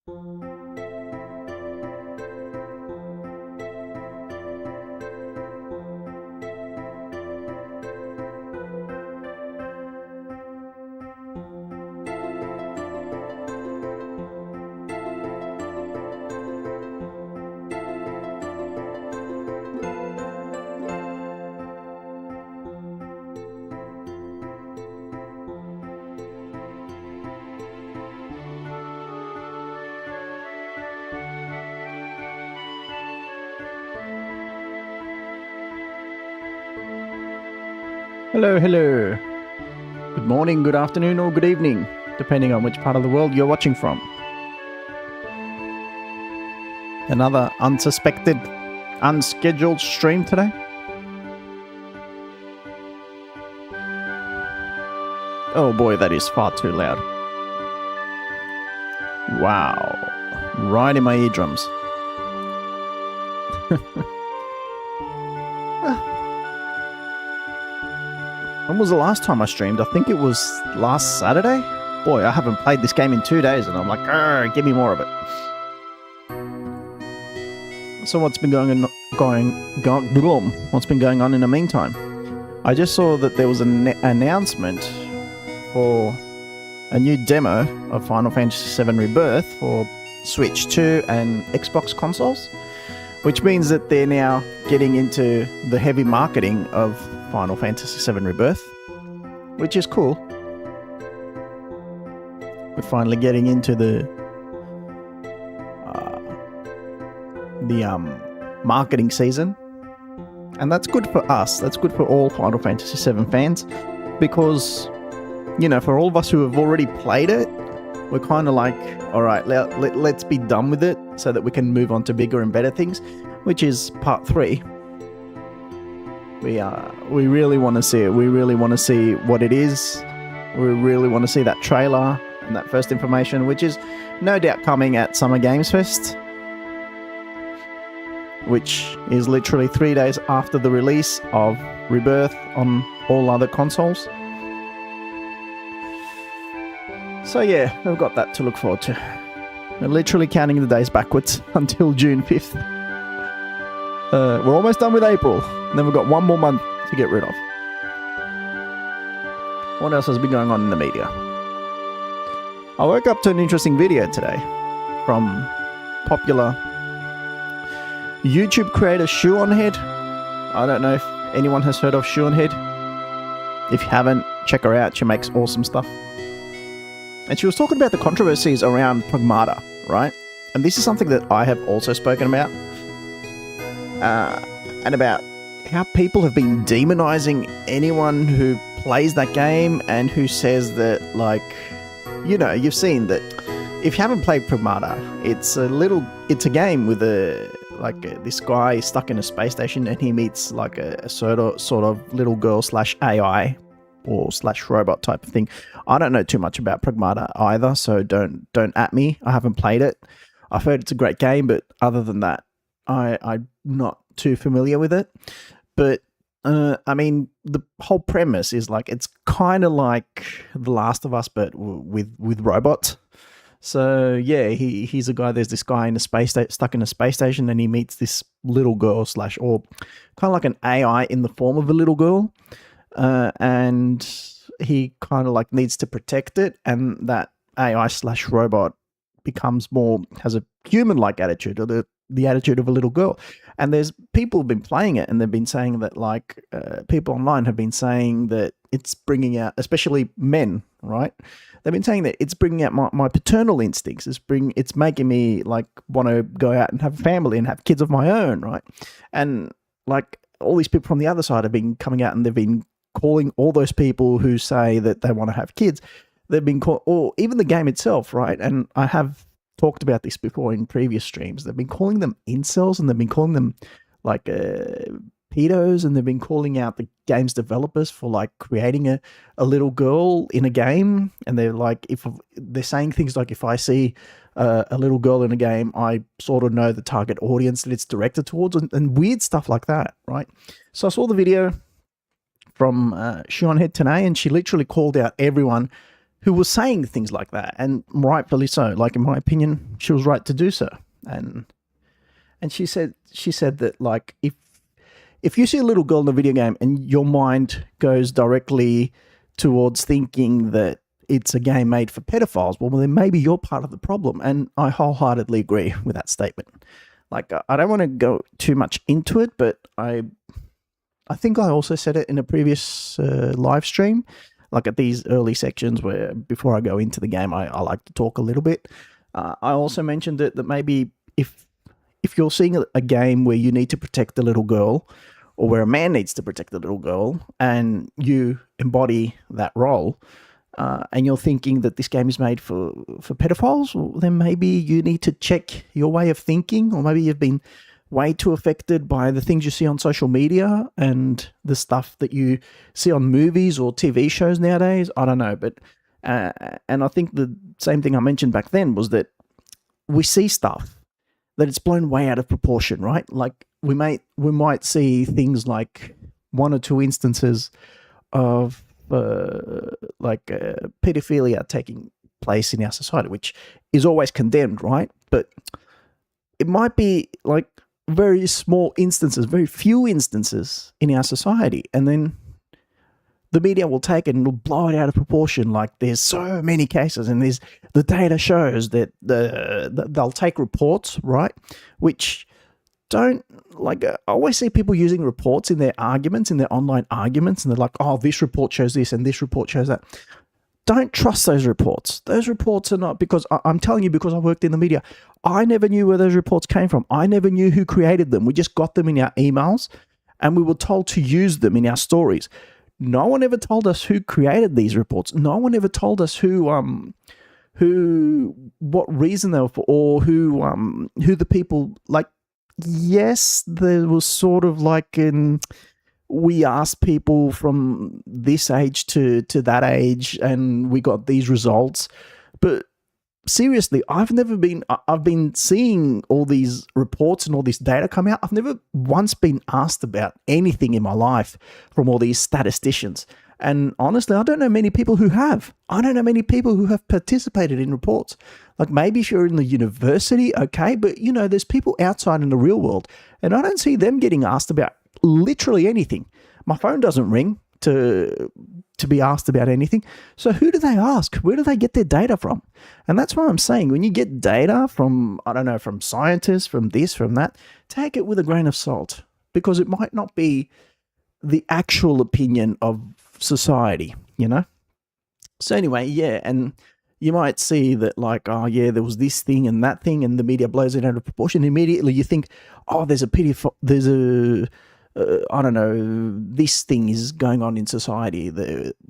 Hello, hello. Good morning, good afternoon, or good evening, depending on which part of the world you're watching from. Another unsuspected, unscheduled stream today. Oh boy, that is far too loud. Wow. Right in my eardrums. When was the last time I streamed? I think it was last Saturday. Boy, I haven't played this game in 2 days, and I'm like, give me more of it. So what's been going on in the meantime? I just saw that there was an announcement for a new demo of Final Fantasy VII Rebirth for Switch 2 and Xbox consoles, which means that they're now getting into the heavy marketing of Final Fantasy VII Rebirth, which is cool. We're finally getting into the marketing season, and that's good for us. That's good for all Final Fantasy VII fans, because, you know, for all of us who have already played it, we're kind of like, all right, let's be done with it so that we can move on to bigger and better things, which is part 3. We really want to see it. We really want to see what it is. We really want to see that trailer and that first information, which is no doubt coming at Summer Games Fest, which is literally 3 days after the release of Rebirth on all other consoles. So yeah, we've got that to look forward to. We're literally counting the days backwards until June 5th. We're almost done with April, and then we've got one more month to get rid of. What else has been going on in the media? I woke up to an interesting video today from popular YouTube creator Shoe-on-Head. I don't know if anyone has heard of Shoe-on-Head. If you haven't, check her out. She makes awesome stuff. And she was talking about the controversies around Pragmata, right? And this is something that I have also spoken about. And about how people have been demonizing anyone who plays that game and who says that, like, you know, you've seen that if you haven't played Pragmata, it's a game with this guy stuck in a space station, and he meets like a sort of little girl / AI or / robot type of thing. I don't know too much about Pragmata either, so don't at me. I haven't played it. I've heard it's a great game, but other than that, I'm not too familiar with it. But I mean, the whole premise is like, it's kind of like The Last of Us, but with robots. So yeah, he's a guy. There's this guy in a stuck in a space station, and he meets this little girl / or kind of like an AI in the form of a little girl, and he kind of like needs to protect it, and that AI / robot has a human-like attitude, or the attitude of a little girl. And there's people who've been playing it, and they've been saying that, like, people online have been saying that it's bringing out, especially men, right? They've been saying that it's bringing out my paternal instincts. It's making me like want to go out and have a family and have kids of my own, right? And like all these people from the other side have been coming out, and they've been calling all those people who say that they want to have kids. They've been called, or even the game itself, right? And I have talked about this before in previous streams. They've been calling them incels, and they've been calling them like pedos, and they've been calling out the game's developers for like creating a little girl in a game. And they're like, if they're saying things like, if I see a little girl in a game, I sort of know the target audience that it's directed towards, and weird stuff like that, right? So I saw the video from Shoe-on-Head today, and she literally called out everyone who was saying things like that, and rightfully so. Like, in my opinion, she was right to do so. And she said that, like, if you see a little girl in a video game and your mind goes directly towards thinking that it's a game made for pedophiles, well, then maybe you're part of the problem. And I wholeheartedly agree with that statement. Like, I don't want to go too much into it, but I think I also said it in a previous live stream, like at these early sections where before I go into the game, I like to talk a little bit. I also mentioned that maybe if you're seeing a game where you need to protect the little girl, or where a man needs to protect the little girl, and you embody that role, and you're thinking that this game is made for pedophiles, well, then maybe you need to check your way of thinking, or maybe you've been way too affected by the things you see on social media and the stuff that you see on movies or TV shows nowadays. I don't know, but and I think the same thing I mentioned back then was that we see stuff that it's blown way out of proportion, right? Like, we might see things like 1 or 2 instances of pedophilia taking place in our society, which is always condemned, right? But it might be like very small instances, very few instances in our society, and then the media will take it and will blow it out of proportion. Like, there's so many cases, and the data shows that they'll take reports, right, which don't, like, I always see people using reports in their arguments, in their online arguments, and they're like, oh, this report shows this and this report shows that. Don't trust those reports. Those reports are not, because I'm telling you, because I worked in the media, I never knew where those reports came from. I never knew who created them. We just got them in our emails, and we were told to use them in our stories. No one ever told us who created these reports. No one ever told us what reason they were for, or who the people, like, yes, there was sort of like we asked people from this age to that age, and we got these results. But seriously, I've been seeing all these reports and all this data come out. I've never once been asked about anything in my life from all these statisticians. And honestly, I don't know many people who have. I don't know many people who have participated in reports. Like, maybe if you're in the university, okay, but, you know, there's people outside in the real world, and I don't see them getting asked about literally anything. My phone doesn't ring to be asked about anything. So who do they ask? Where do they get their data from? And that's what I'm saying. When you get data from, I don't know, from scientists, from this, from that, take it with a grain of salt, because it might not be the actual opinion of society, you know? So anyway, yeah, and you might see that, like, oh yeah, there was this thing and that thing, and the media blows it out of proportion. Immediately you think, oh, there's I don't know, this thing is going on in society.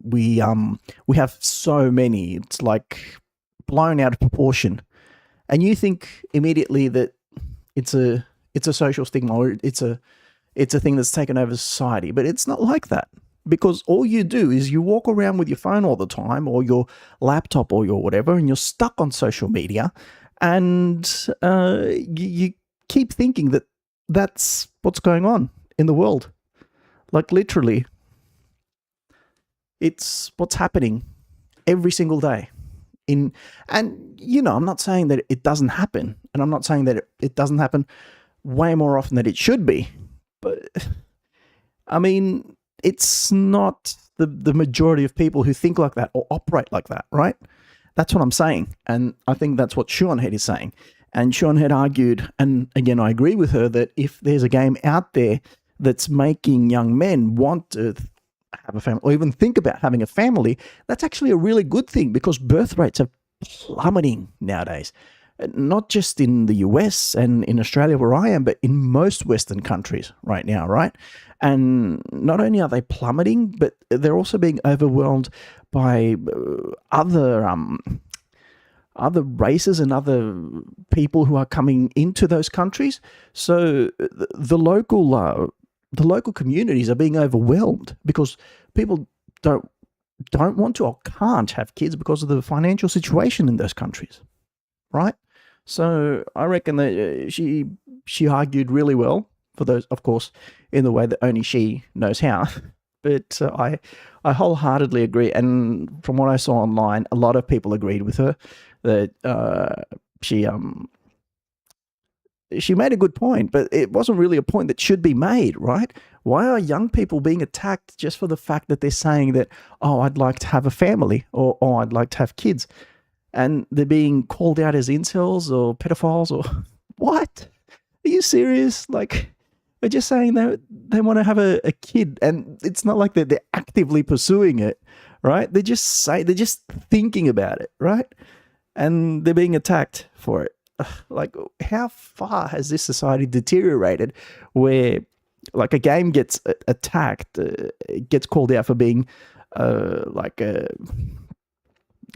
We have so many, it's like blown out of proportion, and you think immediately that it's a social stigma, or it's a thing that's taken over society. But it's not like that, because all you do is you walk around with your phone all the time, or your laptop, or your whatever, and you're stuck on social media, and you keep thinking that that's what's going on in the world. Like, literally, it's what's happening every single day. And you know, I'm not saying that it doesn't happen, and I'm not saying that it doesn't happen way more often than it should be, but I mean, it's not the majority of people who think like that or operate like that, right? That's what I'm saying, and I think that's what Sean Head is saying. And Sean had argued, and again, I agree with her, that if there's a game out there that's making young men want to have a family, or even think about having a family, that's actually a really good thing, because birth rates are plummeting nowadays. Not just in the US and in Australia where I am, but in most Western countries right now, right? And not only are they plummeting, but they're also being overwhelmed by other races and other people who are coming into those countries. So the local communities are being overwhelmed, because people don't want to or can't have kids because of the financial situation in those countries, right? So I reckon that she argued really well for those, of course, in the way that only she knows how. But I wholeheartedly agree. And from what I saw online, a lot of people agreed with her that she she made a good point, but it wasn't really a point that should be made, right? Why are young people being attacked just for the fact that they're saying that, oh, I'd like to have a family, or oh, I'd like to have kids, and they're being called out as incels or pedophiles or what? Are you serious? Like, they're just saying they want to have a kid, and it's not like they're actively pursuing it, right? They're just thinking about it, right? And they're being attacked for it. Like, how far has this society deteriorated where, like, a game gets attacked, gets called out for being like a,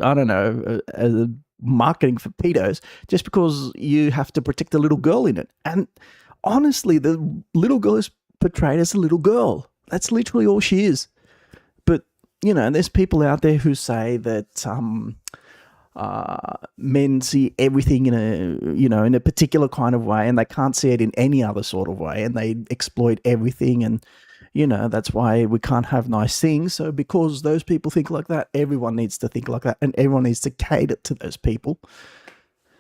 I don't know, a marketing for pedos, just because you have to protect a little girl in it. And honestly, the little girl is portrayed as a little girl. That's literally all she is. But, you know, there's people out there who say that men see everything in a particular kind of way, and they can't see it in any other sort of way, and they exploit everything, and that's why we can't have nice things. So because those people think like that, everyone needs to think like that, and everyone needs to cater to those people.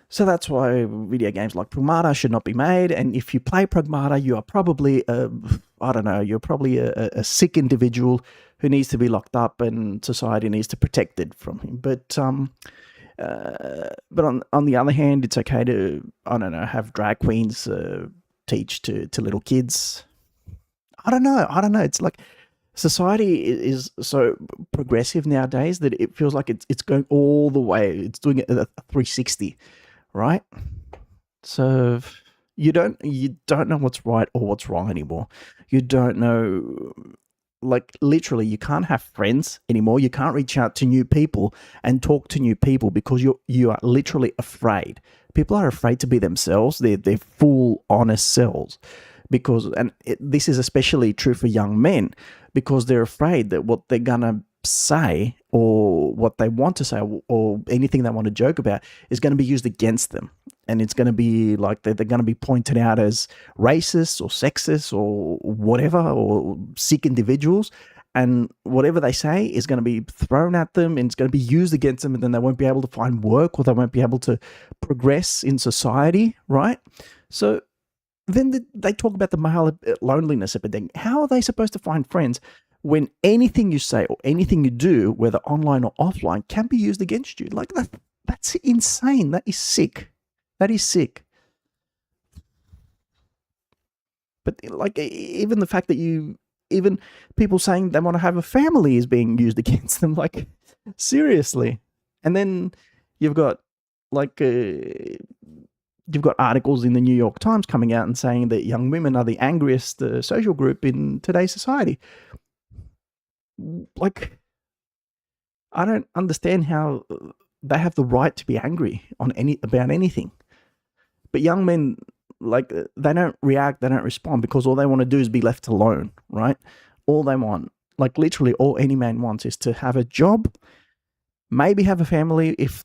So that's why video games like Pragmata should not be made. And if you play Pragmata, you are probably you're probably a sick individual who needs to be locked up, and society needs to protect it from him. But on the other hand, it's okay to, I don't know, have drag queens teach to little kids. I don't know. It's like society is so progressive nowadays that it feels like it's going all the way. It's doing it at a 360, right? So you don't know what's right or what's wrong anymore. You don't know. Like, literally, you can't have friends anymore. You can't reach out to new people and talk to new people because you are literally afraid. People are afraid to be themselves, their full, honest selves. This is especially true for young men, because they're afraid that what they're gonna say, or what they want to say, or anything they want to joke about, is going to be used against them. And it's going to be like they're going to be pointed out as racist or sexist or whatever, or sick individuals. And whatever they say is going to be thrown at them, and it's going to be used against them, and then they won't be able to find work, or they won't be able to progress in society, right? So then they talk about the male loneliness epidemic. How are they supposed to find friends when anything you say or anything you do, whether online or offline, can be used against you? Like, that's insane. That is sick. That is sick. But like, even the fact that even people saying they want to have a family is being used against them. Like, seriously. And then you've got articles in the New York Times coming out and saying that young women are the angriest social group in today's society. Like, I don't understand how they have the right to be angry about anything. But young men, like, they don't react, they don't respond, because all they want to do is be left alone, right? All they want, like, literally all any man wants, is to have a job, maybe have a family. If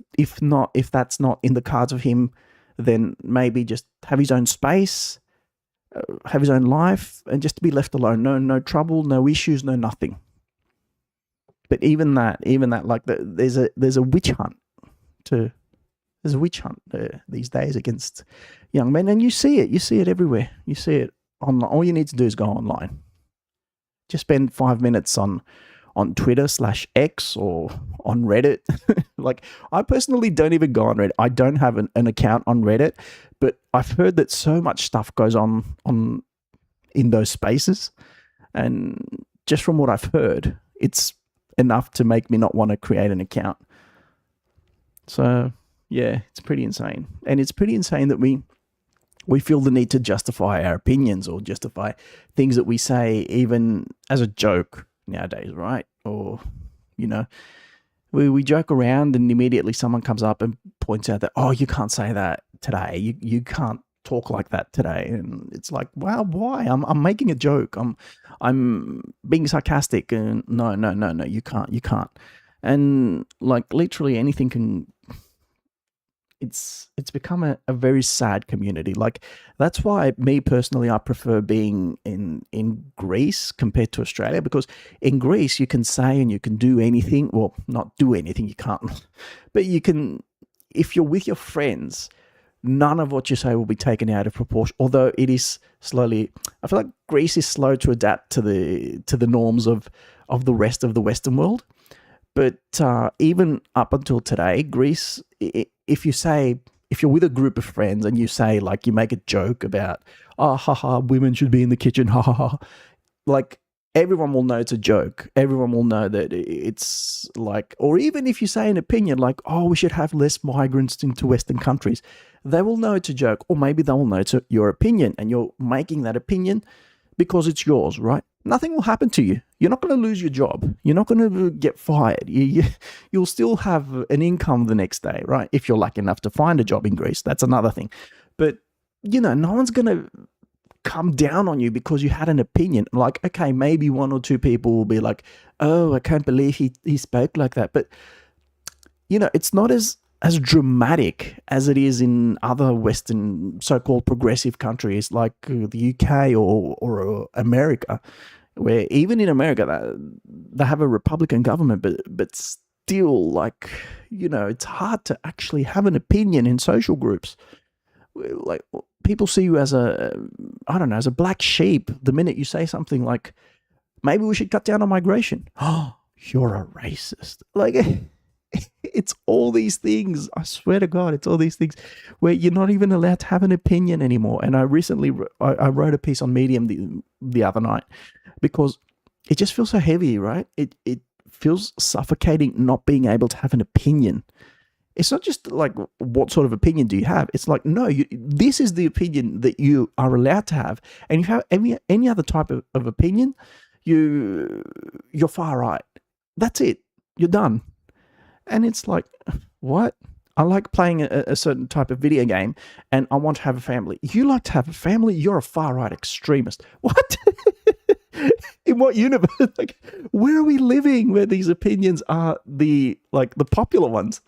that's not in the cards of him, then maybe just have his own space, have his own life, and just to be left alone. No trouble, no issues, no nothing. But even that, like, there's a witch hunt these days against young men, and you see it everywhere. You see it online. All you need to do is go online. Just spend 5 minutes on Twitter/X or on Reddit. Like, I personally don't even go on Reddit. I don't have an account on Reddit, but I've heard that so much stuff goes on in those spaces, and just from what I've heard, it's enough to make me not want to create an account. So yeah, it's pretty insane. And it's pretty insane that we feel the need to justify our opinions, or justify things that we say, even as a joke nowadays, right? Or, we joke around, and immediately someone comes up and points out that, oh, you can't say that today. You can't talk like that today. And it's like, wow, why? I'm making a joke. I'm being sarcastic. And no, you can't. And like, literally anything can. It's become a very sad community. Like, that's why, me personally, I prefer being in Greece compared to Australia, because in Greece you can say and you can do anything. Well, not do anything, you can't, but you can, if you're with your friends, none of what you say will be taken out of proportion. Although it is slowly, I feel like Greece is slow to adapt to the norms of the rest of the Western world. But even up until today, Greece, if you're with a group of friends and you say, like, you make a joke about, oh, haha, women should be in the kitchen, ha ha ha, like, everyone will know it's a joke. Everyone will know that it's like, or even if you say an opinion like, oh, we should have less migrants into Western countries, they will know it's a joke, or maybe they will know it's your opinion, and you're making that opinion because it's yours, right? Nothing will happen to you. You're not going to lose your job. You're not going to get fired. You'll still have an income the next day, right? If you're lucky enough to find a job in Greece, that's another thing. But, no one's going to come down on you because you had an opinion. Like, okay, maybe one or two people will be like, oh, I can't believe he spoke like that. But, it's not as dramatic as it is in other Western so-called progressive countries like the UK or America, where even in America they have a Republican government, but still, like, it's hard to actually have an opinion in social groups. Like, people see you as as a black sheep the minute you say something like, maybe we should cut down on migration. Oh, you're a racist. Like, it's all these things. I swear to God, it's all these things where you're not even allowed to have an opinion anymore. And I recently I wrote a piece on Medium the other night because it just feels so heavy, right? It feels suffocating not being able to have an opinion. It's not just like, what sort of opinion do you have? It's like, no, this is the opinion that you are allowed to have. And if you have any other type of opinion, you're far right. That's it. You're done. And it's like, what? I like playing a certain type of video game and I want to have a family. You like to have a family? You're a far right extremist. What? In what universe? Like, where are we living where these opinions are the popular ones?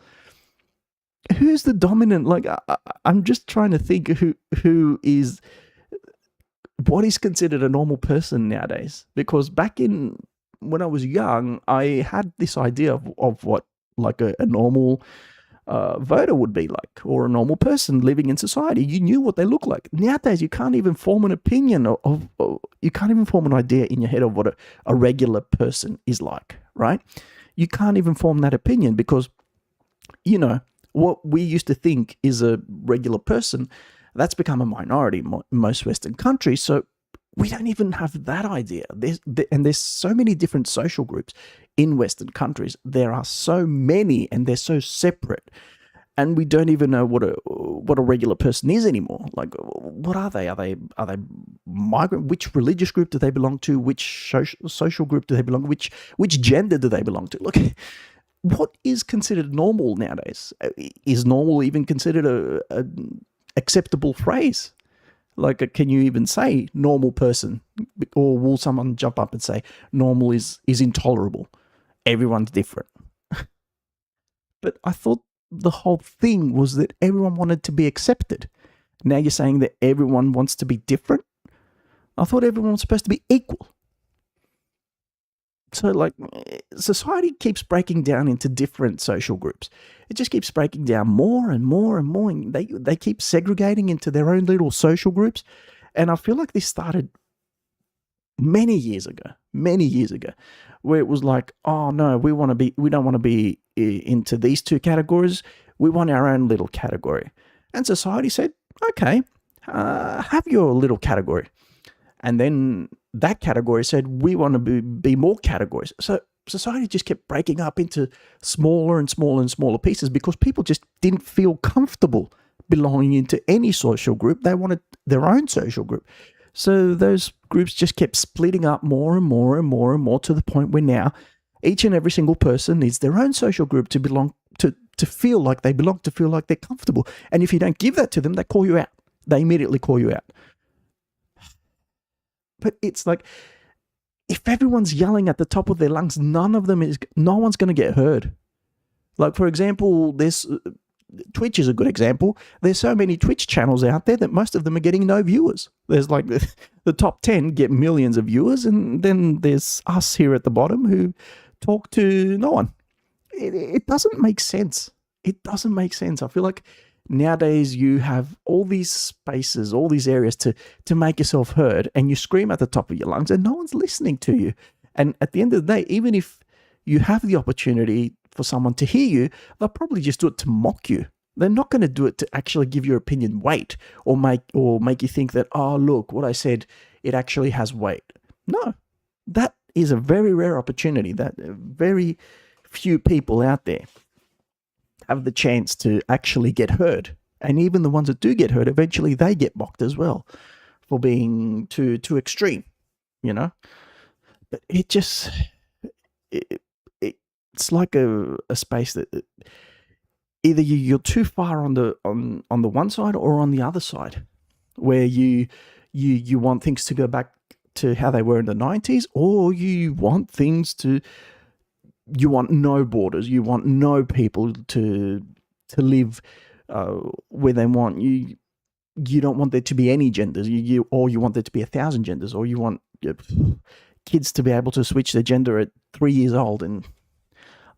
Who's the dominant? Like, I'm just trying to think who is, what is considered a normal person nowadays? Because back when I was young, I had this idea of what like a normal voter would be like, or a normal person living in society. You knew what they look like. Nowadays, you can't even form an opinion of you can't even form an idea in your head of what a regular person is like, right? You can't even form that opinion because, what we used to think is a regular person, that's become a minority in most Western countries. So we don't even have that idea. There's so many different social groups in Western countries. There are so many, and they're so separate, and we don't even know what a regular person is anymore. Like, what are they? Are they migrant? Which religious group do they belong to? Which social group do they belong to? Which gender do they belong to? Look, what is considered normal nowadays? Is normal even considered a acceptable phrase? Like, can you even say normal person? Or will someone jump up and say normal is intolerable? Everyone's different. But I thought the whole thing was that everyone wanted to be accepted. Now you're saying that everyone wants to be different? I thought everyone was supposed to be equal. So, like, society keeps breaking down into different social groups. It just keeps breaking down more and more and more. And they keep segregating into their own little social groups. And I feel like this started many years ago, where it was like, oh no, we don't want to be into these two categories. We want our own little category. And society said, okay, have your little category. And then that category said, we want to be more categories. So society just kept breaking up into smaller and smaller and smaller pieces because people just didn't feel comfortable belonging into any social group. They wanted their own social group. So those groups just kept splitting up more and more and more and more to the point where now each and every single person needs their own social group to belong to feel like they belong, to feel like they're comfortable. And if you don't give that to them, they call you out. They immediately call you out. But it's like, if everyone's yelling at the top of their lungs, no one's going to get heard. Like, for example, there's Twitch is a good example. There's so many Twitch channels out there that most of them are getting no viewers. There's like the top 10 get millions of viewers, and then there's us here at the bottom who talk to no one. It doesn't make sense. It doesn't make sense. I feel like nowadays you have all these spaces, all these areas to make yourself heard, and you scream at the top of your lungs and no one's listening to you. And at the end of the day, even if you have the opportunity for someone to hear you, they'll probably just do it to mock you. They're not going to do it to actually give your opinion weight or make you think that, oh, look, what I said, it actually has weight. No, that is a very rare opportunity that very few people out there have the chance to actually get heard. And even the ones that do get heard, eventually they get mocked as well for being too extreme, you know? But it just, it's like a space that either you're too far on the one side or on the other side, where you want things to go back to how they were in the 90s, or you want no borders, you want no people to live where they want. You don't want there to be any genders, or you want there to be 1,000 genders, or you want kids to be able to switch their gender at 3 years old. And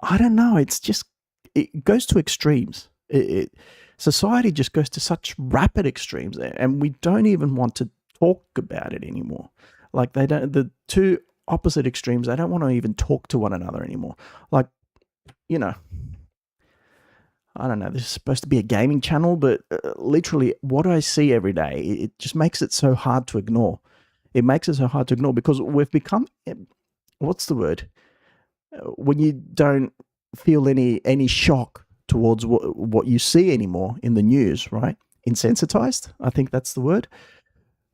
I don't know, it goes to extremes. Society just goes to such rapid extremes there, and we don't even want to talk about it anymore. Like the two opposite extremes, they don't want to even talk to one another anymore. Like, you know, I don't know, this is supposed to be a gaming channel, but literally what I see every day, it just makes it so hard to ignore. It makes it so hard to ignore because we've become, what's the word? When you don't feel any shock towards what you see anymore in the news, right? Insensitized, I think that's the word.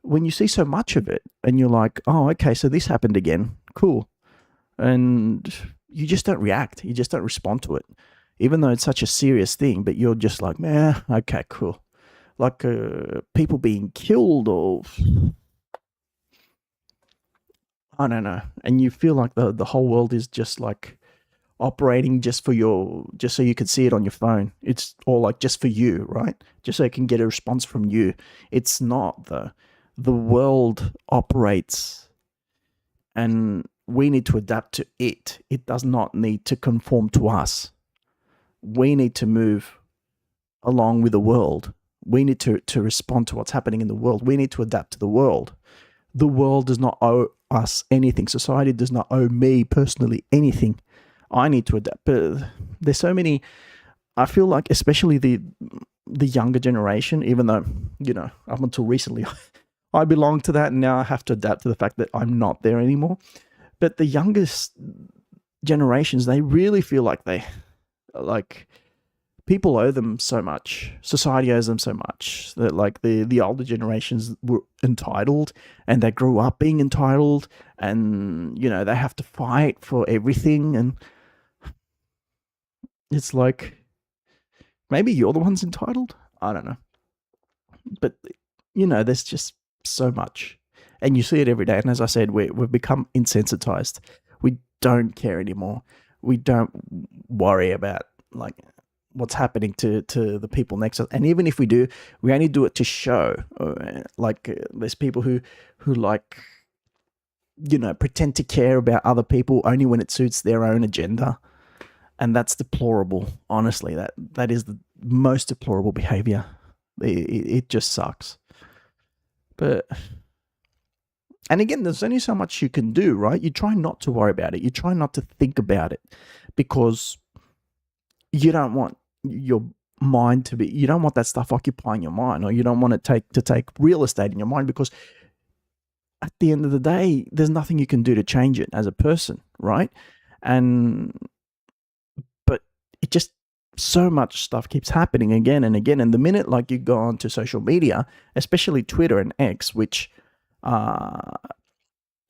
When you see so much of it and you're like, oh, okay, so this happened again, cool. And you just don't react. You just don't respond to it. Even though it's such a serious thing, but you're just like, man, okay, cool. Like people being killed, or I don't know. And you feel like the whole world is just like operating just so you can see it on your phone. It's all like just for you, right? Just so you can get a response from you. It's not though. The world operates and we need to adapt to it. It does not need to conform to us. We need to move along with the world. We need to respond to what's happening in the world. We need to adapt to the world. The world does not owe us anything. Society does not owe me personally anything. I need to adapt. But there's so many, I feel like, especially the younger generation, even though, you know, up until recently, I belonged to that, and now I have to adapt to the fact that I'm not there anymore. But the youngest generations, they really feel like people owe them so much. Society owes them so much that like the older generations were entitled, and they grew up being entitled, and you know they have to fight for everything. And it's like, maybe you're the ones entitled. I don't know, but you know, there's just so much, and you see it every day. And as I said, we've become insensitized. We don't care anymore. We don't worry about like what's happening to the people next to us. And even if we do, we only do it to show. There's people who like, you know, pretend to care about other people only when it suits their own agenda. And that's deplorable. Honestly, that is the most deplorable behavior. It just sucks. But, and again, there's only so much you can do, right? You try not to worry about it. You try not to think about it, because you don't want your mind to be, you don't want that stuff occupying your mind, or you don't want it to take real estate in your mind, because at the end of the day, there's nothing you can do to change it as a person, right? But it just, so much stuff keeps happening again and again. And the minute like you go onto social media, especially Twitter and X, which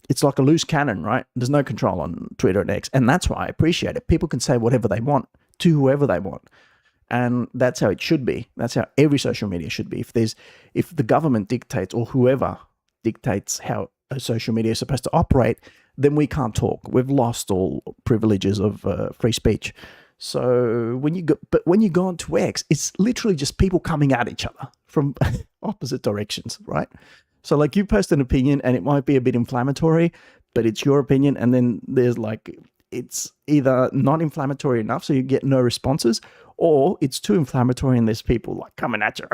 it's like a loose cannon, right? There's no control on Twitter and X. And that's why I appreciate it. People can say whatever they want to whoever they want. And that's how it should be. That's how every social media should be. If the government dictates, or whoever dictates how a social media is supposed to operate, then we can't talk. We've lost all privileges of free speech. So when you go onto X, it's literally just people coming at each other from opposite directions, right? So like you post an opinion and it might be a bit inflammatory, but it's your opinion, and then there's like it's either not inflammatory enough so you get no responses, or it's too inflammatory and there's people like coming at you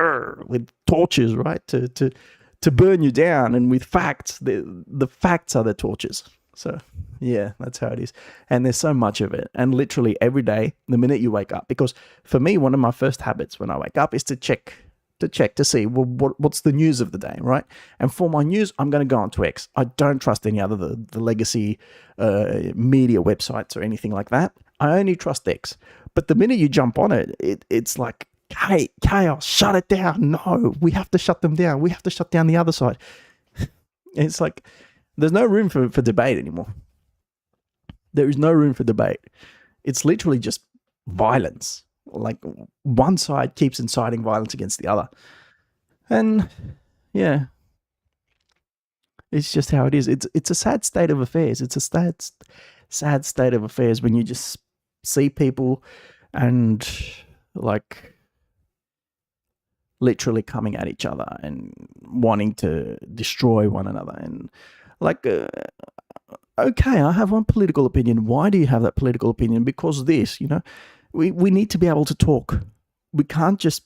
with torches, right? To burn you down, and with facts, the facts are the torches. So yeah, that's how it is. And there's so much of it. And literally every day, the minute you wake up, because for me, one of my first habits when I wake up is to check to see, well, what's the news of the day, right? And for my news, I'm going to go onto X. I don't trust any other the legacy media websites or anything like that. I only trust X. But the minute you jump on it, it's like, hey, chaos, shut it down. No, we have to shut them down. We have to shut down the other side. It's like, there's no room for debate anymore. There is no room for debate. It's literally just violence. Like one side keeps inciting violence against the other. And yeah, it's just how it is. It's a sad state of affairs. It's a sad state of affairs when you just see people and like literally coming at each other and wanting to destroy one another. And like, okay, I have one political opinion. Why do you have that political opinion? Because this, we need to be able to talk. We can't just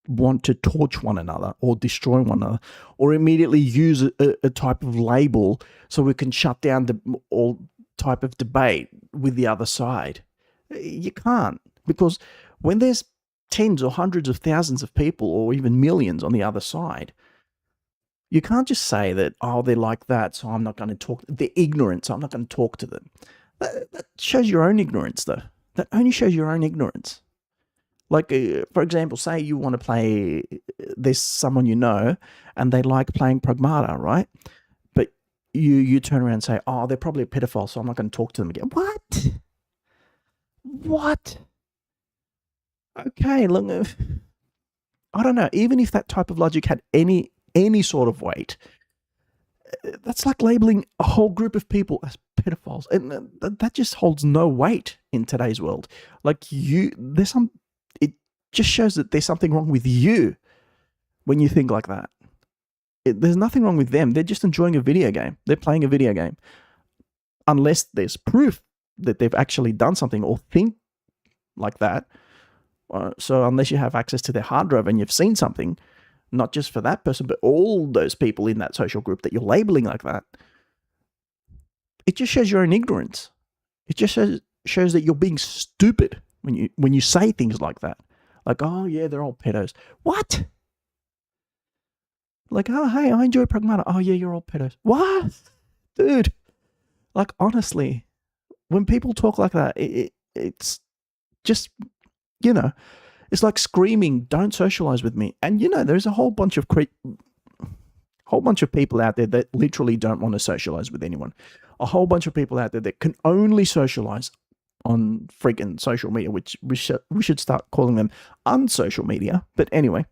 want to torch one another or destroy one another or immediately use a type of label so we can shut down all type of debate with the other side. You can't, because when there's tens or hundreds of thousands of people or even millions on the other side, you can't just say that, oh, they're like that, so I'm not going to talk. They're ignorant, so I'm not going to talk to them. That shows your own ignorance, though. That only shows your own ignorance. Like, for example, say you want to play, there's someone you know, and they like playing Pragmata, right? But you turn around and say, oh, they're probably a pedophile, so I'm not going to talk to them again. What? Okay, look, I don't know. Even if that type of logic had any sort of weight, that's like labeling a whole group of people as pedophiles, and that just holds no weight in today's world. Like it just shows that there's something wrong with you when you think like that. There's nothing wrong with them. They're just enjoying a video game. They're playing a video game. Unless there's proof that they've actually done something or think like that. So unless you have access to their hard drive and you've seen something, not just for that person, but all those people in that social group that you're labeling like that, it just shows your own ignorance. It just shows that you're being stupid when you say things like that. Like, oh yeah, they're all pedos. What? Like, oh hey, I enjoy Pragmata. Oh yeah, you're all pedos. What? Dude. Like, honestly, when people talk like that, it's just, it's like screaming, don't socialize with me. And there's a whole bunch of people out there that literally don't want to socialize with anyone. A whole bunch of people out there that can only socialize on freaking social media, which we should start calling them unsocial media. But anyway,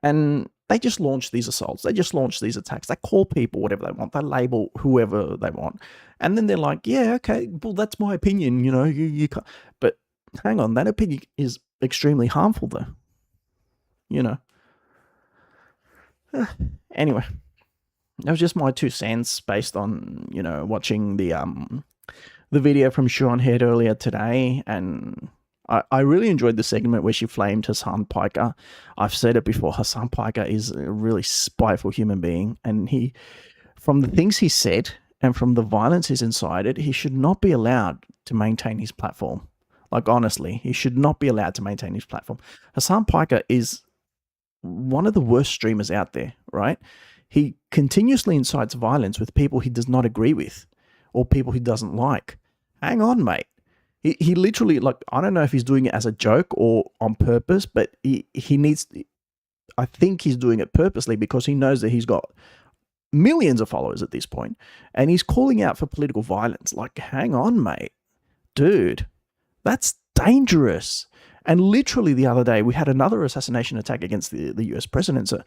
and they just launch these assaults. They just launch these attacks. They call people whatever they want. They label whoever they want. And then they're like, yeah, okay, well, that's my opinion. You can't. But hang on, that opinion is extremely harmful, though. Anyway, that was just my 2 cents based on watching the video from Sean Head earlier today, and I really enjoyed the segment where she flamed Hassan Piker. I've said it before, Hassan Piker is a really spiteful human being, and from the things he said and from the violence he's incited, he should not be allowed to maintain his platform. Like, honestly, he should not be allowed to maintain his platform. Hassan Piker is one of the worst streamers out there, right? He continuously incites violence with people he does not agree with or people he doesn't like. Hang on, mate. He literally, like, I don't know if he's doing it as a joke or on purpose, but he needs, I think he's doing it purposely because he knows that he's got millions of followers at this point, and he's calling out for political violence. Like, hang on, mate. Dude, that's dangerous. And literally the other day, we had another assassination attack against the US president. So,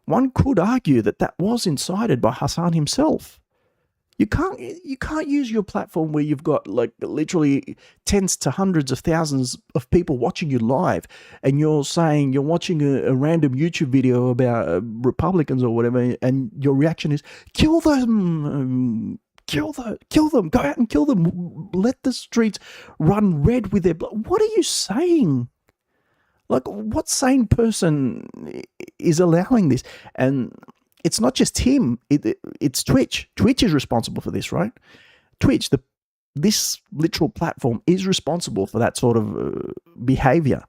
one could argue that was incited by Hassan himself. You can't use your platform where you've got like literally tens to hundreds of thousands of people watching you live, and you're saying you're watching a random YouTube video about Republicans or whatever, and your reaction is kill them, kill them, go out and kill them, let the streets run red with their blood. What are you saying? Like, what sane person is allowing this? And it's not just him. It's Twitch. Twitch is responsible for this, right? Twitch, this literal platform, is responsible for that sort of behavior.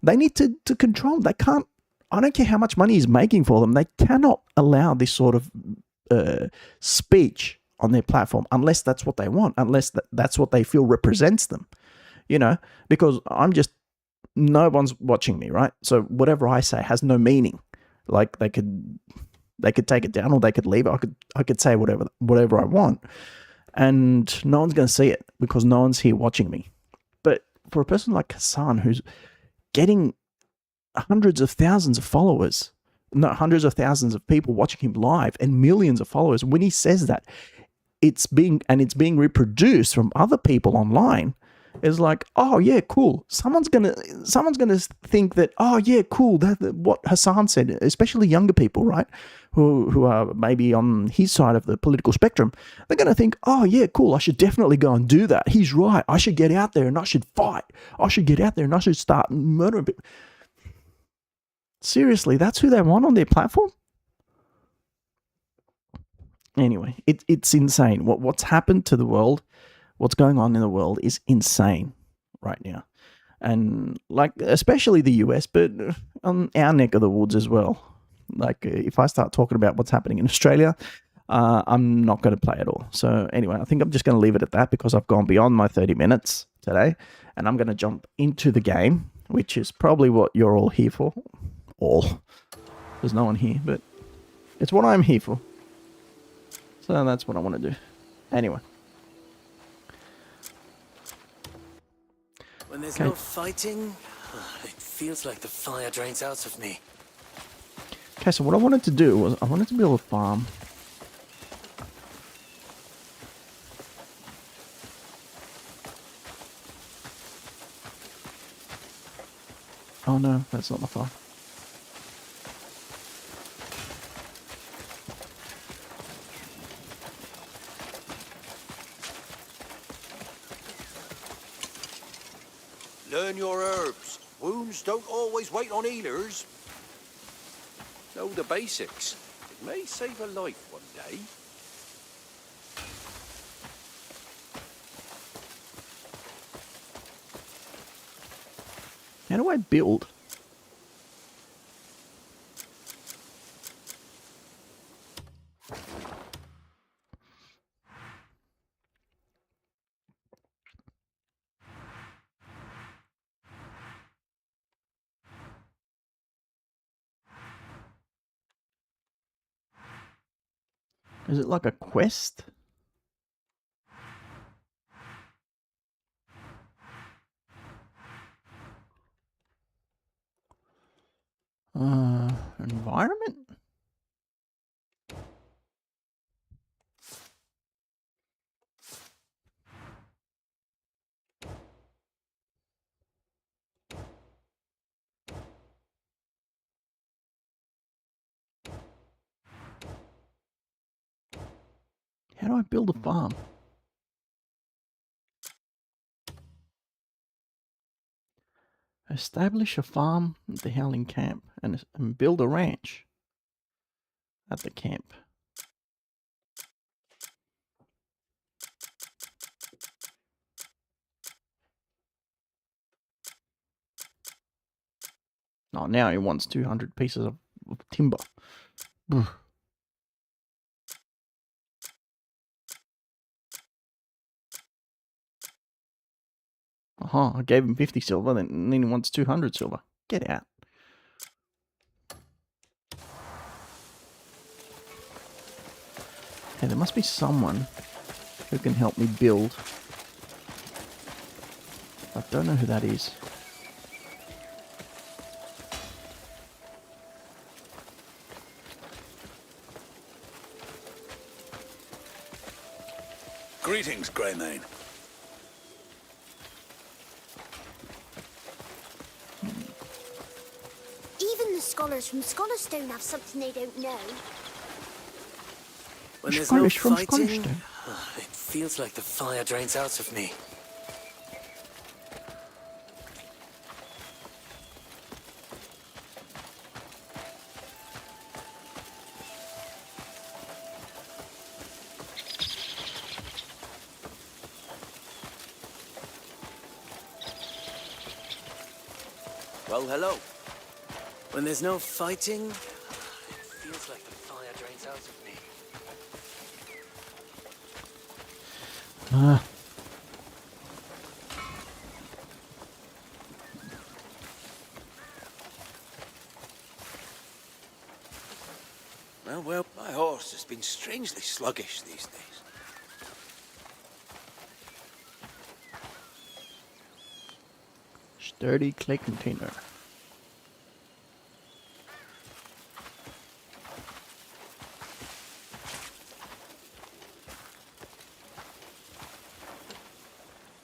They need to control. They can't. I don't care how much money he's making for them. They cannot allow this sort of speech on their platform unless that's what they want. Unless that's what they feel represents them. You know, because no one's watching me, right? So whatever I say has no meaning. Like they could take it down or they could leave it. I could say whatever I want, and no one's going to see it because no one's here watching me. But for a person like Hassan, who's getting hundreds of thousands of followers, not hundreds of thousands of people watching him live and millions of followers, when he says that, it's being reproduced from other people online. Is like, oh yeah, cool. Someone's gonna think that, oh yeah, cool. That what Hassan said, especially younger people, right, who are maybe on his side of the political spectrum. They're gonna think, oh yeah, cool. I should definitely go and do that. He's right. I should get out there and I should fight. I should get out there and I should start murdering people. Seriously, that's who they want on their platform. Anyway, it's insane. What's happened to the world? What's going on in the world is insane right now. And like, especially the US, but on our neck of the woods as well. Like, if I start talking about what's happening in Australia, I'm not going to play at all. So anyway, I think I'm just going to leave it at that because I've gone beyond my 30 minutes today, and I'm going to jump into the game, which is probably what you're all here for. There's no one here, but it's what I'm here for. So that's what I want to do. Anyway. When there's no fighting, it feels like the fire drains out of me. Okay, so what I wanted to do was I wanted to build a farm. Oh no, that's not my farm. Learn your herbs. Wounds don't always wait on healers. Know the basics. It may save a life one day. How do I build? Is it like a quest? Environment? How do I build a farm? Establish a farm at the Howling Camp and build a ranch at the camp. Oh, now he wants 200 pieces of timber. I gave him 50 silver, then he wants 200 silver. Get out. Okay, there must be someone who can help me build. I don't know who that is. Greetings, Greymane. Even the scholars from Scholarstone have something they don't know. When there's Scholars no from fighting, Scholarstone. it feels like the fire drains out of me. Well, hello. When there's no fighting, it feels like the fire drains out of me. Ah. Well, my horse has been strangely sluggish these days. Sturdy clay container.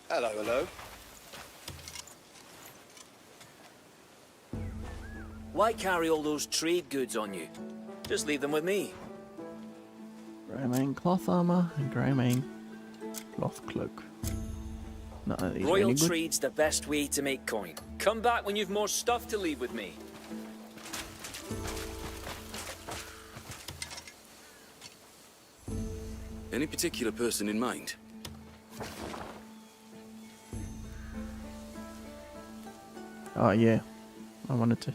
Hello, hello. Why carry all those trade goods on you? Just leave them with me. Greymane cloth armor and Greymane cloth cloak. None of these are Royal any good. trade's the best way to make coin. Come back when you've more stuff to leave with me. Any particular person in mind? Oh yeah, I wanted to.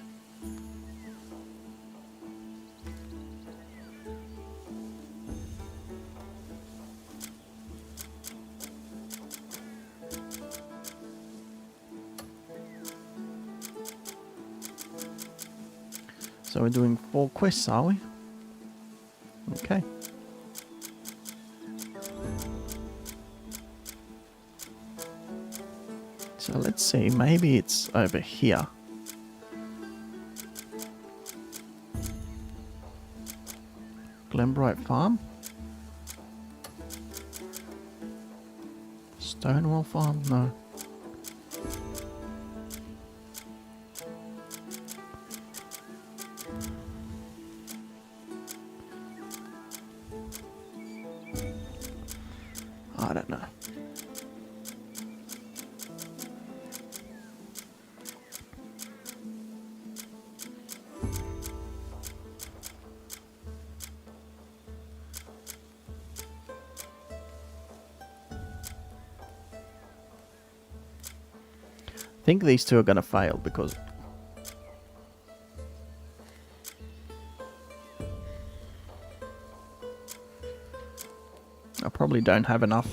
So we're doing 4 quests, are we? Okay. So let's see, maybe it's over here. Glenbright Farm? Stonewall Farm? No. I don't know. I think these two are going to fail because I probably don't have enough.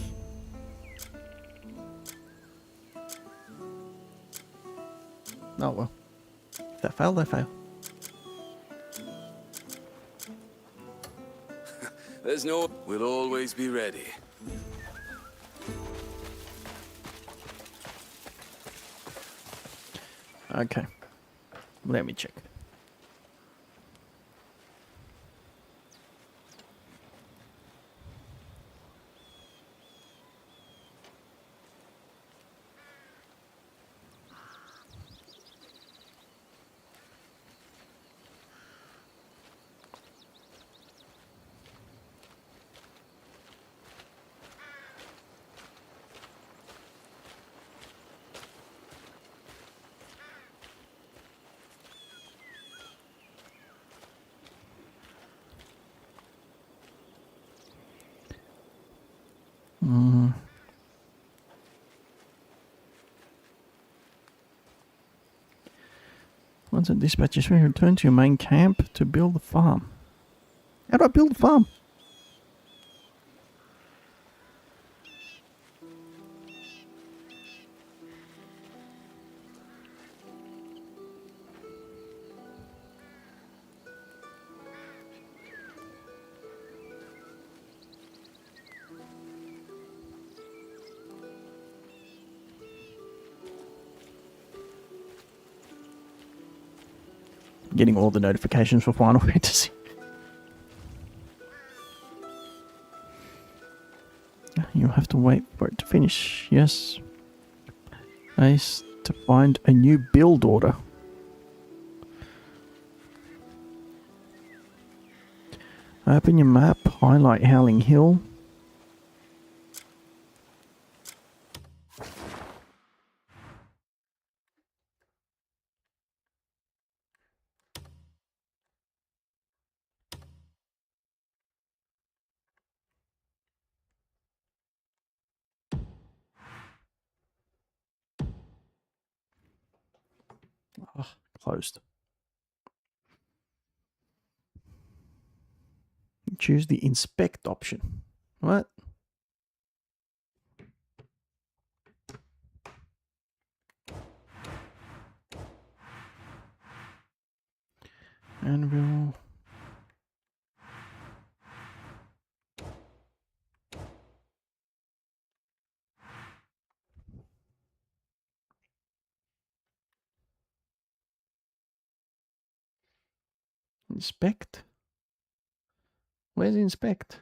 Oh well. If they fail, they fail. There's no... We'll always be ready. Okay. Let me check. Once a dispatch is ready, return to your main camp to build the farm. How do I build the farm? Getting all the notifications for Final Fantasy. You have to wait for it to finish. Yes. Nice to find a new build order. Open your map, highlight Howling Hill. Oh, closed. Choose the inspect option. What? Anvil. Inspect? Where's inspect?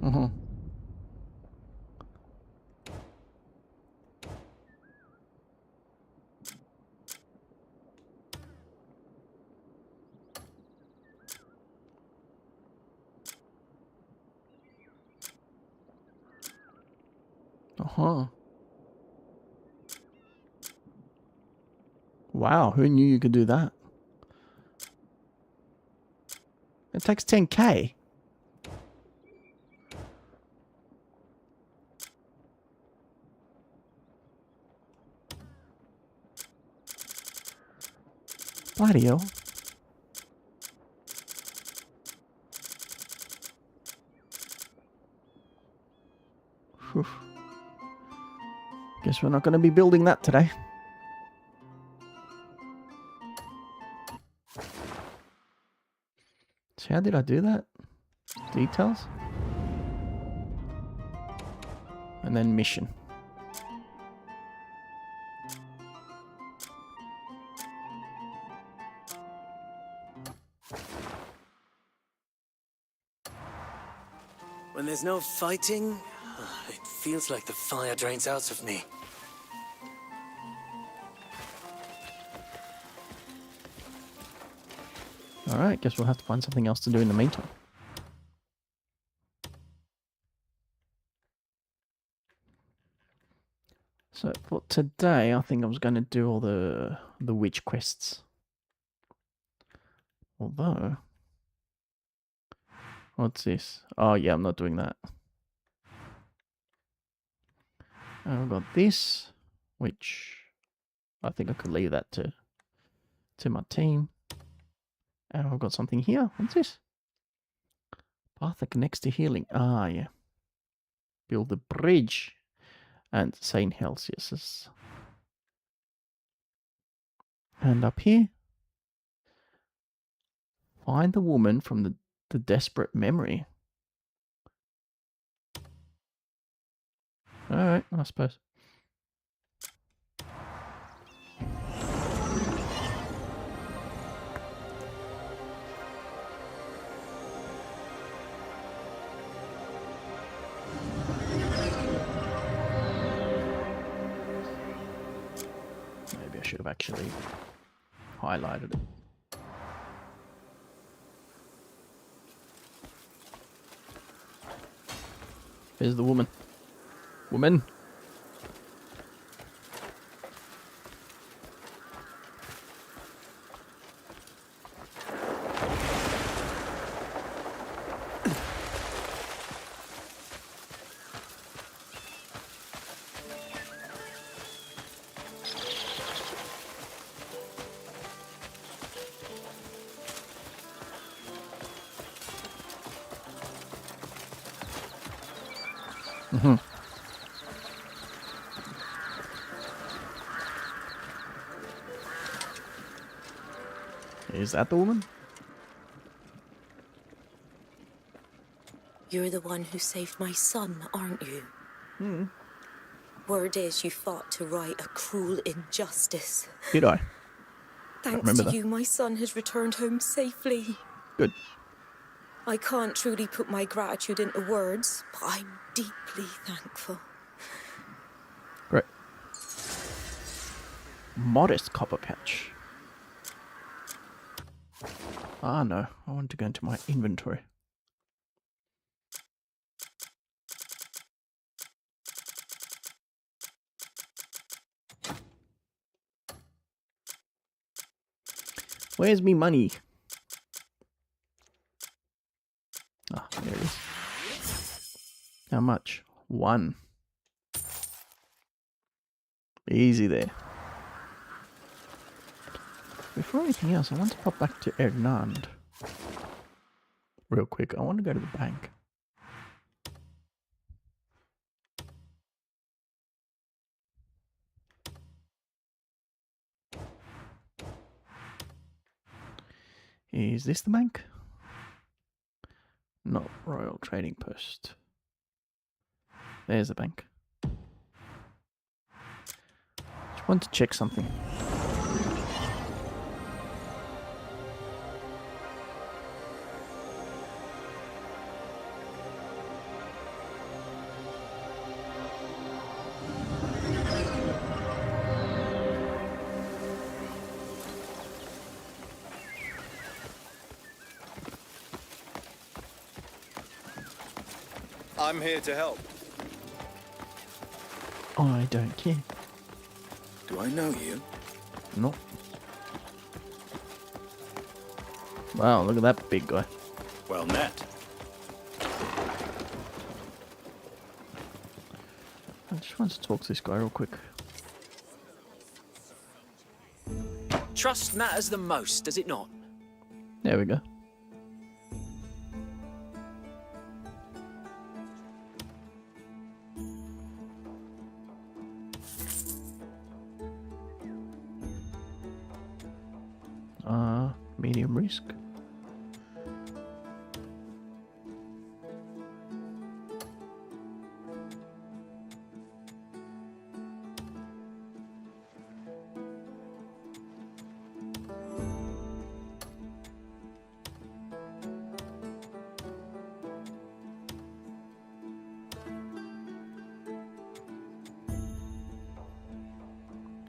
Uh-huh. Uh-huh. Wow, who knew you could do that? It takes 10k. Bloody hell. Whew. Guess we're not going to be building that today. So how did I do that? Details? And then mission. When there's no fighting, it feels like the fire drains out of me. Alright, guess we'll have to find something else to do in the meantime. So for today, I think I was going to do all the witch quests. Although... What's this? Oh yeah, I'm not doing that. I've got this, which I think I could leave that to my team. And I've got something here. What's this? Path that connects to healing. Ah, yeah. Build a bridge. And St. Helsius. And up here. Find the woman from the desperate memory. Alright, I suppose. Maybe I should have actually highlighted it. Here's the woman. Woman! Mm-hmm. Is that the woman? You're the one who saved my son, aren't you? Word is you fought to right a cruel injustice. Did I? Thanks to you, my son has returned home safely. Good. I can't truly put my gratitude into words, but I'm deeply thankful. Great. Modest copper pouch. Ah, no. I want to go into my inventory. Where's me money? Ah, there it is. How much? 1. Easy there. Before anything else, I want to pop back to Hernand. Real quick, I want to go to the bank. Is this the bank? Not Royal Trading Post. There's the bank. Just want to check something. I'm here to help. I don't care. Do I know you? No. Wow, look at that big guy. Well met. I just want to talk to this guy real quick. Trust matters the most, does it not? There we go. Medium risk.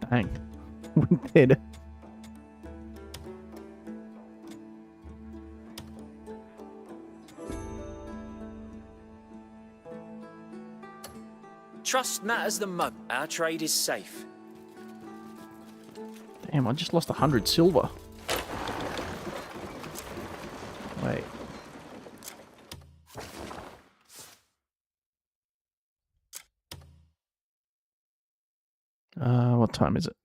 Dang. We did it. Trust matters the most. Our trade is safe. Damn, I just lost 100 silver. Wait. What time is it?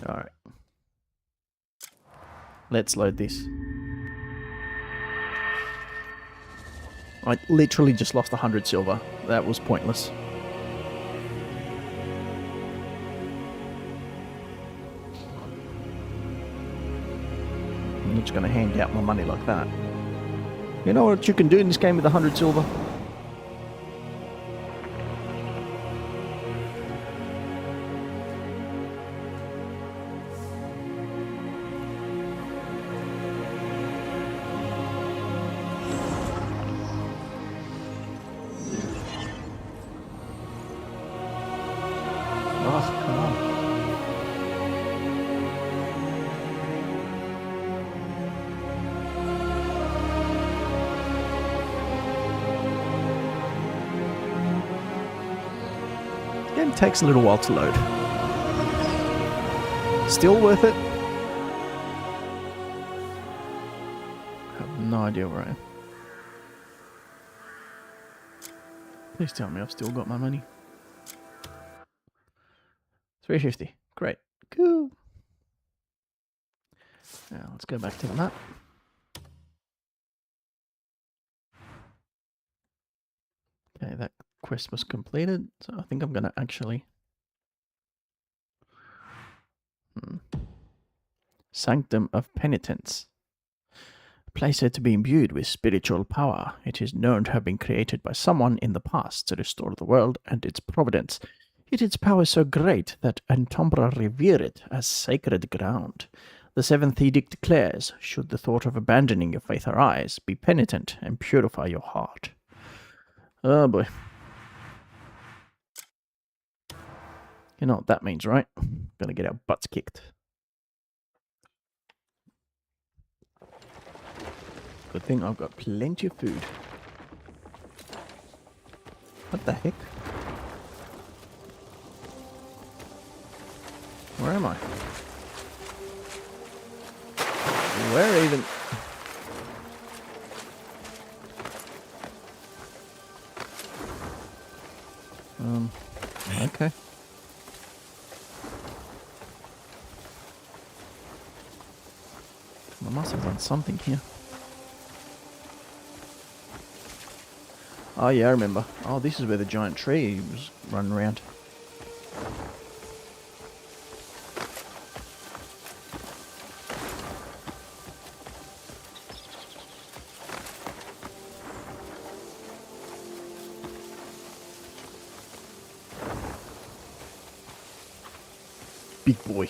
Alright. Let's load this. I literally just lost 100 silver. That was pointless. I'm not just going to hand out my money like that. You know what you can do in this game with 100 silver? Oh, come on. It takes a little while to load. Still worth it? I have no idea where I am. Please tell me I've still got my money. 350. Great. Cool. Now let's go back to the map. Okay, that quest was completed, so I think I'm going to actually... Sanctum of Penitence. A place said to be imbued with spiritual power. It is known to have been created by someone in the past to restore the world and its providence. Yet its power is so great that Antombra revere it as sacred ground. The seventh edict declares, should the thought of abandoning your faith arise, be penitent and purify your heart. Oh boy. You know what that means, right? Gonna get our butts kicked. Good thing I've got plenty of food. What the heck? Where am I? Where even? Okay. I must have done something here. Oh yeah, I remember. Oh, this is where the giant tree was running around. Big boy.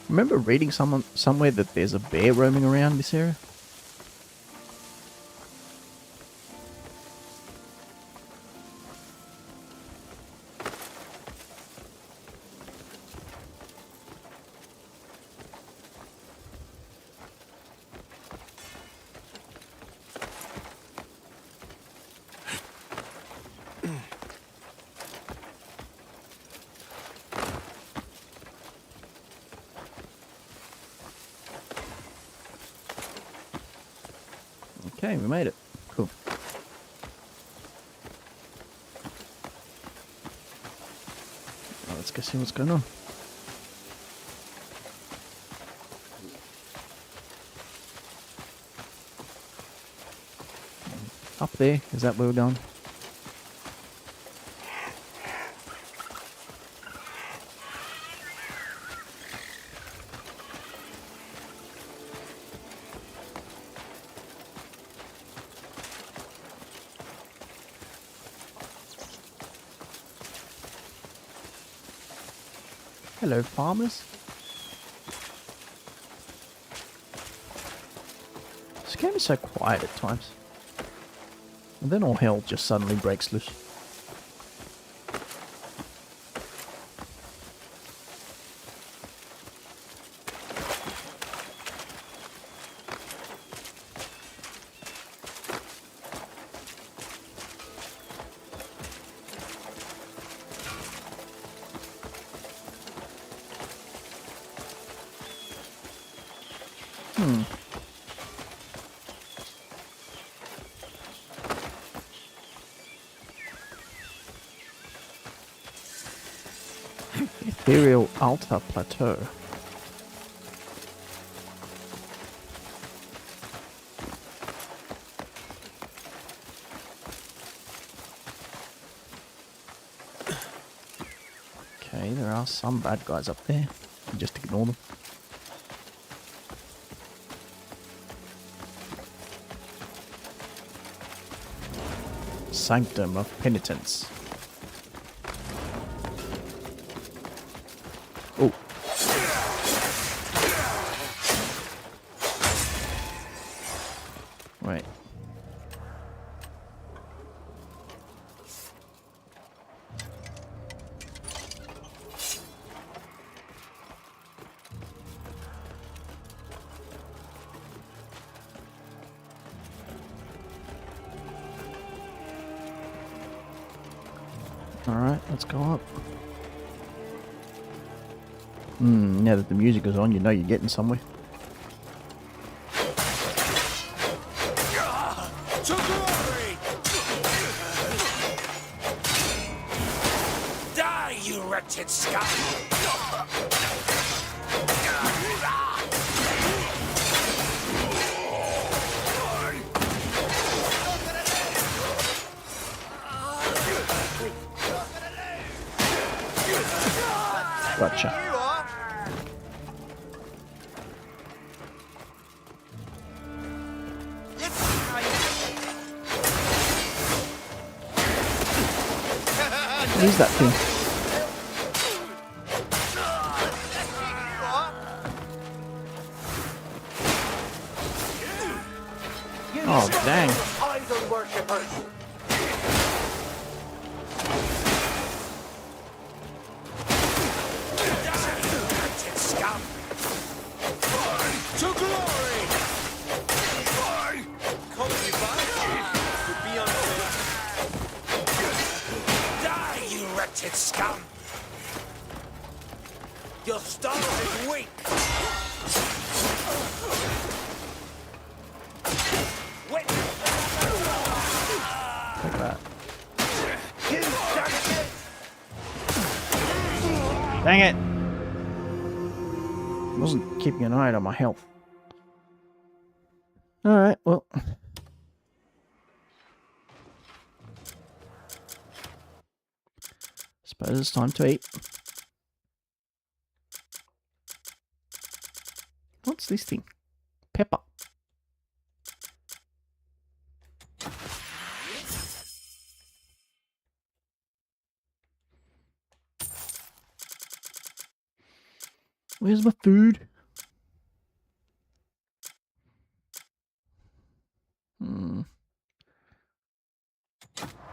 Remember reading somewhere that there's a bear roaming around this area? Okay, we made it. Cool. Well, let's go see what's going on. Up there, is that where we're going? Hello, farmers. This game is so quiet at times. And then all hell just suddenly breaks loose. Ethereal Altar Plateau. Okay, there are some bad guys up there. Just ignore them. Sanctum of Penitence. Oh. Wait. Alright, let's go up. Now that the music is on, you know you're getting somewhere. To glory! Die, you wretched scum! Gotcha. What is that thing? Oh, dang. Idol worshippers! Scum! To glory! Calling you back would be unfair. Die, you wretched scum! Your star is weak! Like that. Dang it! Wasn't keeping an eye on my health. Alright, well. Suppose it's time to eat. What's this thing? Pepper. Where's my food?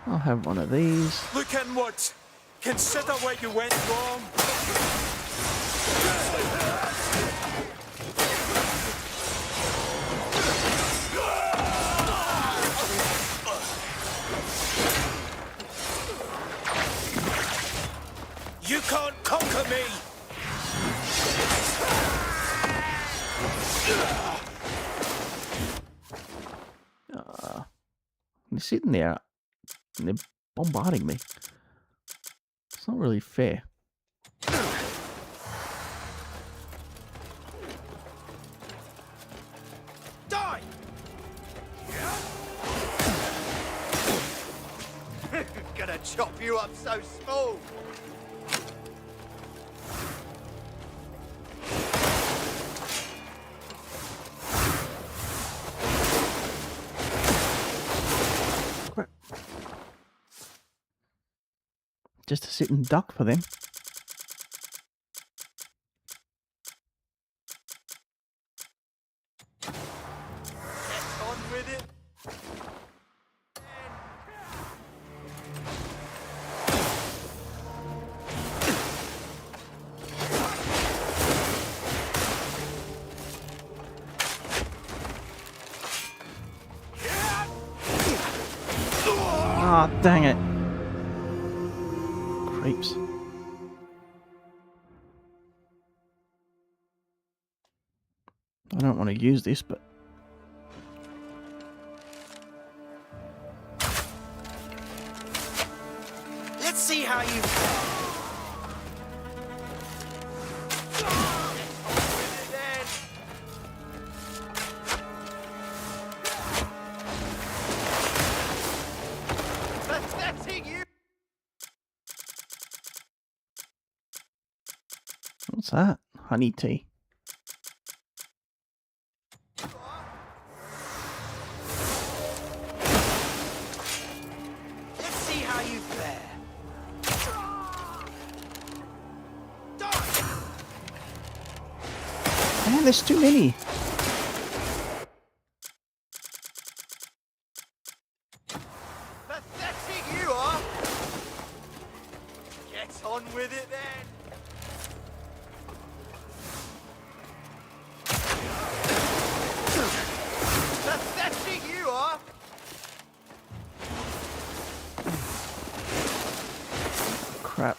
I'll have one of these. Look inwards. Consider where you went wrong. You can't conquer me! They're sitting there and they're bombarding me. It's not really fair. Die! Gonna chop you up so small! Crap. Just a sitting duck for them. Get on with it! Ah, dang it. Creeps. I don't want to use this, but... Let's see how you... Pathetic you! What's that? Honey tea. Let's see how you fare. Man, there's too many. Pathetic you are! Get on with it then! Pathetic you are! Crap.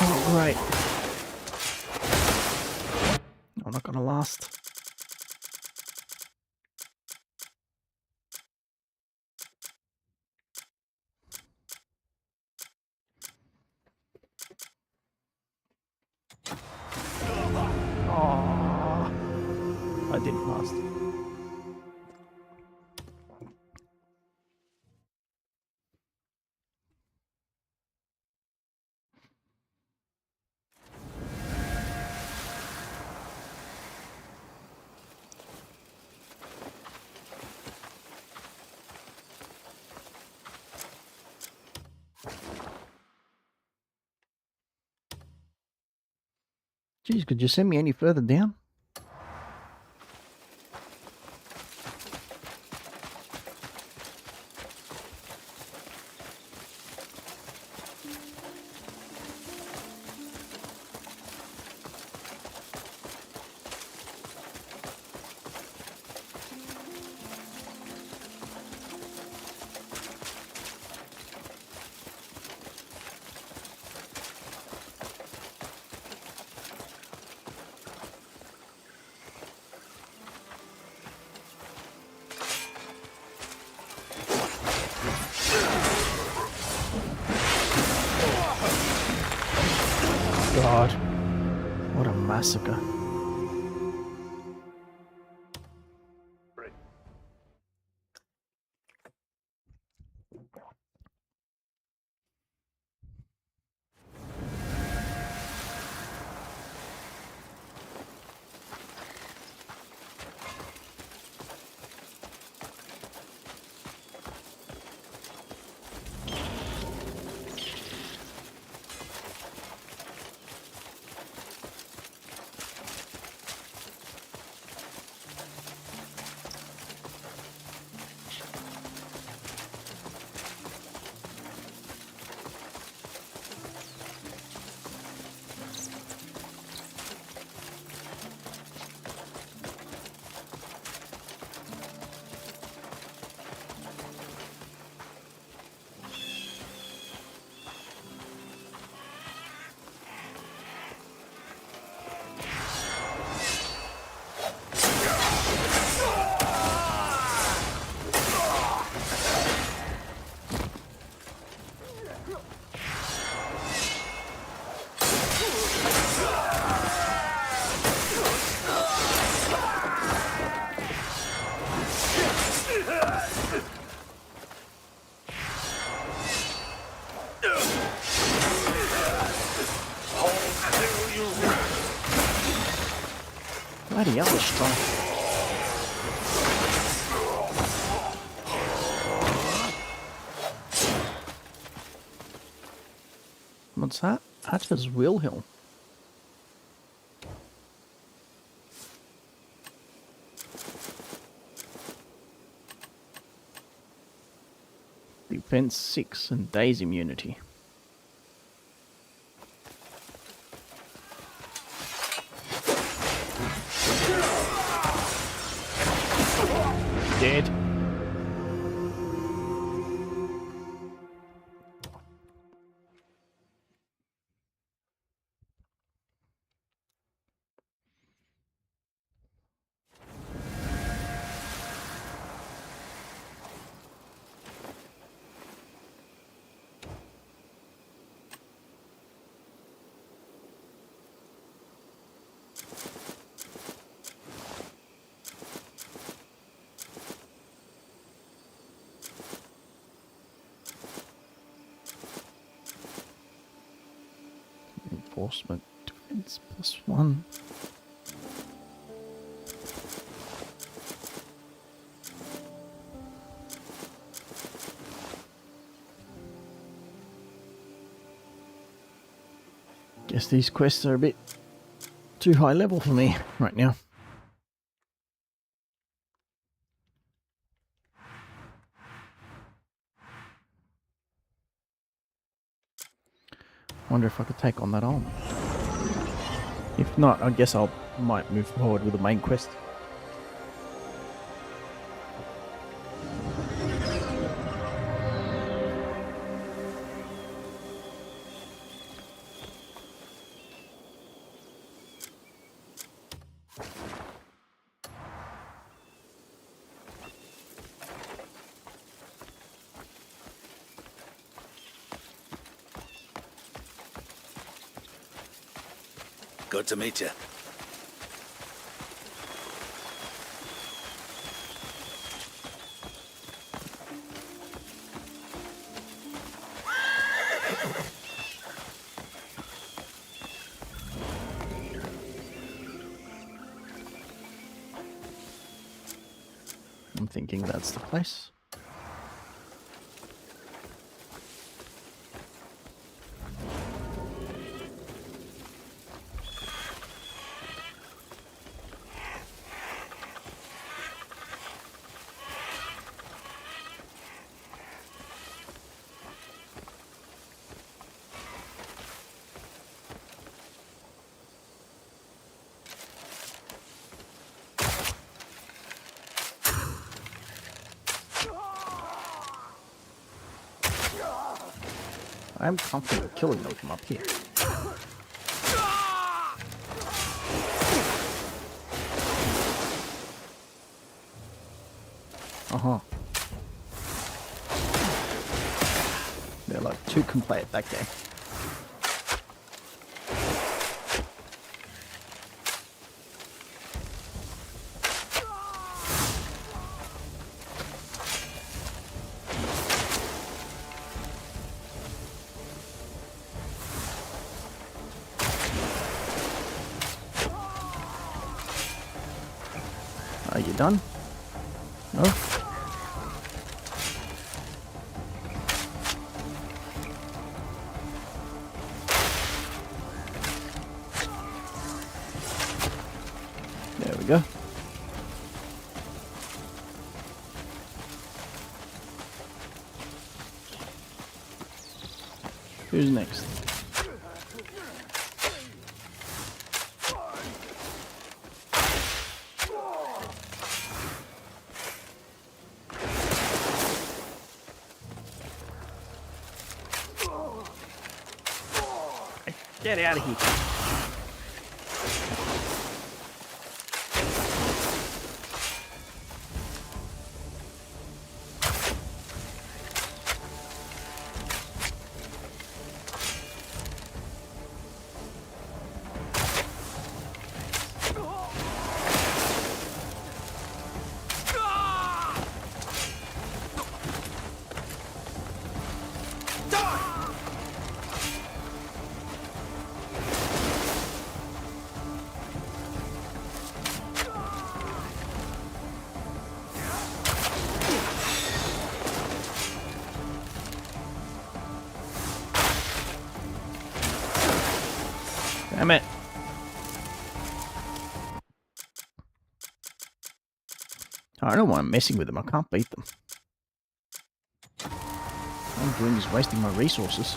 Oh, right. I'm not gonna last. fast. Geez, could you send me any further down? God, what a massacre. Bloody hell, it's strong. What's that? That's his Wilhelm. Defense 6 and Dae's immunity. Dead. Enforcement defense +1. Guess these quests are a bit too high level for me right now. Wonder if I could take on that arm. If not, I guess I might move forward with the main quest. Good to meet you. I'm thinking that's the place. I'm confident killing them from up here. Uh-huh. They're like two can play at that game. Are you done? No? There we go. Who's next? Get out of here. Damn it. I don't want I'm messing with them. I can't beat them. All I'm doing is wasting my resources.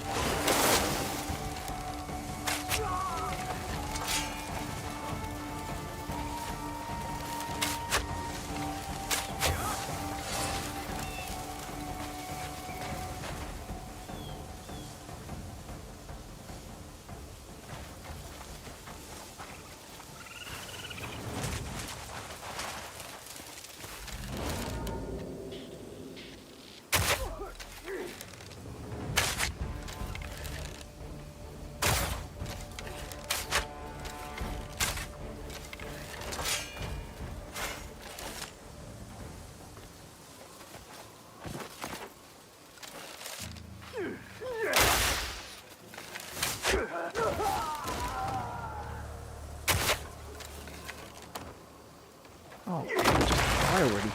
Oh, just die already.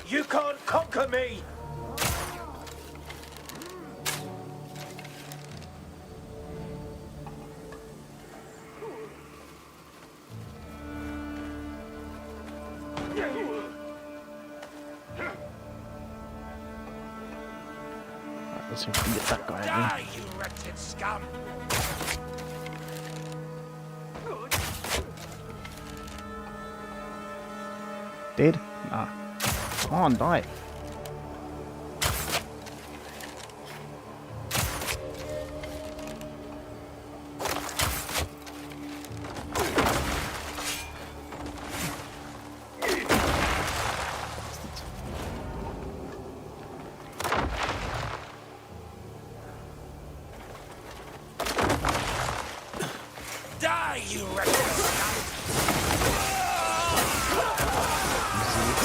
You can't conquer me! Let's see if we can get that guy in. Die, you wretched scum! Dead? Nah. Come on, die. Die, you reckless scum!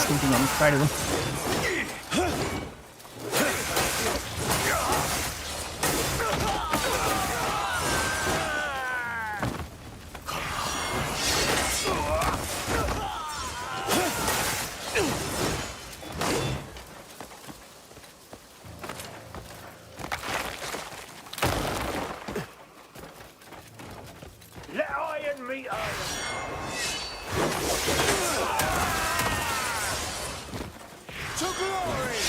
Thinking I'm afraid of them. Let iron meet iron! To glory!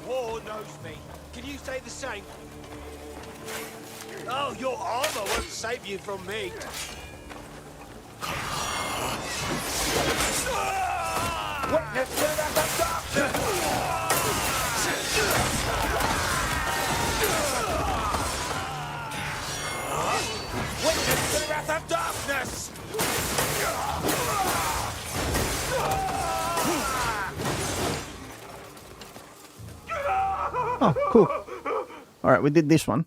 War knows me. Can you say the same? Oh, your armor won't save you from me. Witness to the wrath of darkness! Witness to the wrath of darkness! Oh, cool. Alright, we did this one.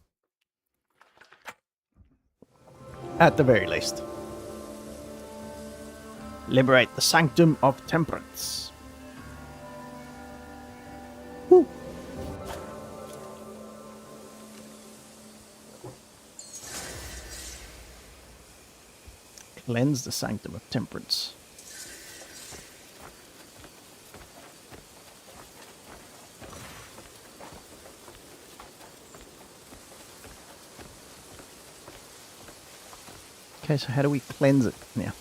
At the very least. Liberate the Sanctum of Temperance. Woo. Cleanse the Sanctum of Temperance. Okay, so how do we cleanse it now?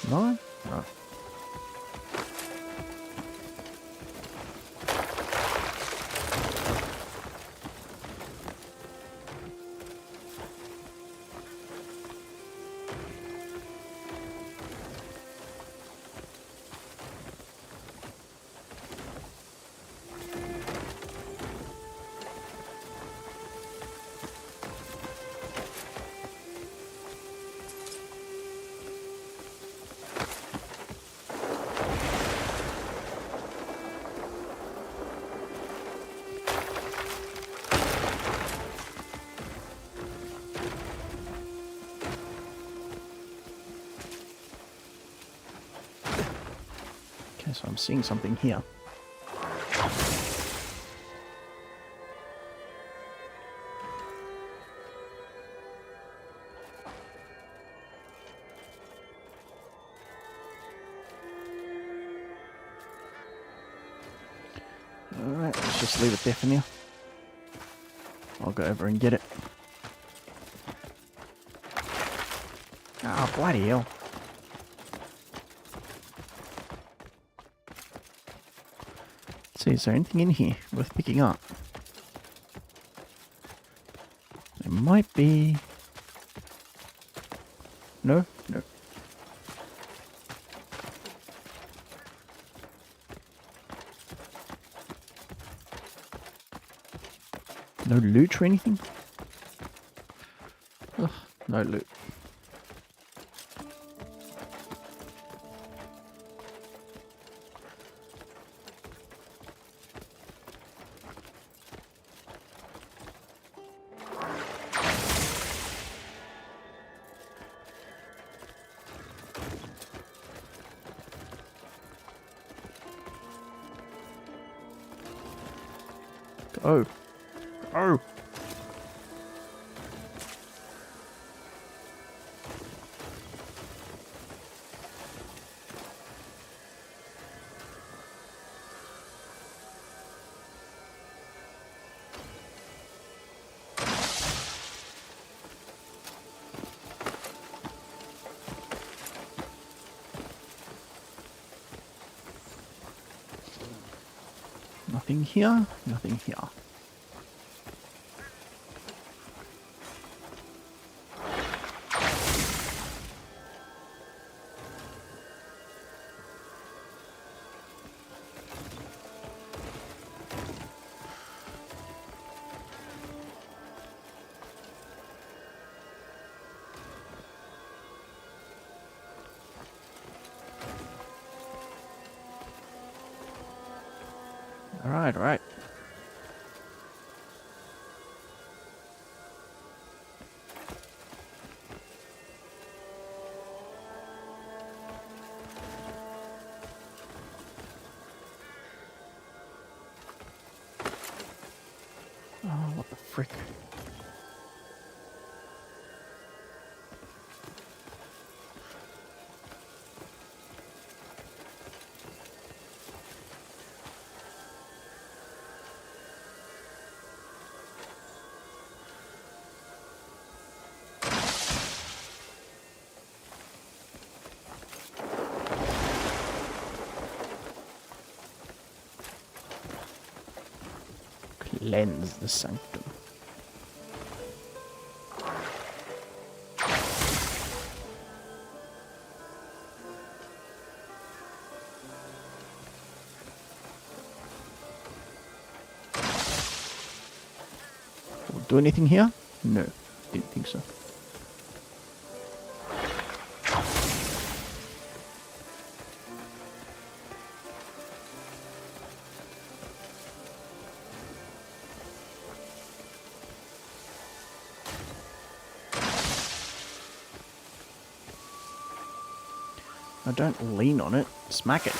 No? No. Okay, so I'm seeing something here. Alright, let's just leave it there for now. I'll go over and get it. Ah, bloody hell. Let's see, is there anything in here worth picking up? There might be... No? No. No loot or anything? Ugh, no loot. Go. Go. Nothing here, nothing here. All right. Oh, what the frick? Cleanse the sanctum. Will it do anything here? No, didn't think so. Now don't lean on it, smack it.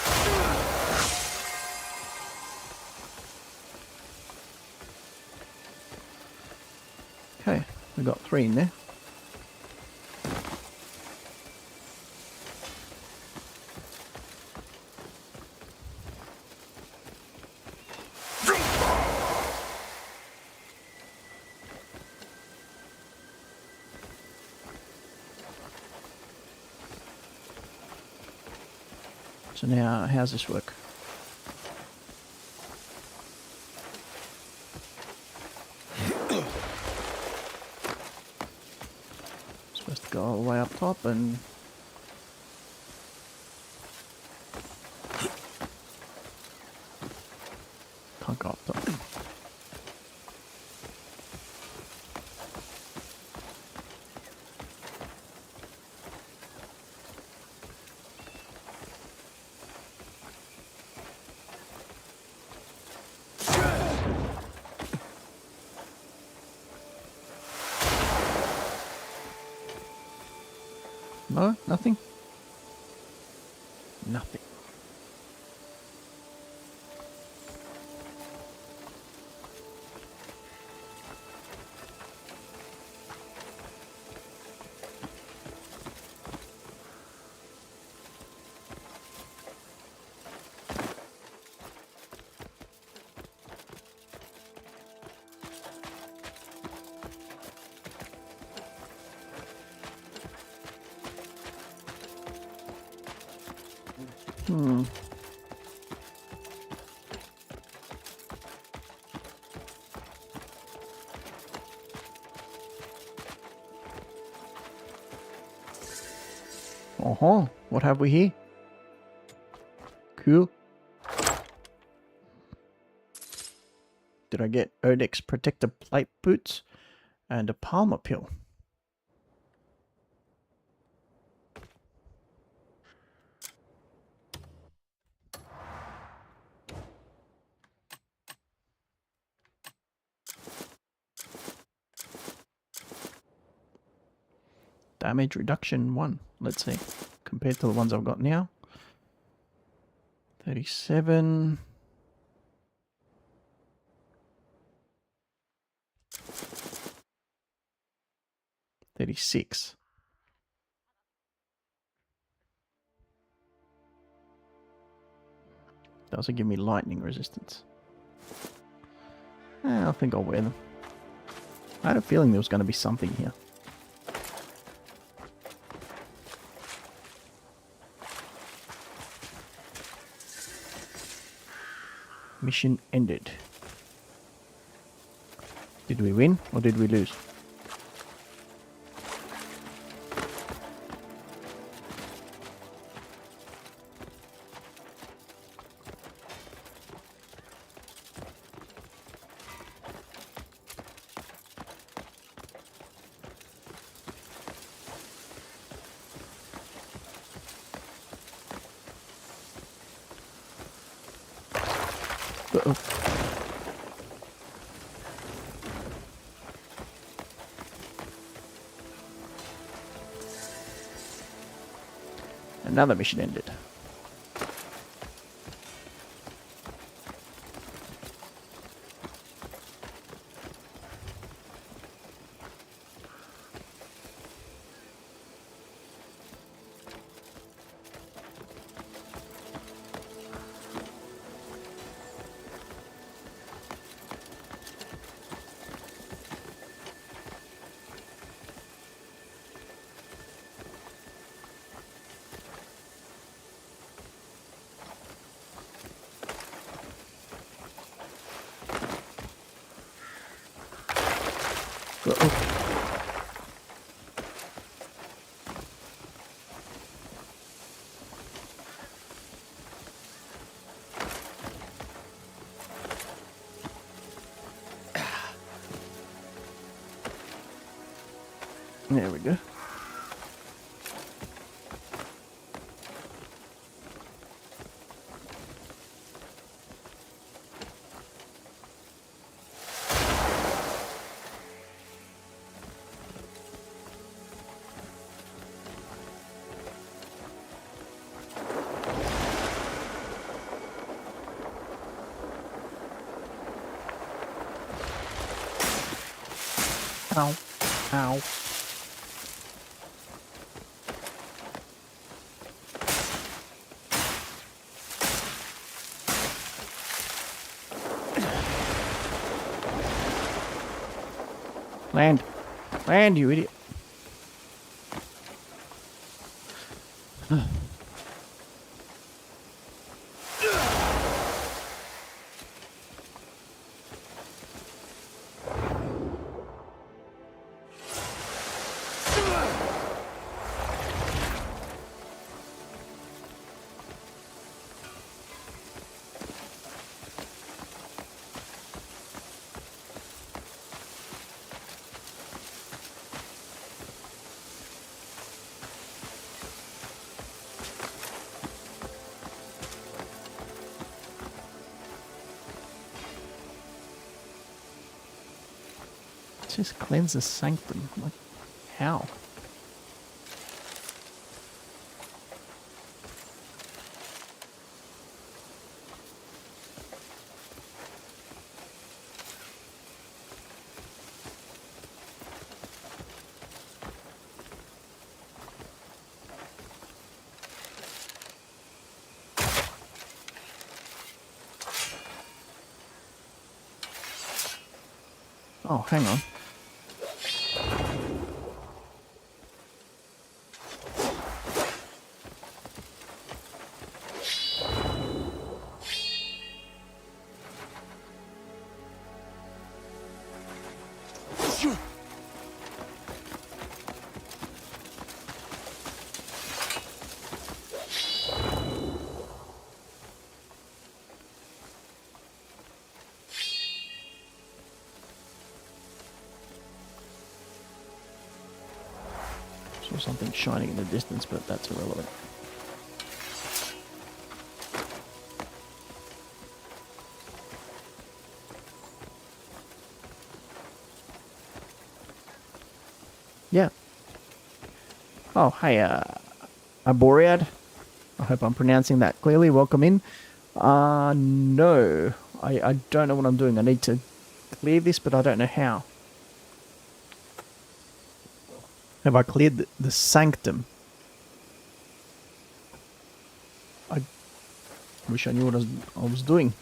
Okay, we got 3 in there. So now, how's this work? Supposed to go all the way up top and... Can't go up top. No, nothing? Nothing. Uh-huh. What have we here? Cool. Did I get Odex protector plate boots and a Palmer pill? Damage reduction 1. Let's see. Compared to the ones I've got now. 37. $36. Doesn't give me lightning resistance. I think I'll wear them. I had a feeling there was going to be something here. Mission ended. Did we win or did we lose? Uh-oh. Another mission ended. Uh-oh. There we go. Ow. Ow. Land. Land, you idiot. Just cleanse the sanctum. Like, how? Oh, hang on. Saw something shining in the distance, but that's irrelevant. Yeah. Oh, hey, Aboriad. I hope I'm pronouncing that clearly. Welcome in. No. I don't know what I'm doing. I need to clear this, but I don't know how. Have I cleared the sanctum? I wish I knew what I was doing.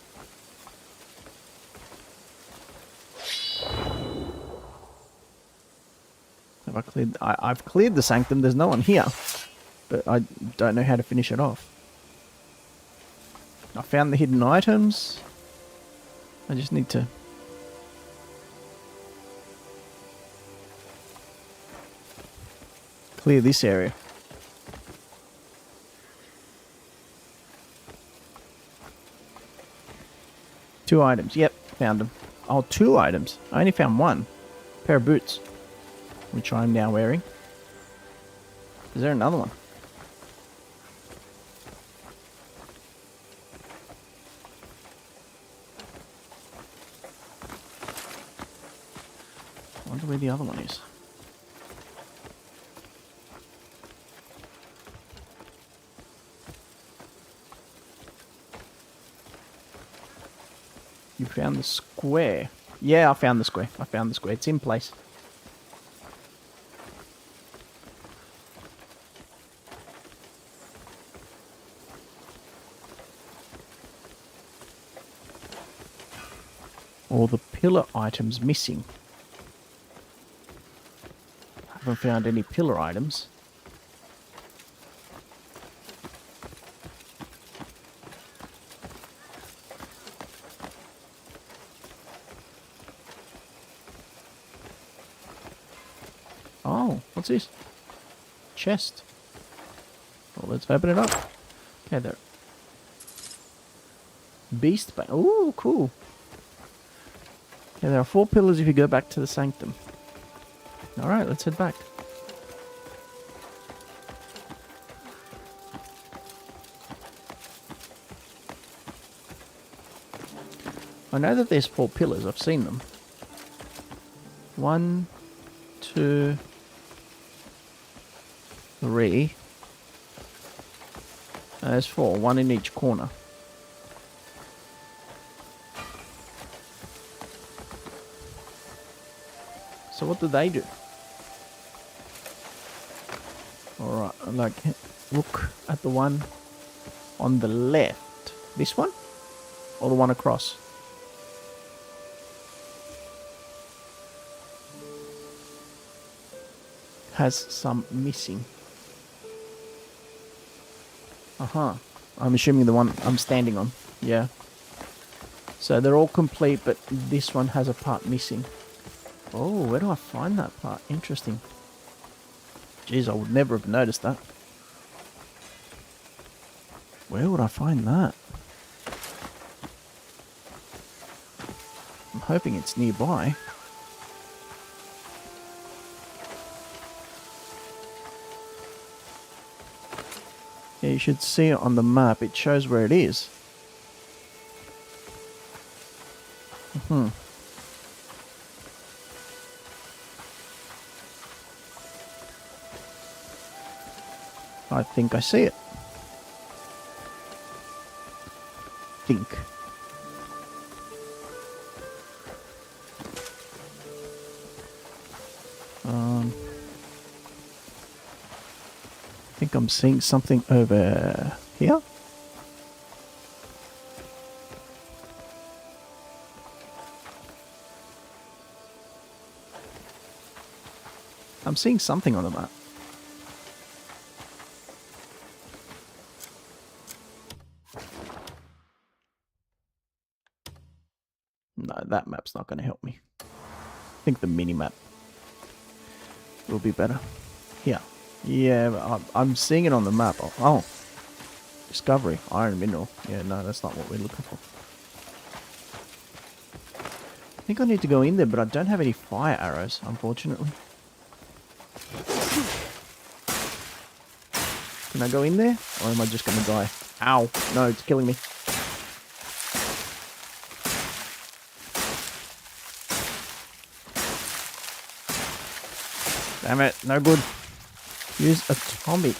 Have I cleared? I've cleared the sanctum. There's no one here, but I don't know how to finish it off. I found the hidden items. I just need to... clear this area. Two items. Yep, found them. Oh, two items. I only found one. Pair of boots. Which I'm now wearing. Is there another one? I wonder where the other one is. You found the square. Yeah, I found the square. I found the square. It's in place. All the pillar items missing. Haven't found any pillar items. Oh, what's this? Chest. Well, let's open it up. Okay, there. Beast Bane. Ooh, cool. Yeah, there are 4 pillars if you go back to the sanctum. Alright, let's head back. I know that there's 4 pillars. I've seen them. 1, 2, 3. There's 4. 1 in each corner. So what do they do? Alright, like, look at the one on the left. This one? Or the one across? Has some missing. Uh-huh. I'm assuming the one I'm standing on. Yeah. So they're all complete, but this one has a part missing. Oh, where do I find that part? Interesting. Jeez, I would never have noticed that. Where would I find that? I'm hoping it's nearby. Yeah, you should see it on the map. It shows where it is. I think I see it. Think. I think I'm seeing something over here. I'm seeing something on the map. No, that map's not going to help me. I think the mini-map will be better. Here. Yeah, I'm seeing it on the map. Oh. Discovery. Iron mineral. Yeah, no, that's not what we're looking for. I think I need to go in there, but I don't have any fire arrows, unfortunately. Can I go in there? Or am I just going to die? Ow. No, it's killing me. Damn it, no good. Use atomic.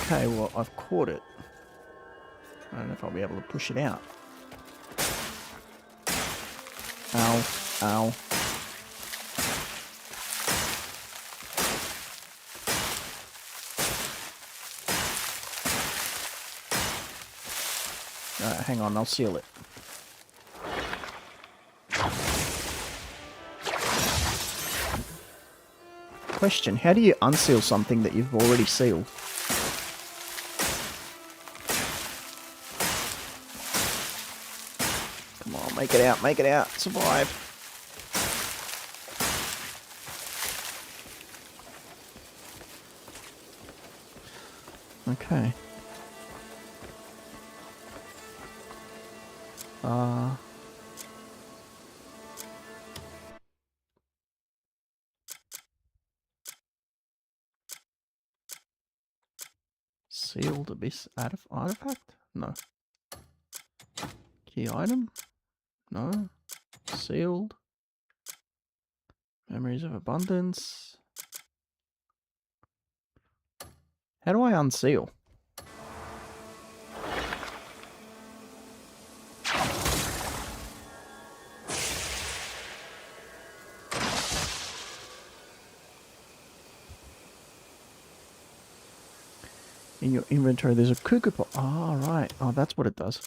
Okay, well, I've caught it. I don't know if I'll be able to push it out. Ow, ow. Hang on, I'll seal it. Question, how do you unseal something that you've already sealed? Come on, make it out, survive. Okay. Sealed abyss artifact? No. Key item? No. Sealed. Memories of abundance. How do I unseal? In your inventory, there's a cuckoo pot. Oh, right. Oh, that's what it does.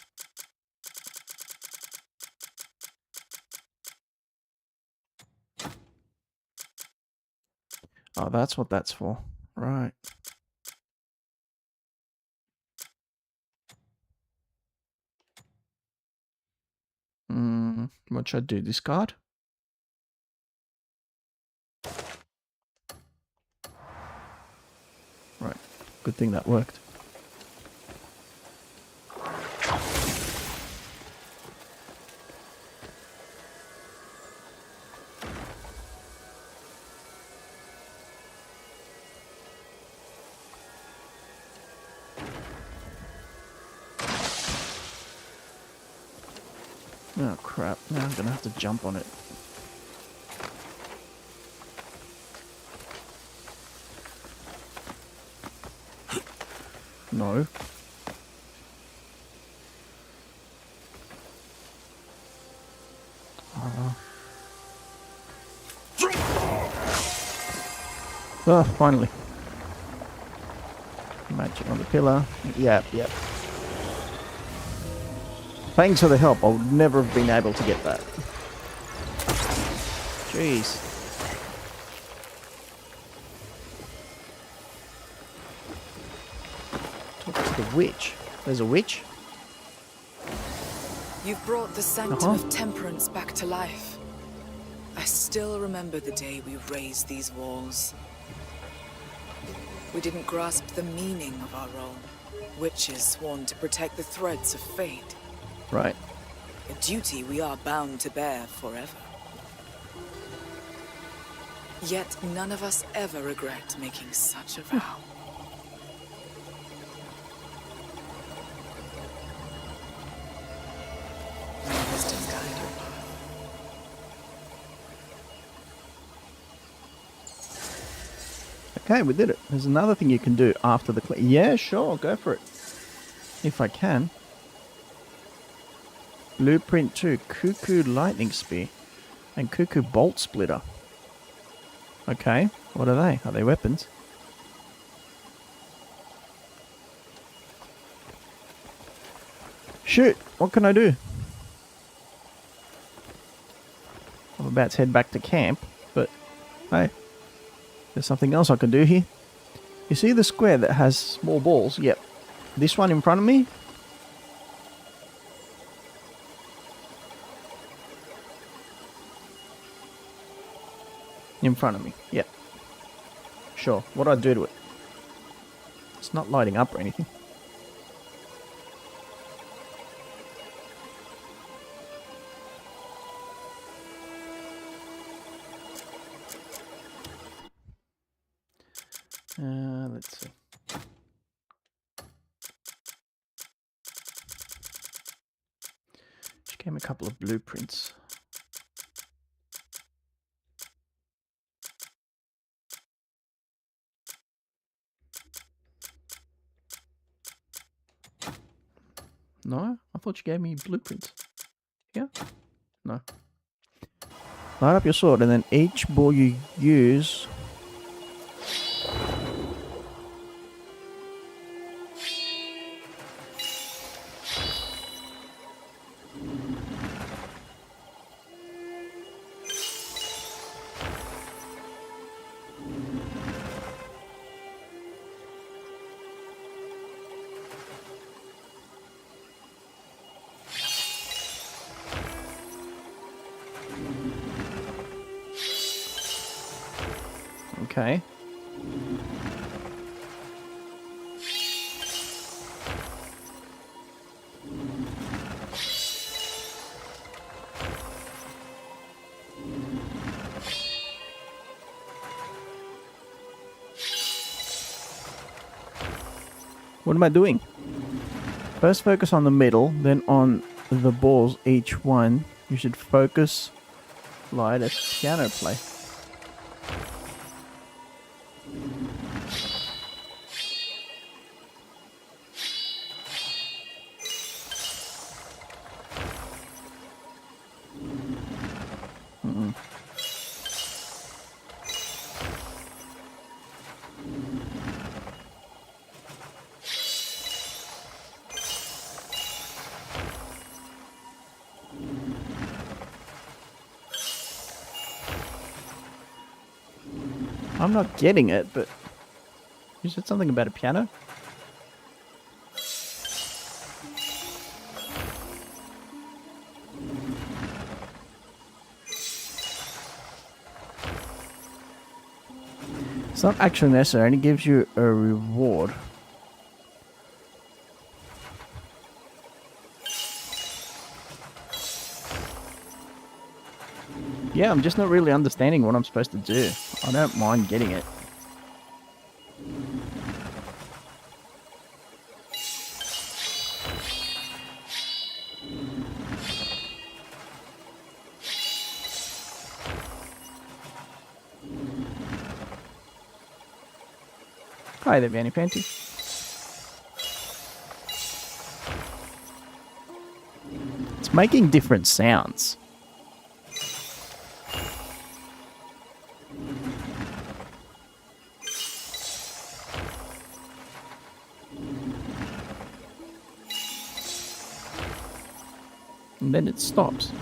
Oh, that's what that's for. Right. What should I do? Discard? Right. Good thing that worked. Oh crap, now I'm gonna have to jump on it. No. Oh, finally. Magic on the pillar. Yep. Thanks for the help. I would never have been able to get that. Jeez. Talk to the witch. There's a witch? You've brought the sanctum of temperance back to life. I still remember the day we raised these walls. We didn't grasp the meaning of our role. Witches sworn to protect the threads of fate. Right. A duty we are bound to bear forever. Yet none of us ever regret making such a vow. May wisdom guide your path. Okay, we did it. There's another thing you can do after the... Yeah, sure, go for it. If I can. Blueprint 2, Cuckoo Lightning Spear and Cuckoo Bolt Splitter. Okay, what are they? Are they weapons? Shoot, what can I do? I'm about to head back to camp, but hey, there's something else I can do here. You see the square that has small balls? Yep. This one in front of me? In front of me, yep. Sure, what do I do to it? It's not lighting up or anything. Let's see. She gave me a couple of blueprints. No? I thought you gave me blueprints. Yeah? No. Light up your sword and then each ball you use... Okay. What am I doing? First focus on the middle, then on the balls, each one. You should focus like a piano play. I'm not getting it, but you said something about a piano? It's not actually necessary, and it gives you a reward. Yeah, I'm just not really understanding what I'm supposed to do. I don't mind getting it. Hi there, Vanny Panty. It's making different sounds. And then it stops.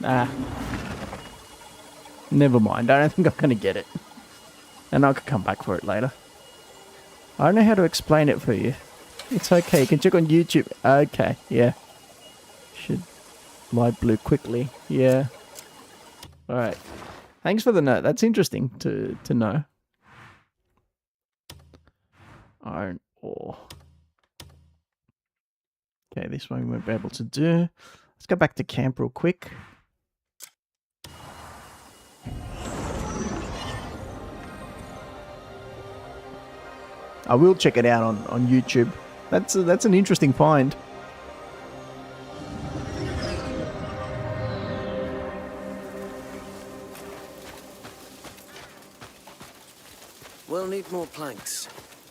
Ah. Never mind. I don't think I'm going to get it. And I could come back for it later. I don't know how to explain it for you. It's okay. You can check on YouTube. Okay. Yeah. Should light blue quickly. Yeah. Alright. Thanks for the note. That's interesting to know. Iron ore. Okay, this one we won't be able to do. Let's go back to camp real quick. I will check it out on YouTube. That's an interesting find. We'll need more planks.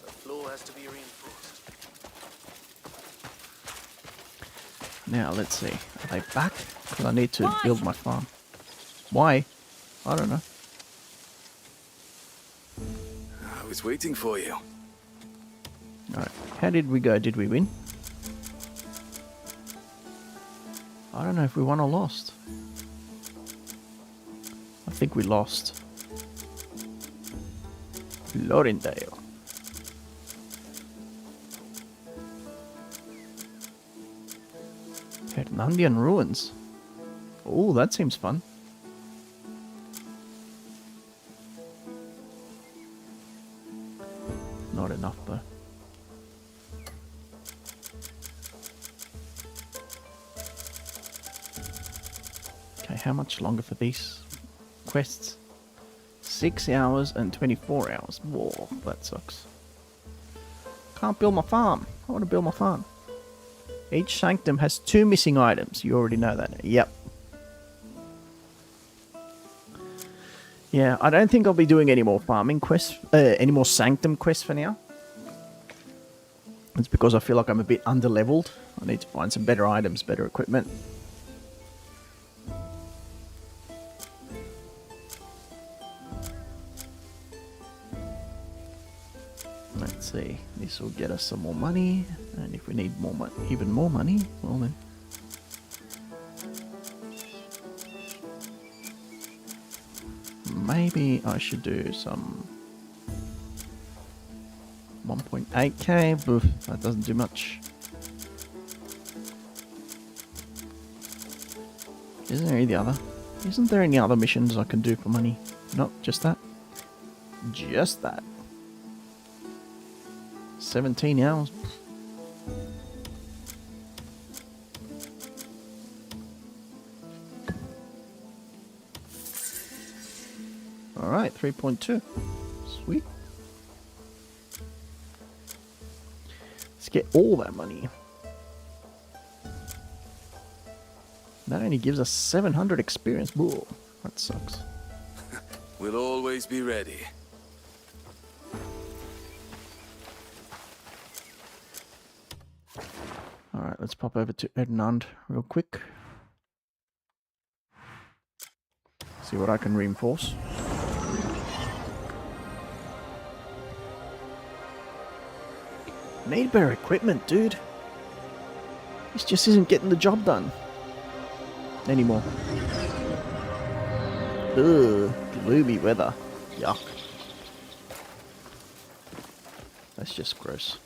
The floor has to be reinforced. Now, let's see. Are they back? Because I need to build my farm. Why? I don't know. I was waiting for you. Alright. How did we go? Did we win? I don't know if we won or lost. I think we lost. Lorindale. Hernandian ruins. Oh, that seems fun. Not enough though. Okay, how much longer for these quests? 6 hours and 24 hours. Whoa, that sucks. Can't build my farm. I want to build my farm. Each sanctum has 2 missing items. You already know that. Yep. Yeah, I don't think I'll be doing any more farming quests, any more sanctum quests for now. It's because I feel like I'm a bit under-leveled. I need to find some better items, better equipment. Let's see. This will get us some more money, and if we need more even more money, well then. Maybe I should do some 1.8k. Oof, that doesn't do much. Isn't there the other? Isn't there any other missions I can do for money? Nope, just that. Just that. 17 hours. Alright, 3.2. Sweet. Let's get all that money. That only gives us 700 experience. Whoa, that sucks. We'll always be ready. Alright, let's pop over to Ednund real quick. See what I can reinforce. Need better equipment, dude. This just isn't getting the job done anymore. Ugh, gloomy weather. Yuck. That's just gross.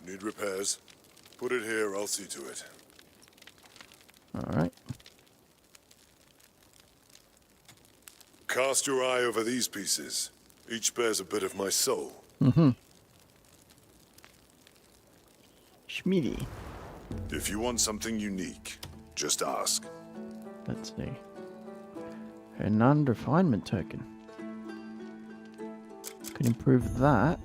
Need repairs? Put it here, I'll see to it. Alright. Cast your eye over these pieces. Each bears a bit of my soul. Mm-hmm. Schmiedy. If you want something unique, just ask. Let's see. A non-refinement token. Could improve that.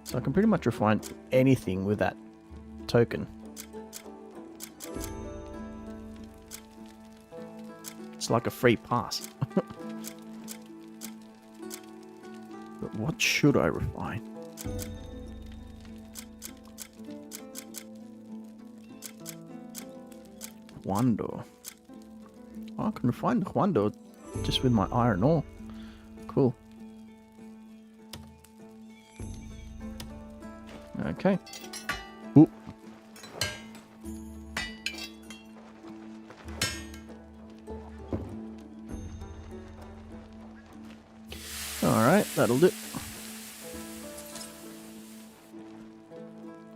So I can pretty much refine anything with that token. It's like a free pass. But what should I refine? Huando. Oh, I can refine the Huando just with my iron ore. Cool. Okay. Oop. Alright, that'll do.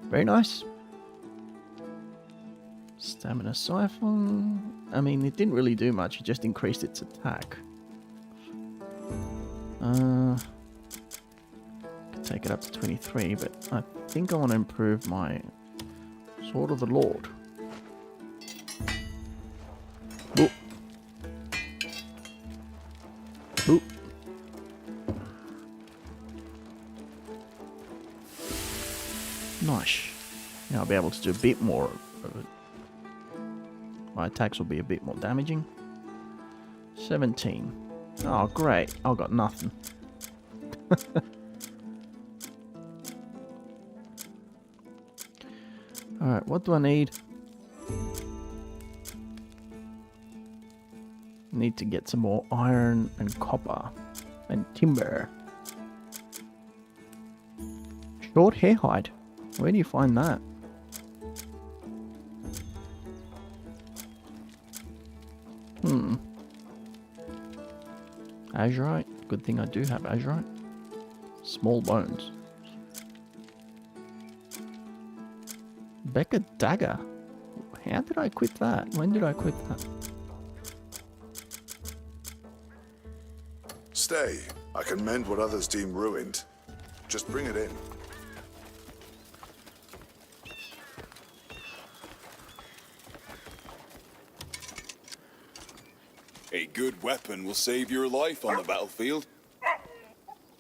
Very nice. Stamina siphon. I mean, it didn't really do much. It just increased its attack. Could take it up to 23, but I think I want to improve my Sword of the Lord. Oop. Oop. Nice. Now I'll be able to do a bit more of it. My attacks will be a bit more damaging. 17. Oh, great. I've got nothing. Alright, what do I need? Need to get some more iron and copper and timber. Short hair hide. Where do you find that? Azurite. Good thing I do have azurite. Small bones. Becca dagger. How did I equip that? When did I equip that? Stay. I can mend what others deem ruined. Just bring it in. A good weapon will save your life on the battlefield.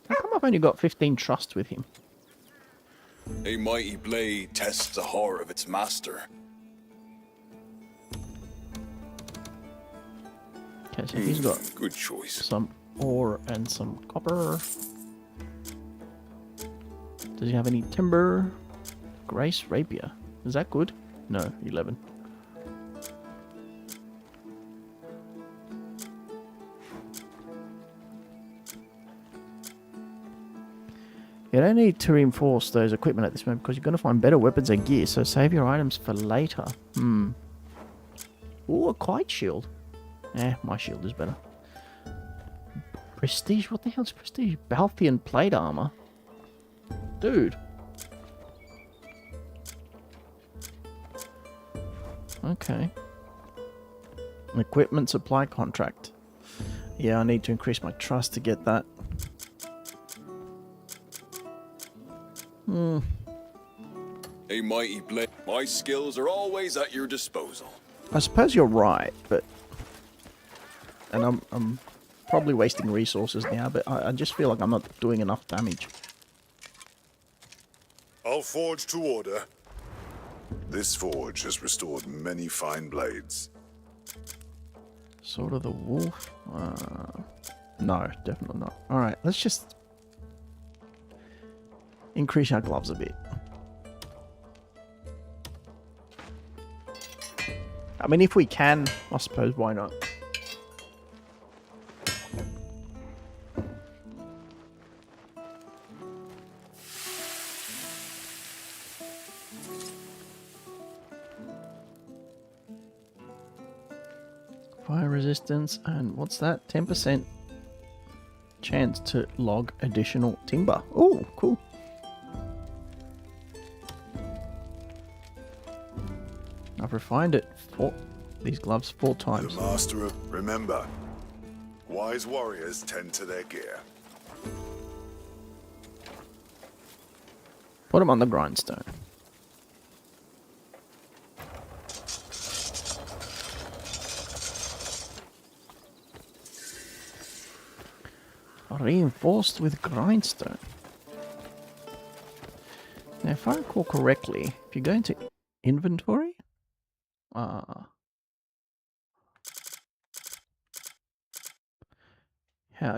How come I've only got 15 trust with him? A mighty blade tests the horror of its master. Okay, so he's got good choice. some ore and some copper. Does he have any timber? Grace rapier. Is that good? No, 11. You don't need to reinforce those equipment at this moment because you're going to find better weapons and gear, so save your items for later. Ooh, a kite shield. My shield is better. Prestige? What the hell's prestige? Balthian plate armor? Dude. Okay. Equipment supply contract. Yeah, I need to increase my trust to get that. A mighty blade. My skills are always at your disposal. I suppose you're right, but... And I'm probably wasting resources now, but I just feel like I'm not doing enough damage. I'll forge to order. This forge has restored many fine blades. Sword of the Wolf? No, definitely not. Alright, let's just... increase our gloves a bit. I mean, if we can, I suppose, why not? Fire resistance, and what's that? 10% chance to log additional timber. Oh, cool. I've refined it these gloves 4 times. The master of... Remember, wise warriors tend to their gear. Put them on the grindstone. Reinforced with grindstone. Now, if I recall correctly, if you go into inventory, how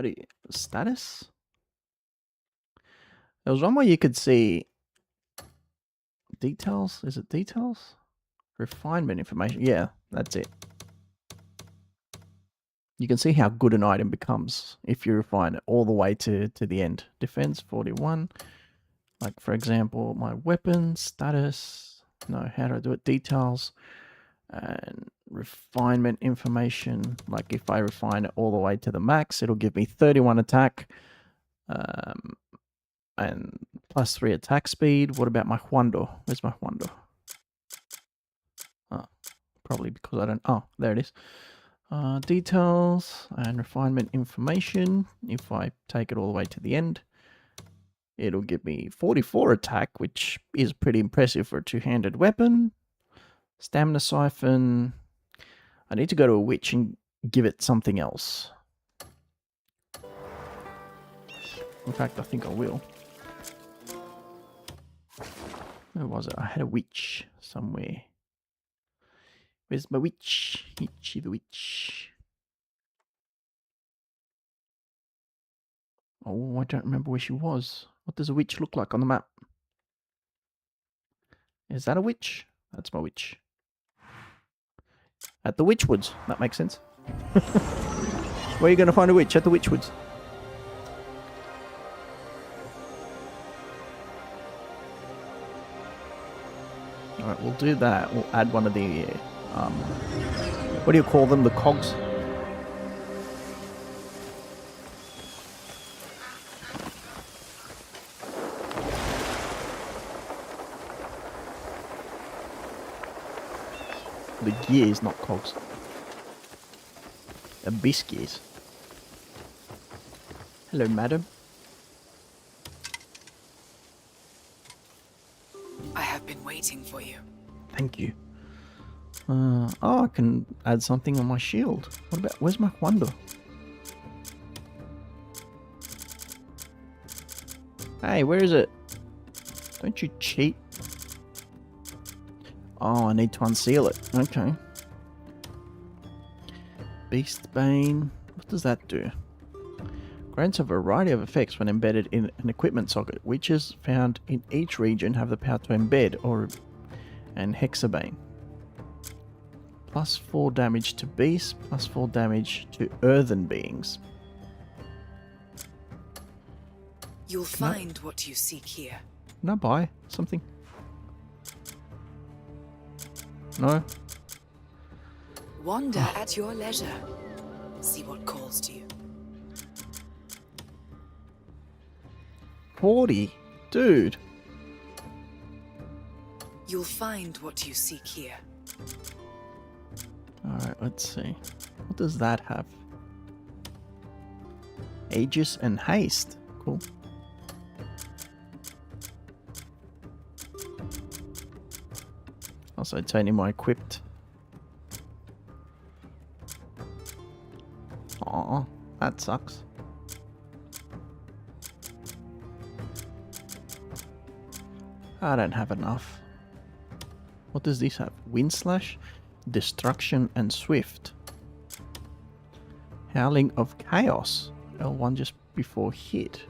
do you status? There was one where you could see details. Is it details? Refinement information. Yeah, that's it. You can see how good an item becomes if you refine it all the way to the end. Defense 41. Like, for example, my weapon status. No, how do I do it? Details. And refinement information. Like, if I refine it all the way to the max, it'll give me 31 attack. And plus 3 attack speed. What about my Huando? Where's my Huando? Oh, probably because I don't... Oh, there it is. Details and refinement information. If I take it all the way to the end, it'll give me 44 attack, which is pretty impressive for a two-handed weapon. Stamina siphon. I need to go to a witch and give it something else. In fact, I think I will. Where was it? I had a witch somewhere. Where's my witch? Itchy the witch. Oh, I don't remember where she was. What does a witch look like on the map? Is that a witch? That's my witch. At the Witchwoods. That makes sense. Where are you going to find a witch? At the Witchwoods. Alright, we'll do that. We'll add one of the... what do you call them? The cogs? The gears, not cogs. Abyss gears. Hello, madam. I have been waiting for you. Thank you. Oh, I can add something on my shield. What about... Where's my Huando? Hey, where is it? Don't you cheat. Oh, I need to unseal it. Okay. Beast Bane. What does that do? Grants a variety of effects when embedded in an equipment socket. Witches found in each region have the power to embed and Hexabane. Plus 4 damage to beasts, plus 4 damage to earthen beings. You'll find what you seek here. No, buy something. No? Wander at your leisure. See what calls to you. 40. Dude. You'll find what you seek here. Alright, let's see. What does that have? Aegis and haste. Cool. Also, it's only my equipped. Aw, that sucks. I don't have enough. What does this have? Wind Slash, Destruction, and Swift. Howling of Chaos. L1 just before hit.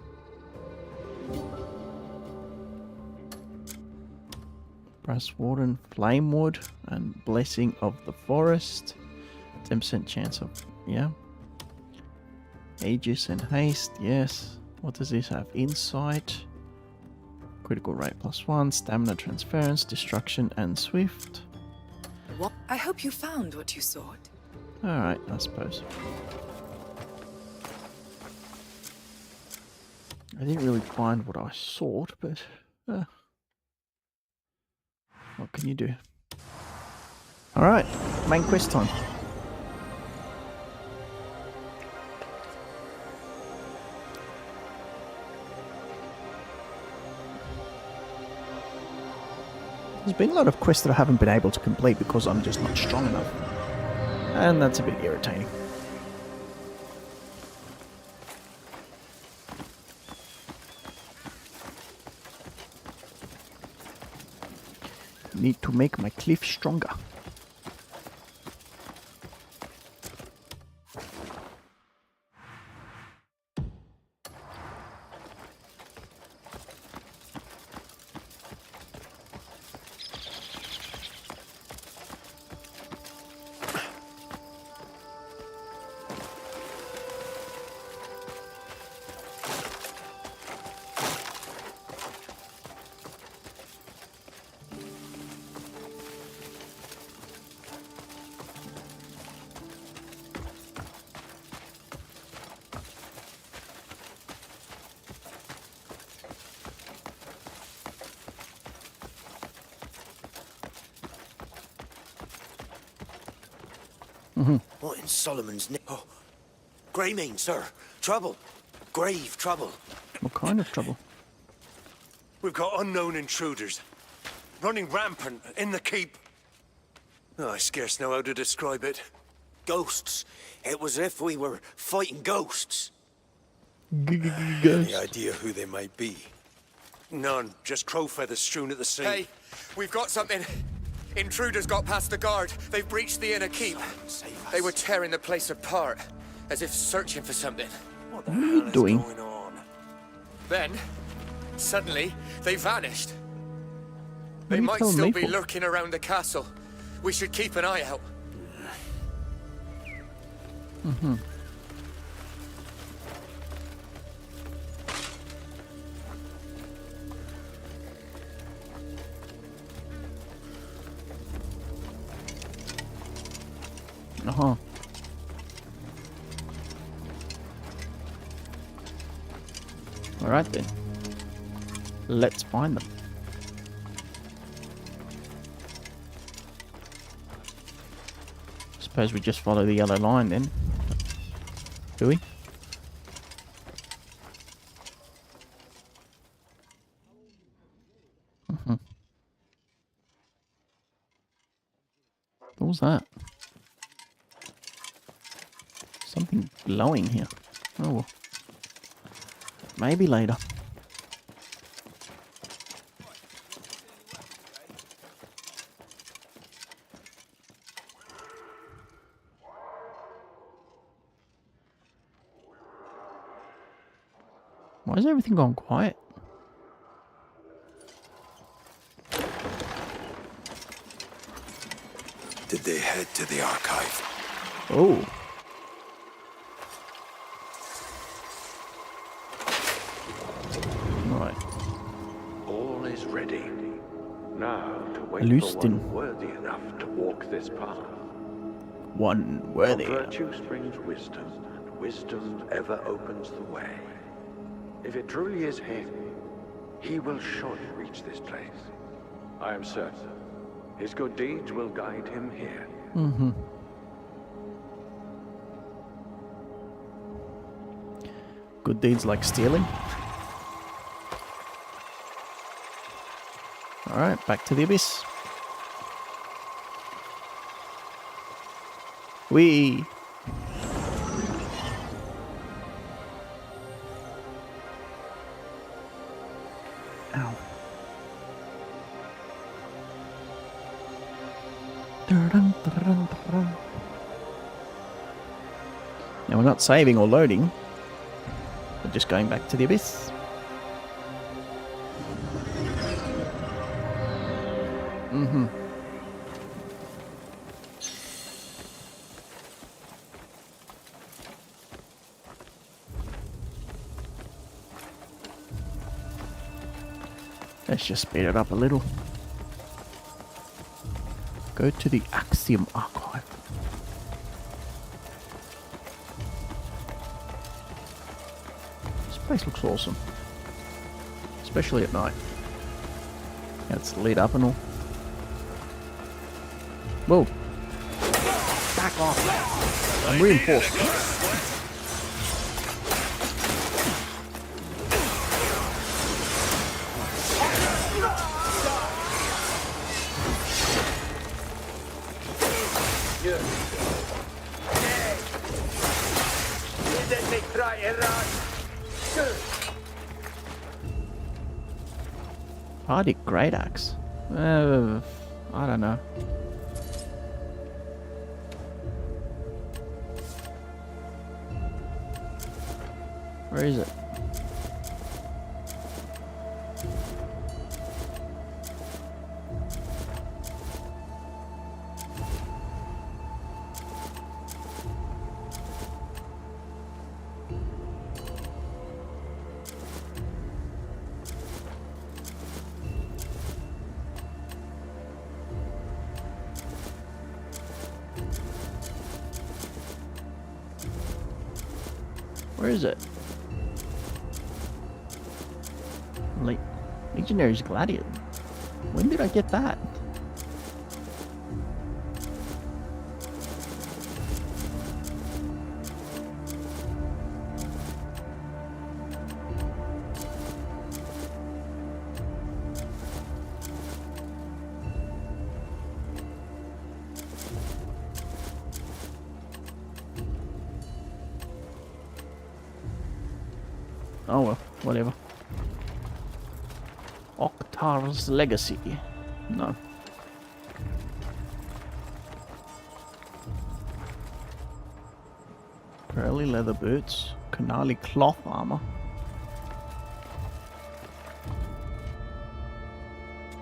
Brass Warden, Flamewood, and Blessing of the Forest. 10% chance of, yeah. Aegis and Haste, yes. What does this have? Insight. Critical rate +1, Stamina Transference, Destruction, and Swift. What? I hope you found what you sought. Alright, I suppose. I didn't really find what I sought, but what can you do? Alright, main quest time. There's been a lot of quests that I haven't been able to complete because I'm just not strong enough. And that's a bit irritating. Need to make my cliff stronger. What in Solomon's name? Oh, Greymane, sir. Trouble. Grave trouble. What kind of trouble? We've got unknown intruders. Running rampant in the keep. Oh, I scarce know how to describe it. Ghosts. It was as if we were fighting ghosts. Any idea who they might be? None. Just crow feathers strewn at the sea. Hey, we've got something. Intruders got past the guard. They've breached the inner keep. They were tearing the place apart, as if searching for something. What the What are hell you is doing? going on? Then, suddenly, they vanished. What They are you might telling still me be for? lurking around the castle. We should keep an eye out. Uh-huh. Alright then. Let's find them. Suppose we just follow the yellow line then. Do we? What was that? Something glowing here. Oh well. Maybe later. Why is everything gone quiet? Did they head to the archive? Oh. Right. All is ready. Now to wait Lustin. for one worthy enough to walk this path. One worthy. From virtue springs wisdom, and wisdom ever opens the way. If it truly is him, he will surely reach this place. I am certain. His good deeds will guide him here. Mm-hmm. Good deeds like stealing. Alright, back to the abyss. Whee! Ow. Now we're not saving or loading. We're just going back to the abyss. Mm-hmm. Let's just speed it up a little. Go to the Axiom Archive. This place looks awesome. Especially at night. It's lit up and all. Whoa. Back off. I'm reinforced. Hardy Great Axe. I don't know. Where is it? Where is it? Legionary's Gladiator. When did I get that? Oh well, whatever. Oktar's Legacy. No. Pearly leather boots. Canali cloth armor.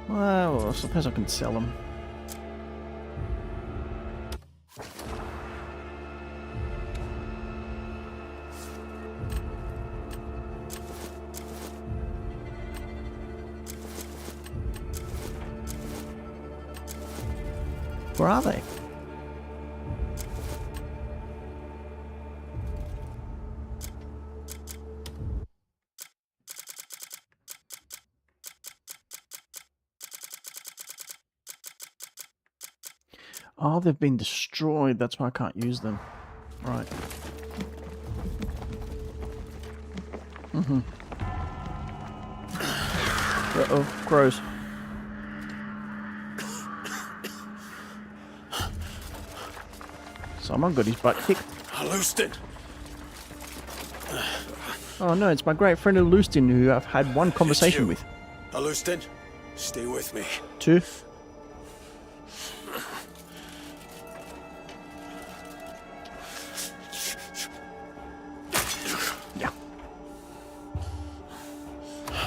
Well, I suppose I can sell them. Where are they? Oh, they've been destroyed. That's why I can't use them. Right. Mm-hmm. Uh-oh, crows. Someone got his butt kicked. Lustin! Oh no, it's my great friend Lustin who I've had one conversation with. Lustin, stay with me. 2. Yeah.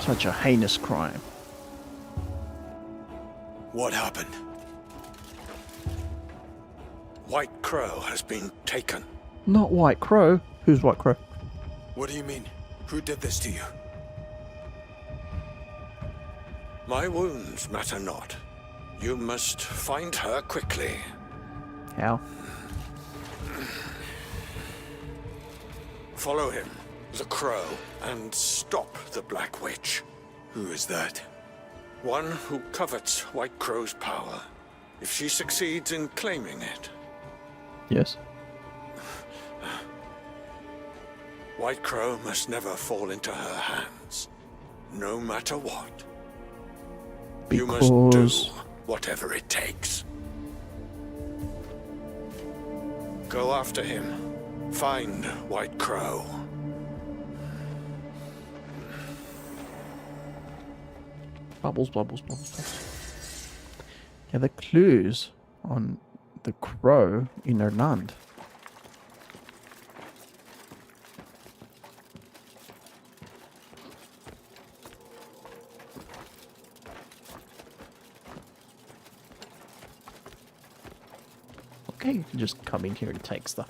Such a heinous crime. What happened? White Crow has been taken. Not White Crow. Who's White Crow? What do you mean? Who did this to you? My wounds matter not. You must find her quickly. How? Follow him, the Crow, and stop the Black Witch. Who is that? One who covets White Crow's power, if she succeeds in claiming it. Yes. White Crow must never fall into her hands, no matter what. You must do whatever it takes. Go after him. Find White Crow. Bubbles, bubbles, bubbles, bubbles. Yeah, the clues on the crow in Erland. Okay, you can just come in here and take stuff.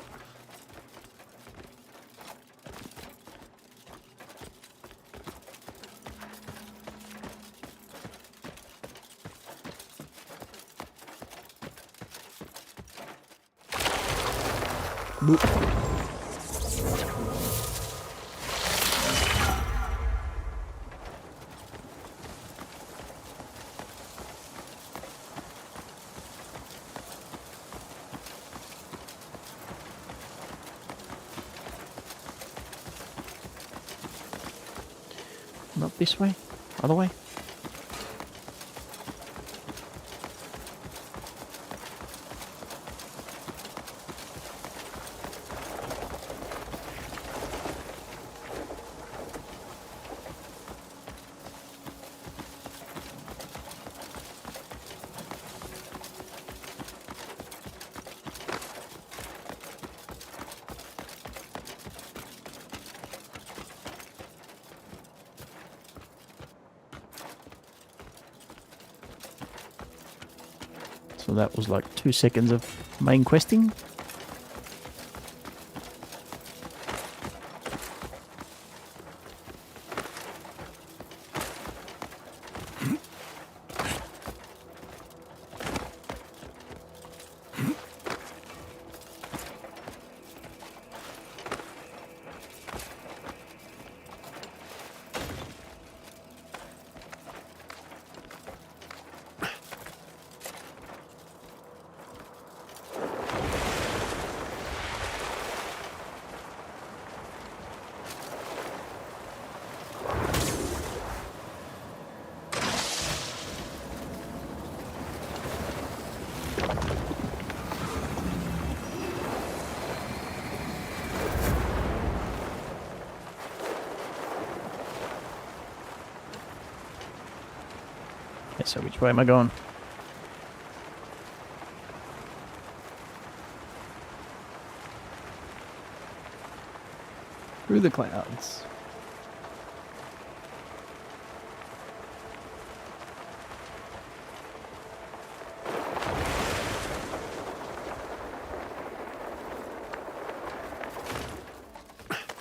Boop. Not this way, other way. So that was like 2 seconds of main questing. Okay, so which way am I going? Through the clouds.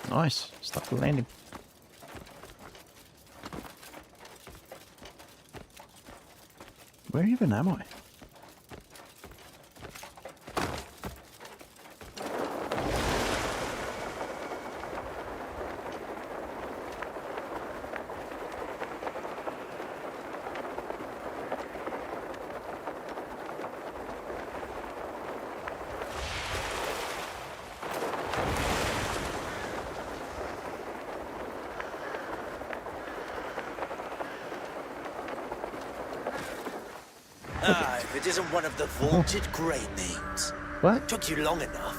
Nice. Stuck the landing. Where even am I? If it isn't one of the vaunted grey names. What? Took you long enough.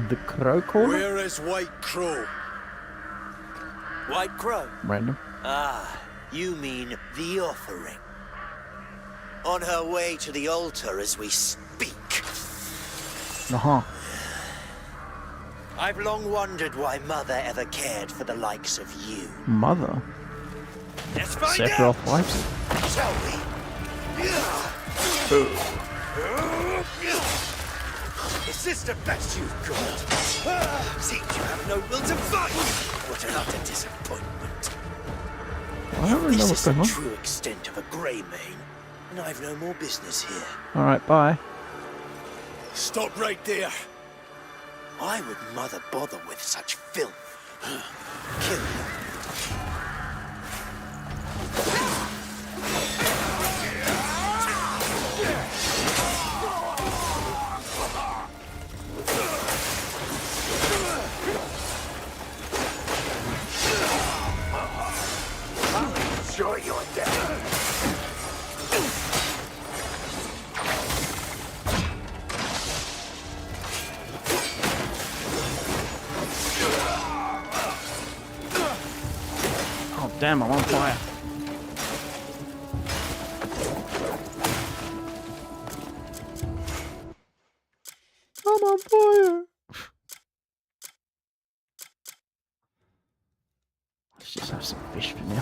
The Crow Corner? Where is White Crow? White Crow? Random. Ah, you mean the offering. On her way to the altar as we speak. Uh-huh. I've long wondered why Mother ever cared for the likes of you. Mother? Let's find Sephiroth out! wipes. Shall we? Is this the best you've got? Seems you have no will to fight! What an utter disappointment. I don't really know what's going on. This is the true extent of a grey mane, and I've no more business here. Alright, bye. Stop right there. Why would Mother bother with such filth? Kill her. Damn, I'm on fire. I'm on fire. Let's just have some fish for now.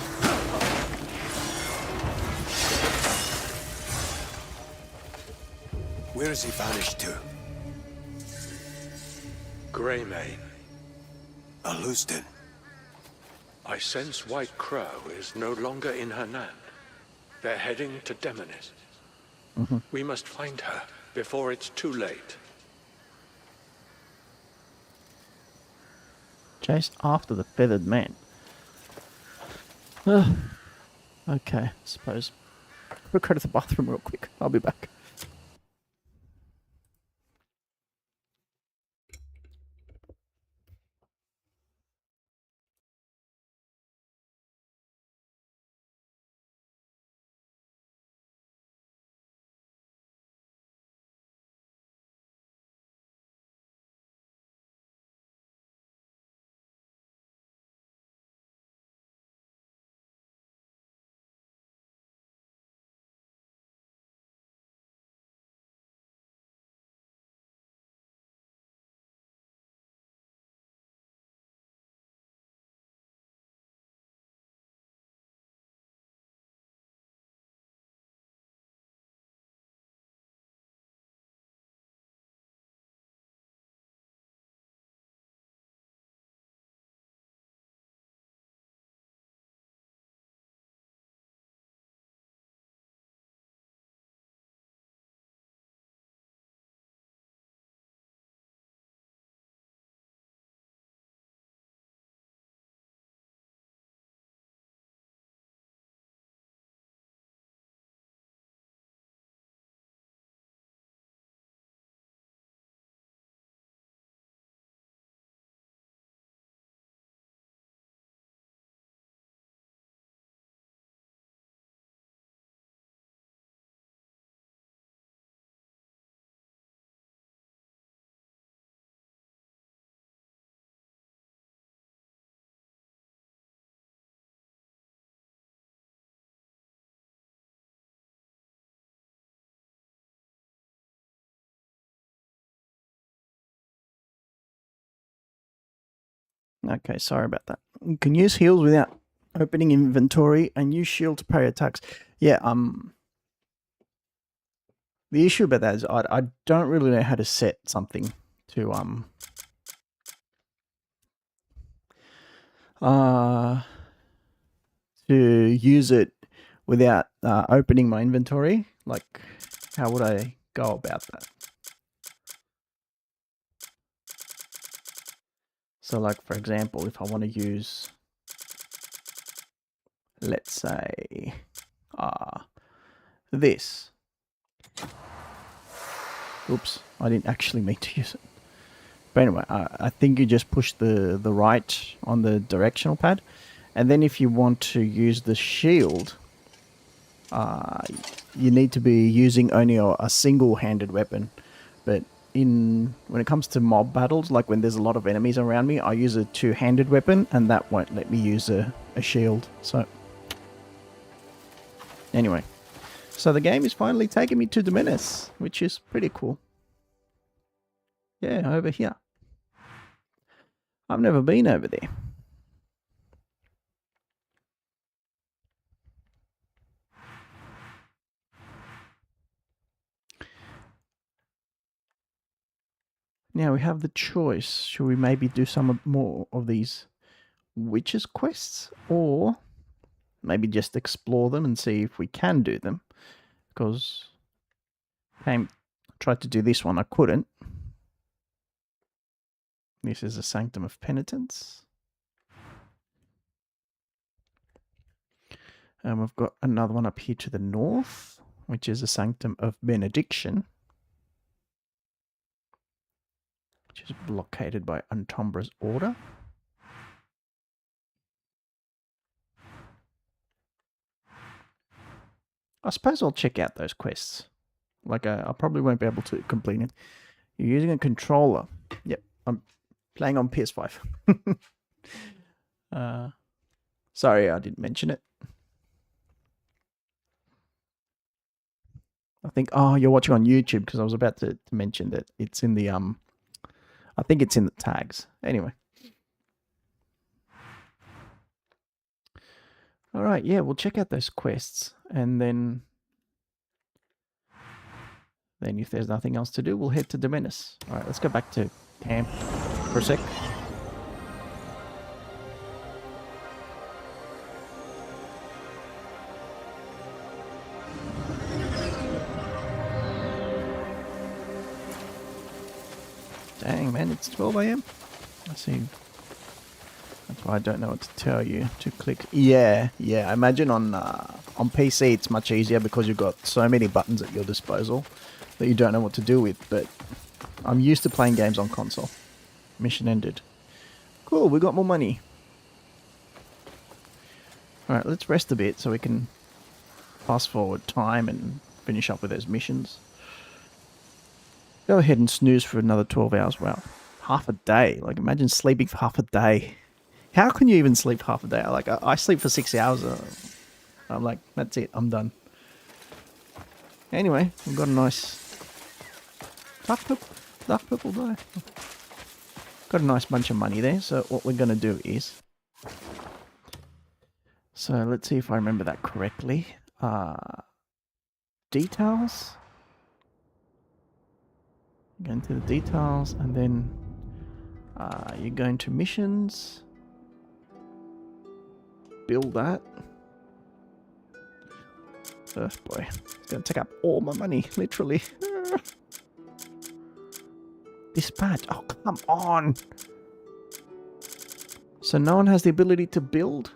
Where has he vanished to? Greymane. Alustin. I sense White Crow is no longer in her land. They're heading to Demonis. We must find her before it's too late. Chase after the feathered man. Ugh. Okay, suppose. We'll go to the bathroom real quick. I'll be back. Okay, sorry about that. You can use heals without opening inventory and use shield to parry attacks. Yeah, the issue about that is I don't really know how to set something to use it without opening my inventory. Like, how would I go about that? So, like, for example, if I want to use, let's say, this. Oops, I didn't actually mean to use it. But anyway, I think you just push the right on the directional pad. And then if you want to use the shield, you need to be using only a single-handed weapon. But when it comes to mob battles, like when there's a lot of enemies around me, I use a two-handed weapon, and that won't let me use a shield. So, anyway. So the game is finally taking me to Dominus, which is pretty cool. Yeah, over here. I've never been over there. Now we have the choice. Should we maybe do some more of these witches quests? Or maybe just explore them and see if we can do them? Because I tried to do this one, I couldn't. This is a Sanctum of Penitence. And we've got another one up here to the north, which is a Sanctum of Benediction, which is blockaded by Untombra's order. I suppose I'll check out those quests. Like, I probably won't be able to complete it. You're using a controller. Yep, I'm playing on PS5. Sorry, I didn't mention it. I think, oh, you're watching on YouTube because I was about to mention that it's in the, I think it's in the tags. Anyway. All right, yeah, we'll check out those quests, and then if there's nothing else to do, we'll head to Dominus. All right, let's go back to camp for a sec. Dang, man, it's 12 a.m. I see. That's why I don't know what to tell you. To click. Yeah. I imagine on PC it's much easier because you've got so many buttons at your disposal that you don't know what to do with. But I'm used to playing games on console. Mission ended. Cool, we got more money. Alright, let's rest a bit so we can fast forward time and finish up with those missions. Go ahead and snooze for another 12 hours. Wow. Half a day. Like, imagine sleeping for half a day. How can you even sleep half a day? Like, I sleep for 6 hours. I'm like, that's it. I'm done. Anyway, we've got a nice... Dark purple die. Got a nice bunch of money there. So what we're going to do is... So let's see if I remember that correctly. Details. Go into the details, and then you go into missions. Build that. Oh boy, it's going to take up all my money, literally. Dispatch. Oh, come on. So no one has the ability to build?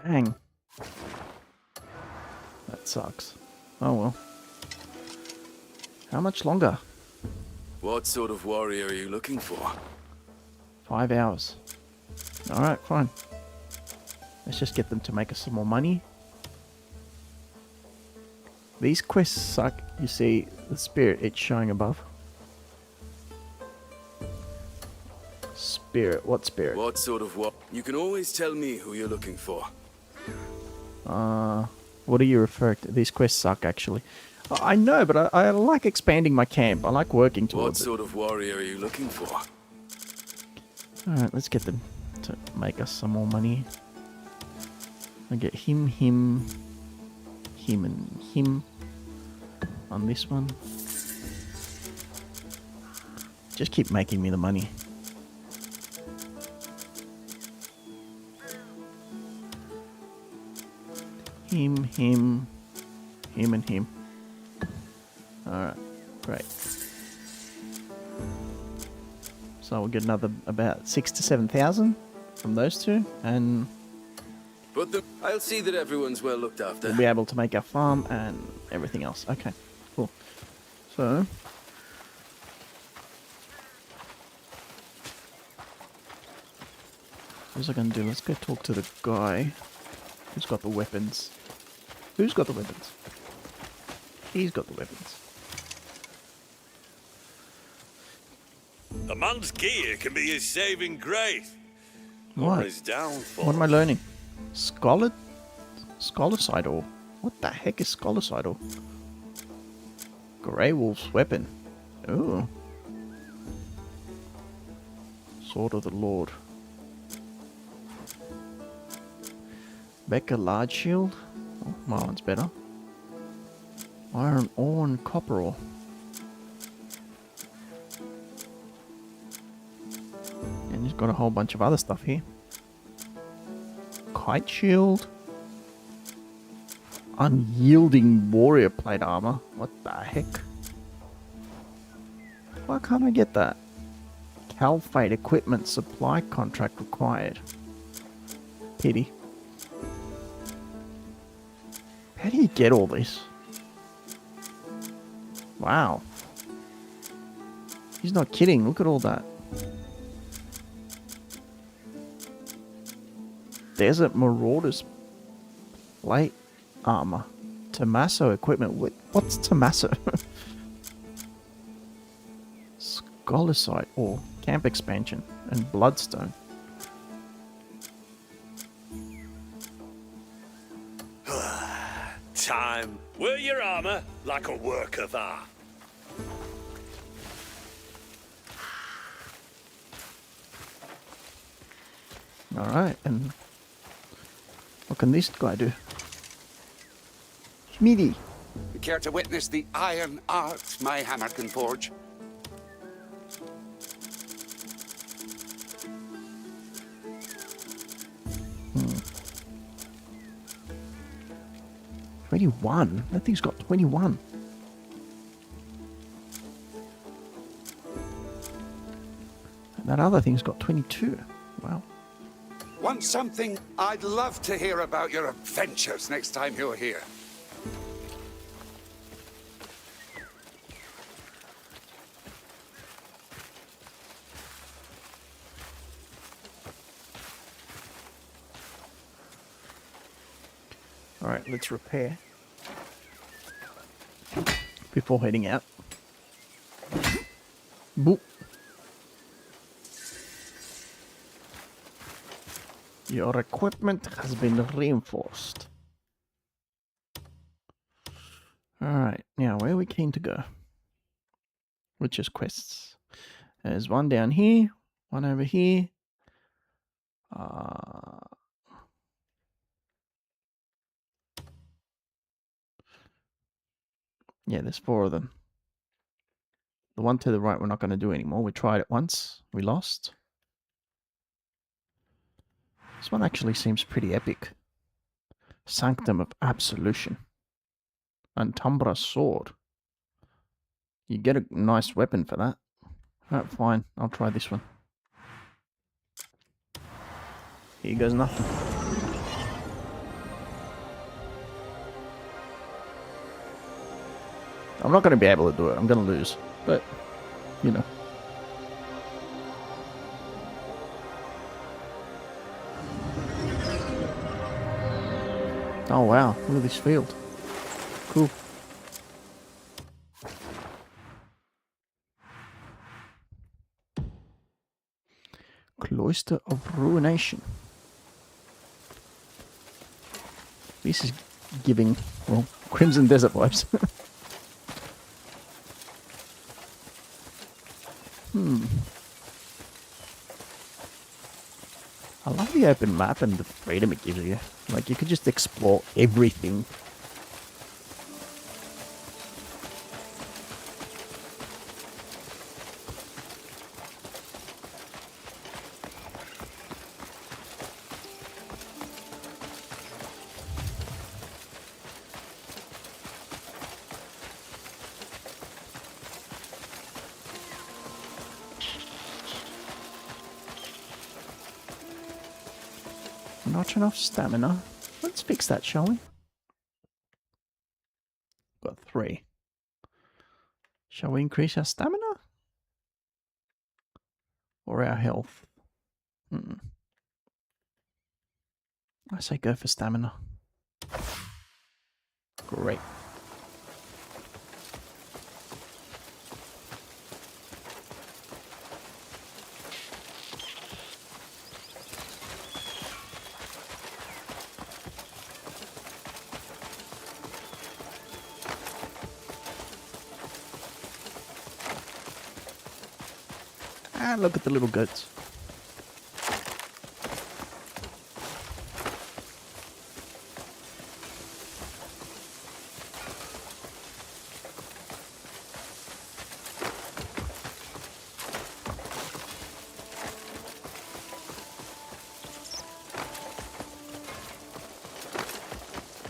Dang. That sucks. Oh well. How much longer? What sort of warrior are you looking for? 5 hours. Alright, fine. Let's just get them to make us some more money. These quests suck. You see the spirit it's showing above. Spirit. What spirit? What sort of what? You can always tell me who you're looking for. What are you referring to? These quests suck, actually. I know, but I like expanding my camp. I like working towards it. What sort of warrior are you looking for? Alright, let's get them to make us some more money. I get him, and him on this one. Just keep making me the money. Him, and him. Alright, great. So we'll get another about 6,000 to 7,000 from those two, and I'll see that everyone's well looked after. we'll be able to make our farm and everything else. Okay, cool. So what's I gonna do? Let's go talk to the guy who's got the weapons. Who's got the weapons? He's got the weapons. A man's gear can be his saving grace. What? Or his downfall. What am I learning? Scholacidal. What the heck is scholacidal? Grey Wolf's weapon. Ooh. Sword of the Lord. Becca large shield. Oh, my one's better. Iron ore and copper ore. And he's got a whole bunch of other stuff here. Kite shield. Unyielding warrior plate armor. What the heck? Why can't I get that? Calfate equipment supply contract required. Pity. How do you get all this? Wow. He's not kidding. Look at all that. Desert Marauders plate armor. Tommaso equipment. What's Tommaso? Scholar site or camp expansion and bloodstone. Time. Wear your armor like a work of art. Alright, and what can this guy do? Smithy. You care to witness the iron art my hammer can forge? Hmm. 21? That thing's got 21. And that other thing's got 22. Wow. Want something? I'd love to hear about your adventures next time you're here. Alright, let's repair before heading out. Boop. Your equipment has been reinforced. Alright, now where are we keen to go? Which is quests. There's one down here, one over here. Yeah, there's 4 of them. The one to the right we're not going to do anymore. We tried it once. We lost. This one actually seems pretty epic. Sanctum of Absolution. Antumbra's Sword. You get a nice weapon for that. Alright, fine. I'll try this one. Here goes nothing. I'm not going to be able to do it. I'm going to lose. But, you know. Oh wow, look at this field. Cool. Cloister of Ruination. This is giving, well, Crimson Desert vibes. I love the open map and the freedom it gives you. Like, you could just explore everything. Not enough stamina. Let's fix that, shall we? Got 3. Shall we increase our stamina? Or our health? I say go for stamina. Great. And look at the little goats.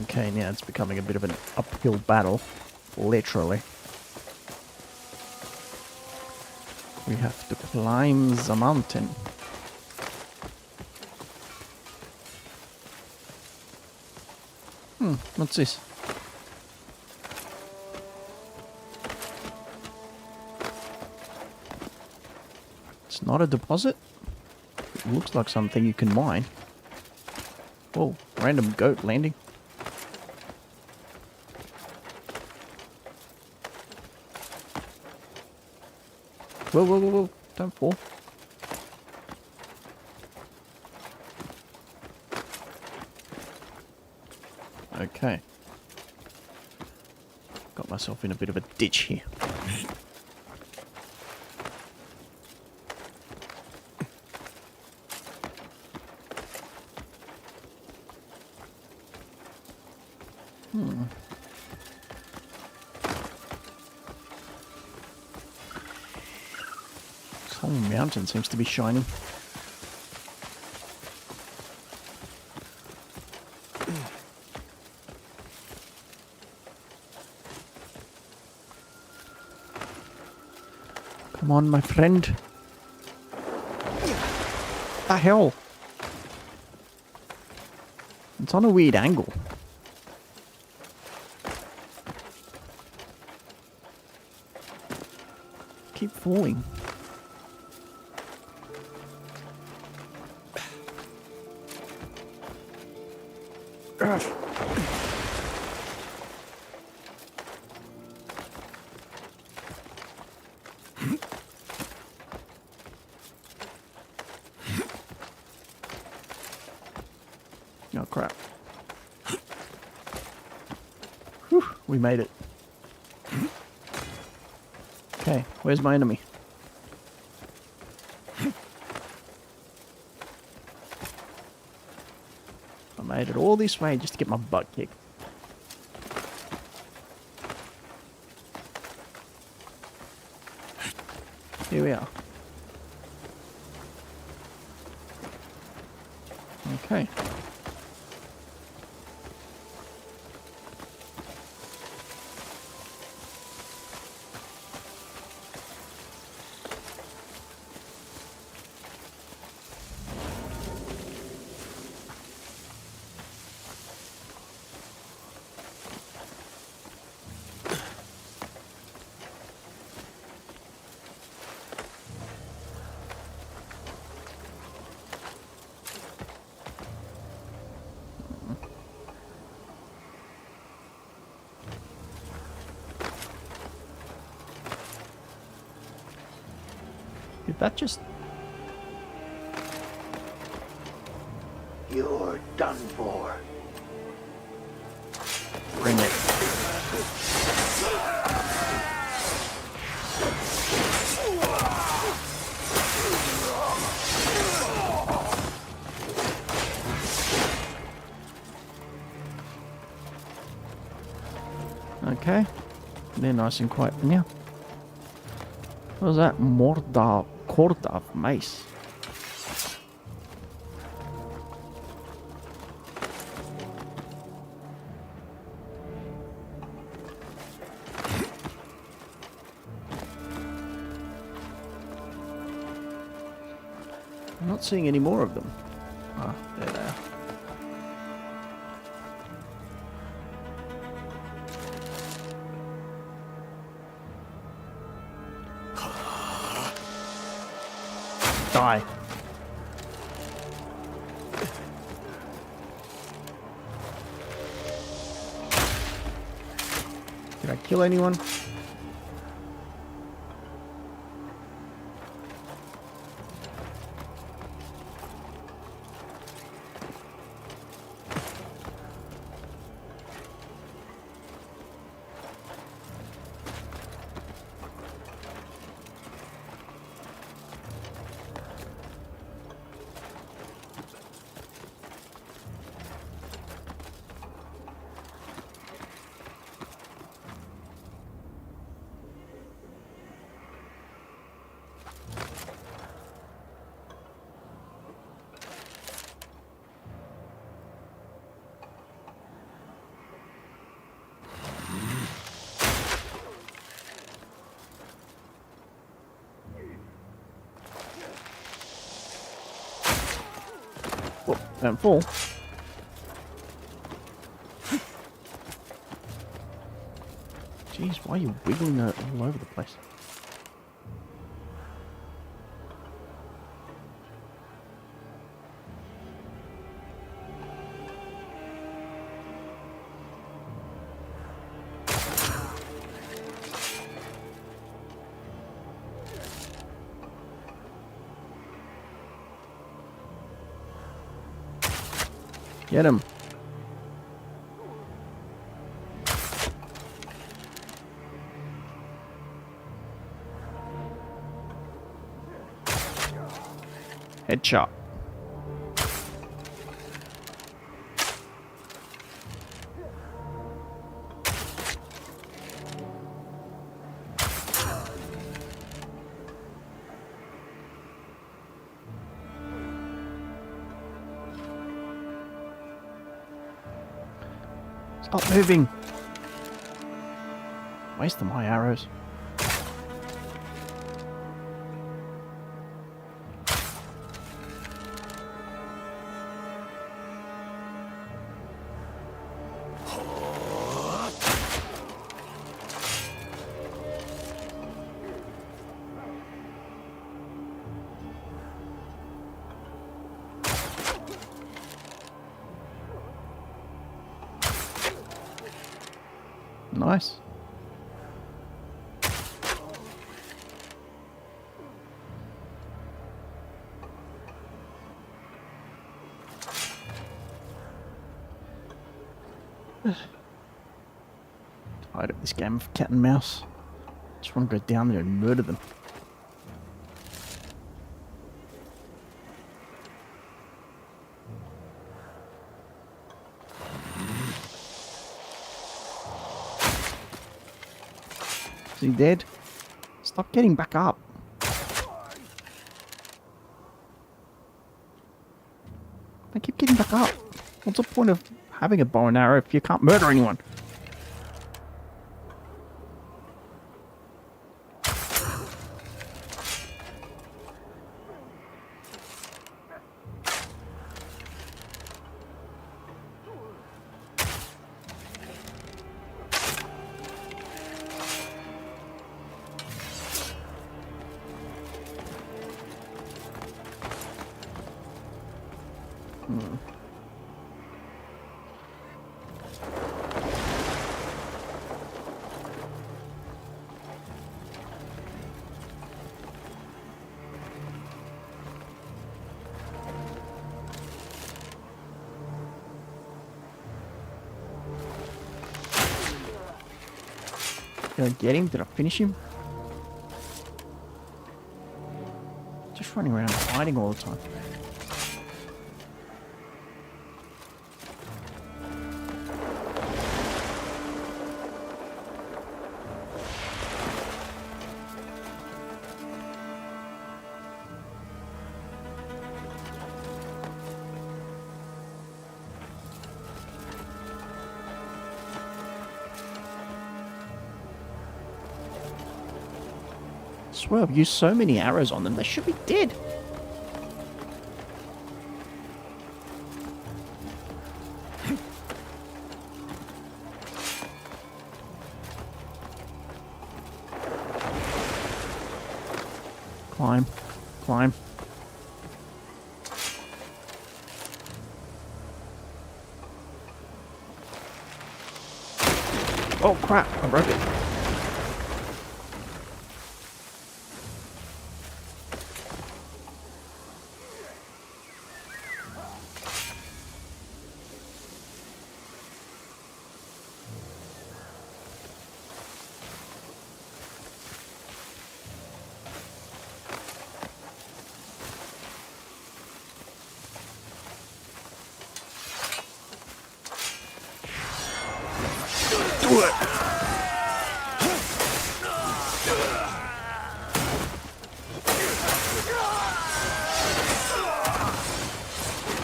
Okay, now it's becoming a bit of an uphill battle, literally. We have to climb the mountain. What's this? It's not a deposit. It looks like something you can mine. Whoa, random goat landing. Whoa, whoa, whoa, whoa. Don't fall. Okay. Got myself in a bit of a ditch here. This whole mountain seems to be shining. Come on, my friend. The hell? It's on a weird angle. Keep falling. Ugh. Oh crap. Whew, we made it. Okay, where's my enemy? I made it all this way just to get my butt kicked. Here we are. Okay. Did that just... You're done for. Bring it. Okay. They're nice and quiet for now. What was that? Cord of mace. I'm not seeing any more of them. Ah, there they are. Die. Did I kill anyone? Whoa, don't fall. Jeez, why are you wiggling all over the place? Get him. Headshot. Stop moving. Wasting my arrows. Nice. Tired of this game of cat and mouse. Just want to go down there and murder them. Is he dead? Stop getting back up. I keep getting back up. What's the point of having a bow and arrow if you can't murder anyone? Did I get him? Did I finish him? Just running around hiding all the time. I swear I've used so many arrows on them, they should be dead. Climb, climb. Oh crap, I broke it. Do it!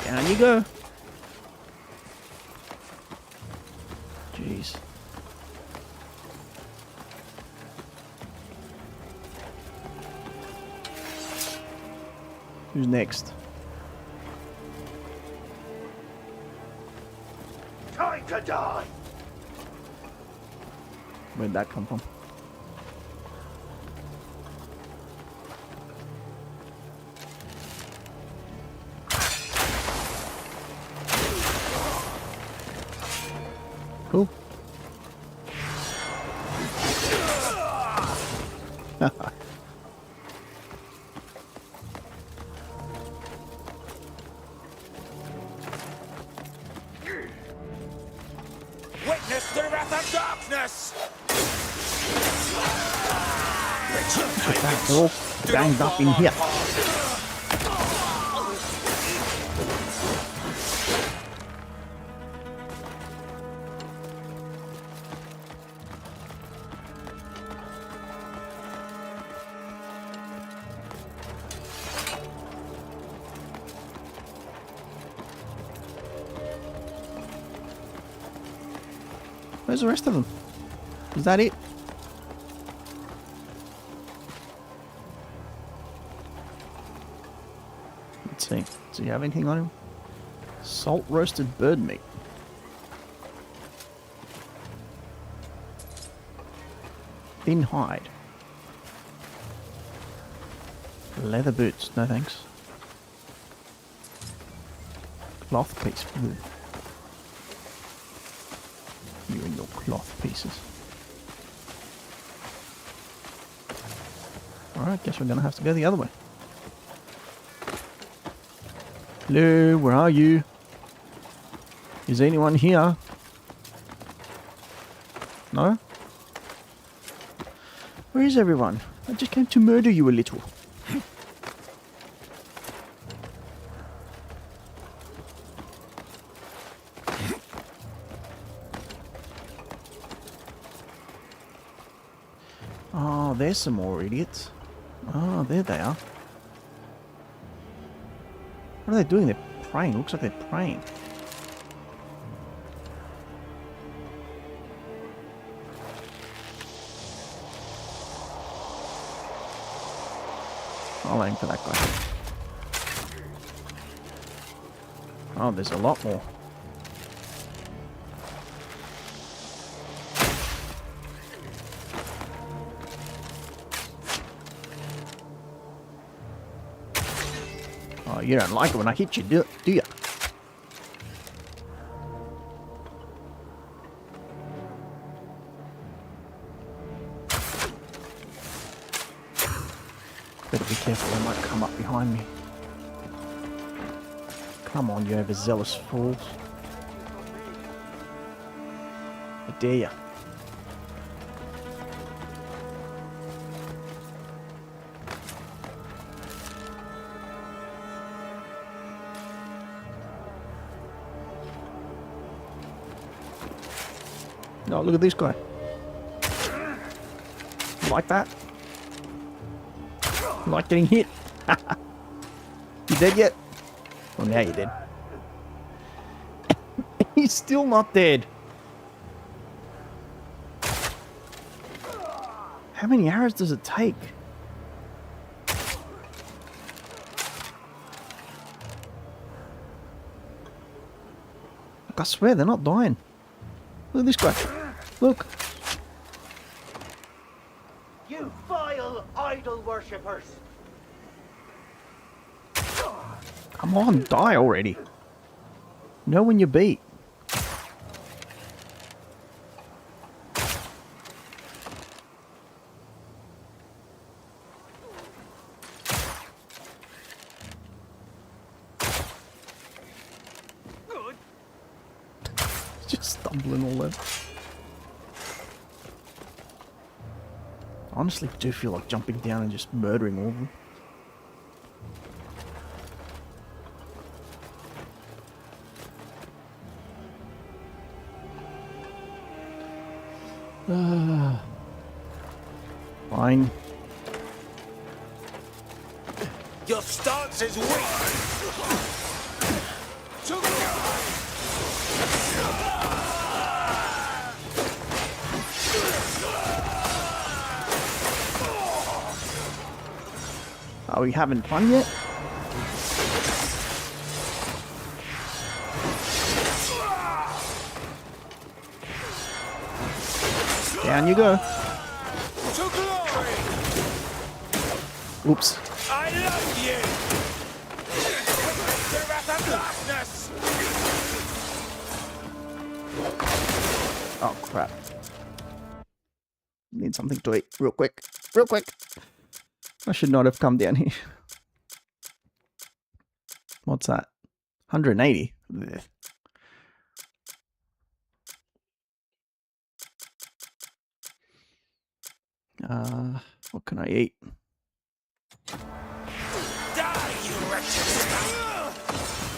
Down you go. Jeez. Who's next? Time to die! Where'd that come from? Cool. Resist the wrath of darkness! They're all ganged up in here. Where's the rest of them? Is that it? Let's see. Does he have anything on him? Salt roasted bird meat. Thin hide. Leather boots. No thanks. Cloth piece. Ooh. You and your cloth pieces. Alright, guess we're gonna have to go the other way. Hello, where are you? Is anyone here? No? Where is everyone? I just came to murder you a little. Oh, there's some more idiots. Oh, there they are. What are they doing? They're praying. Looks like they're praying. I'll aim for that guy. Oh, there's a lot more. Oh, you don't like it when I hit you, do you? Better be careful, they might come up behind me. Come on, you overzealous fools. I dare ya. Oh, look at this guy. You like that? You like getting hit? You dead yet? Well, now you're dead. He's still not dead. How many arrows does it take? Look, I swear they're not dying. Look at this guy. Look. You vile idol worshippers! Come on, die already. Know when you're beat. Good. Just stumbling all over. I honestly do feel like jumping down and just murdering all of them. Fine. Your stance is weak! Are we having fun yet? Down you go. Oops. I love you! The wrath of darkness! Oh crap. Need something to eat real quick. Real quick. I should not have come down here. What's that? 180. Blech. What can I eat? Die, you wretched scum!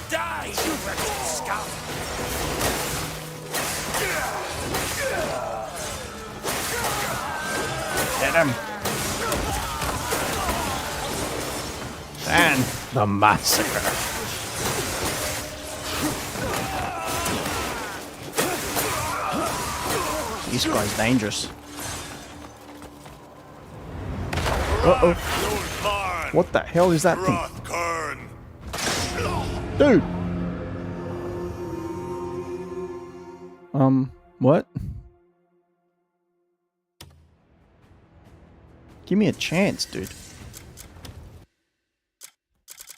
Die, you wretched scum! Get him! And the massacre. This guy's dangerous. Uh-oh. What the hell is that thing? Dude! What? Give me a chance, dude.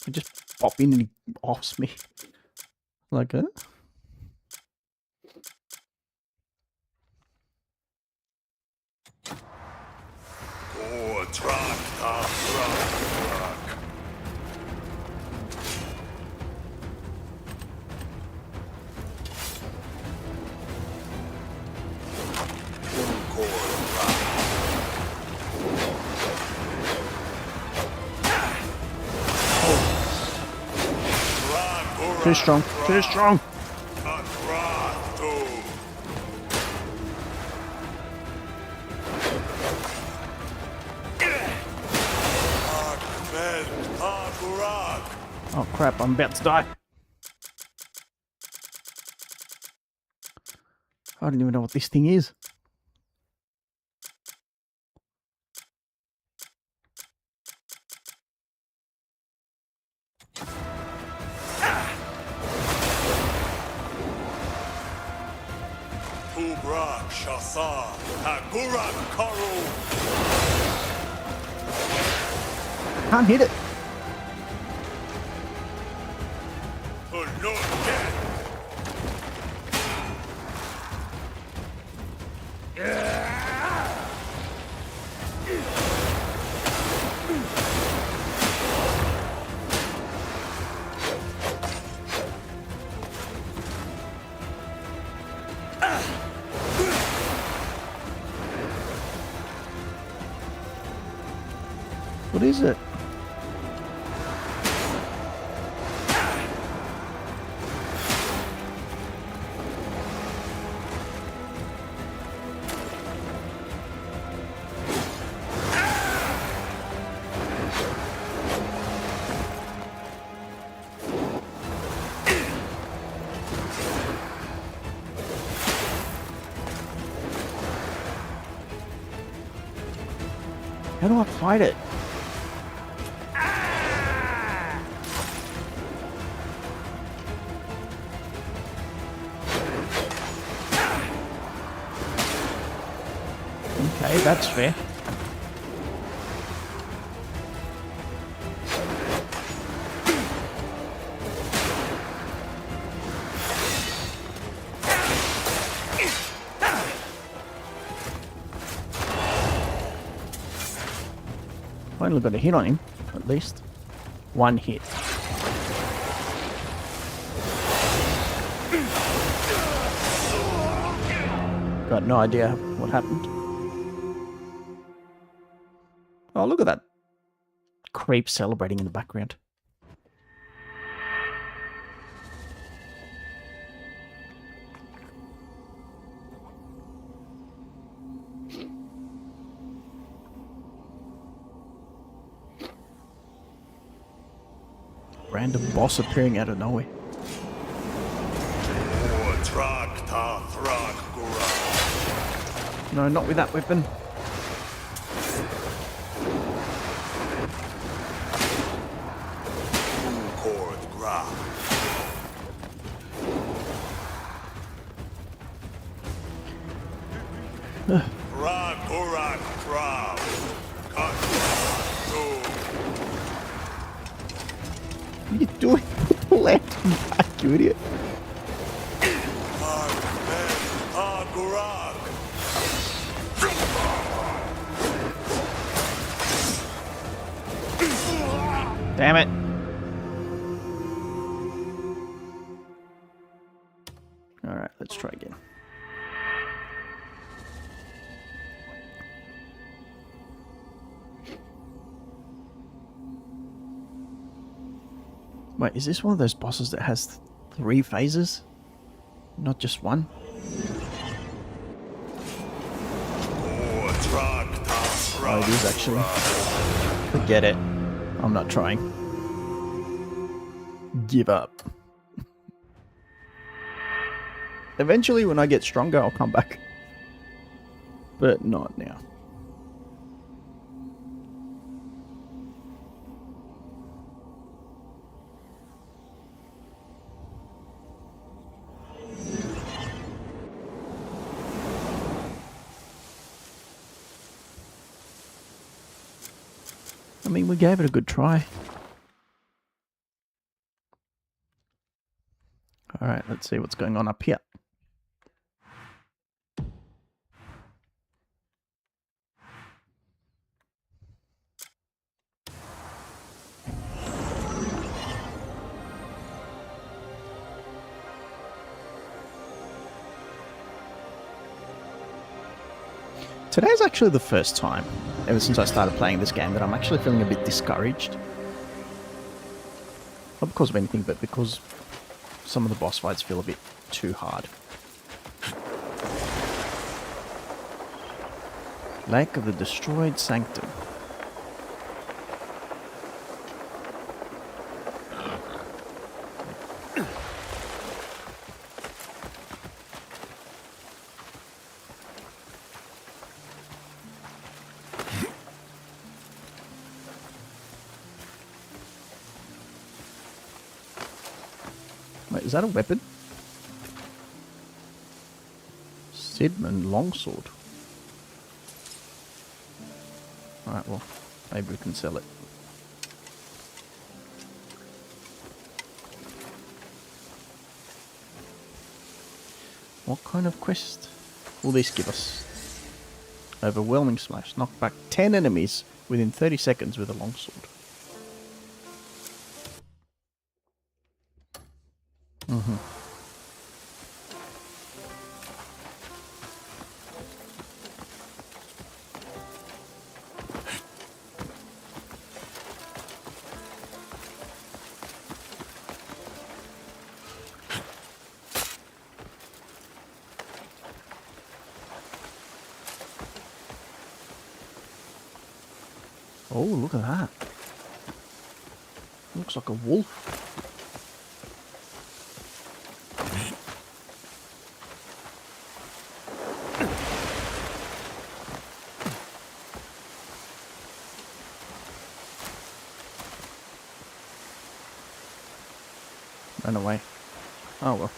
I just pop in and he offs me. Like, huh? Too strong, too strong. Oh crap, I'm about to die. I don't even know what this thing is. Can't hit it. What is it? How do I fight it? Okay, that's fair. Finally got a hit on him, at least. One hit. Got no idea what happened. Oh, look at that creep celebrating in the background. Random boss appearing out of nowhere. No, not with that weapon. What are you doing? Land back, you idiot. Damn it. Alright, let's try again. Wait, is this one of those bosses that has 3 phases? Not just one? Oh, it is actually. Forget it. I'm not trying. Give up. Eventually, when I get stronger, I'll come back. But not now. I mean, we gave it a good try. Alright, let's see what's going on up here. Today's actually the first time, ever since I started playing this game, that I'm actually feeling a bit discouraged. Not because of anything, but because some of the boss fights feel a bit too hard. Lake of the Destroyed Sanctum. Wait, is that a weapon? Sidman longsword. Alright, well, maybe we can sell it. What kind of quest will this give us? Overwhelming smash. Knock back 10 enemies within 30 seconds with a longsword. Oh, look at that. Looks like a wolf. Run away. Oh well.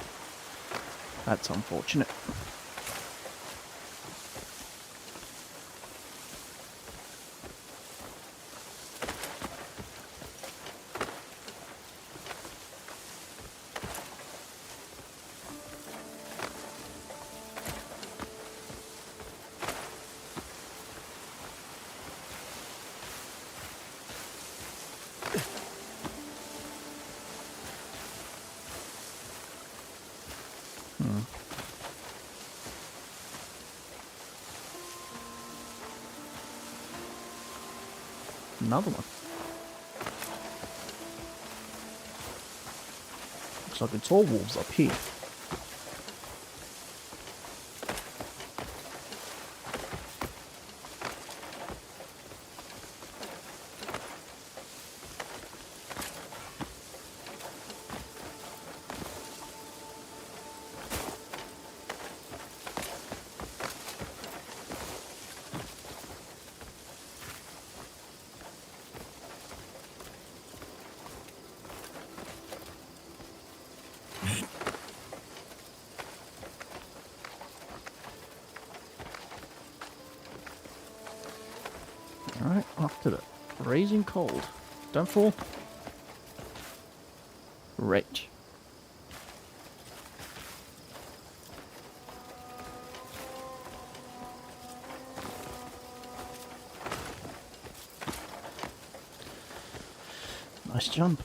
That's unfortunate. Another one. Looks like it's all wolves up here. Alright, off to the freezing cold. Don't fall. Right. Nice jump.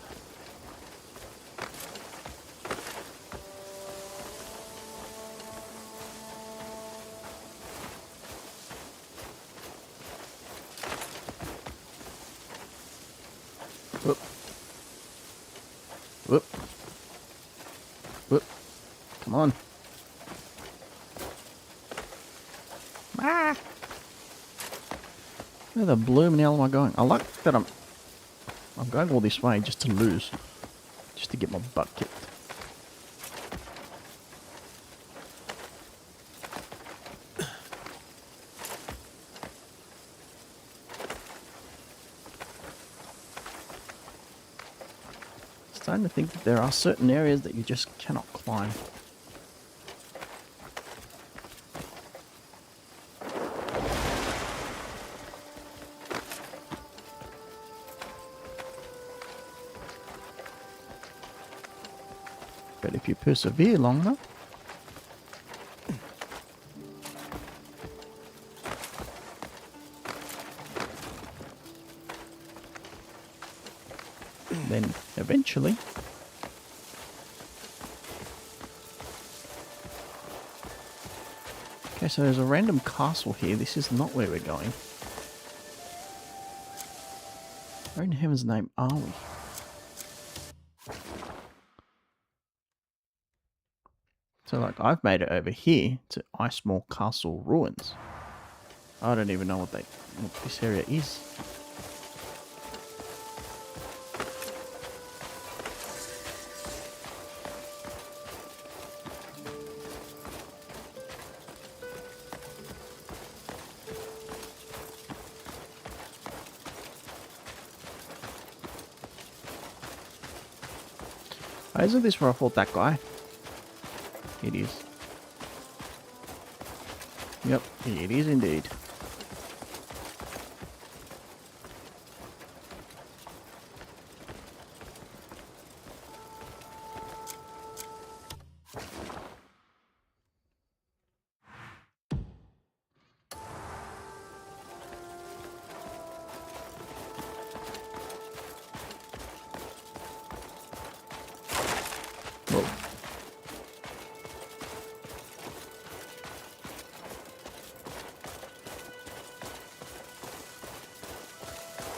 Whoop. Whoop. Whoop. Come on. Ah! Where the blooming hell am I going? I like that I'm going all this way just to lose. Just to get my butt kicked. Starting to think that there are certain areas that you just cannot climb. But if you persevere long enough, then eventually okay, so there's a random castle here. This is not where we're going. Where in heaven's name are we? So like I've made it over here to Icemore Castle ruins. I don't even know what this area is. Isn't this where I fought that guy? It is. Yep, it is indeed.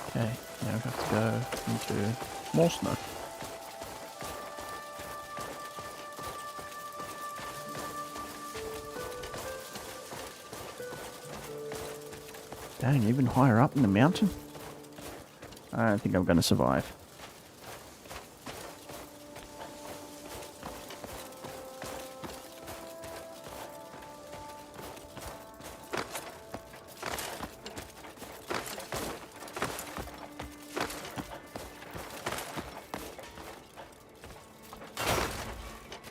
Okay, now we have to go into more snow. Dang, even higher up in the mountain? I don't think I'm going to survive.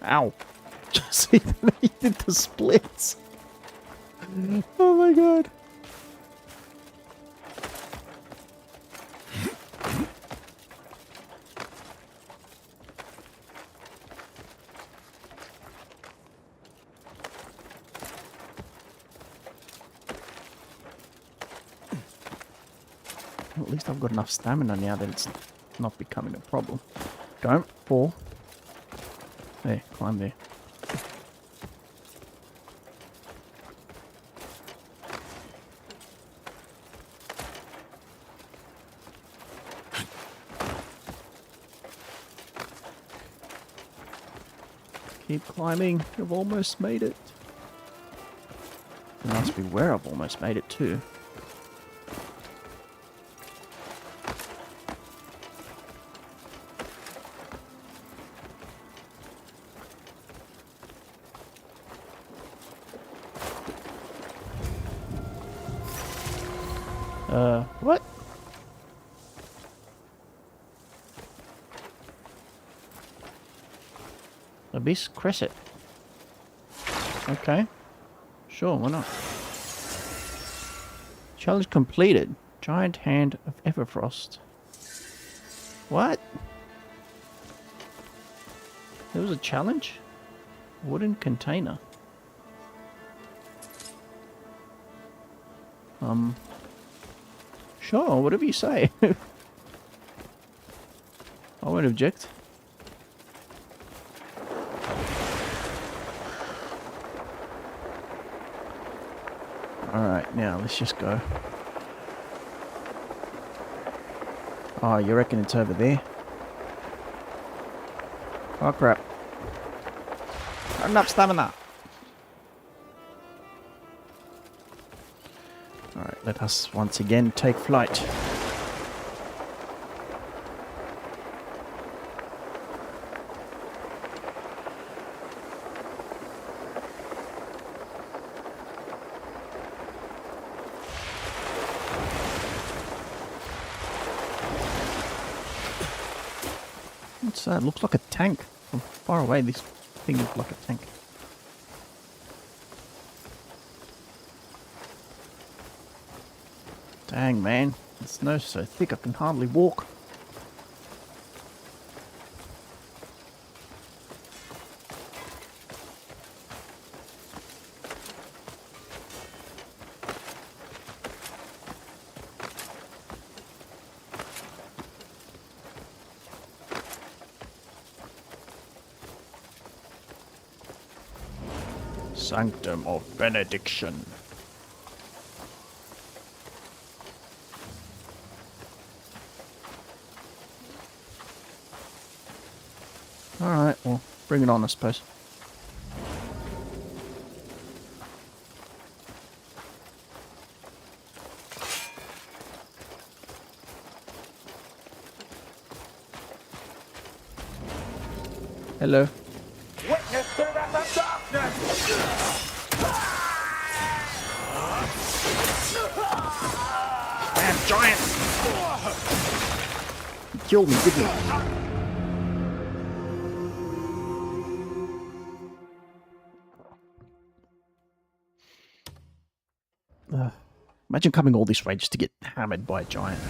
Ow. See, he did the splits. Oh my god. Well, at least I've got enough stamina now that it's not becoming a problem. Don't fall. There, climb there. Keep climbing, you've almost made it. It must be where I've almost made it too. What? Abyss Crescent. Okay. Sure, why not? Challenge completed. Giant Hand of Everfrost. What? There was a challenge? Wooden container. Sure, whatever you say. I won't object. Alright, now let's just go. Oh, you reckon it's over there? Oh crap. Not enough stamina. Alright, let us once again take flight. What's that? Looks like a tank. From far away, this thing looks like a tank. Dang, man. The snow's so thick I can hardly walk. Sanctum of Benediction. Alright, well, bring it on, I suppose. Hello. Witness to the darkness! Damn giant! He killed me, didn't he? Imagine coming all this way just to get hammered by a giant.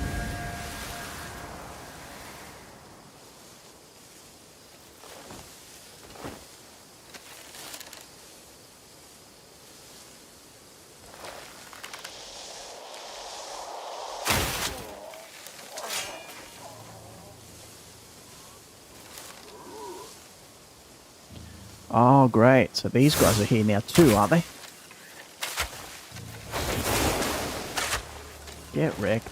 Oh, great. So these guys are here now too, aren't they? Get wrecked.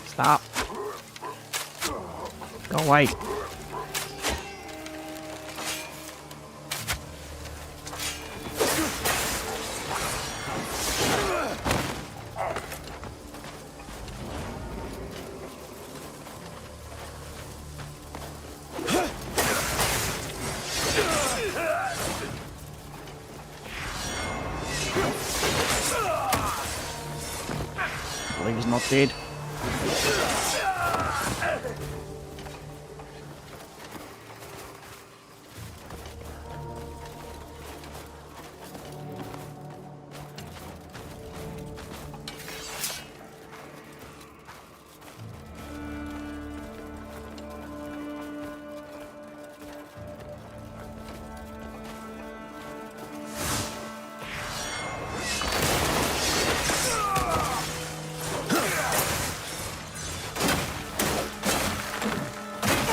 Stop. Go away. I believe he's not dead.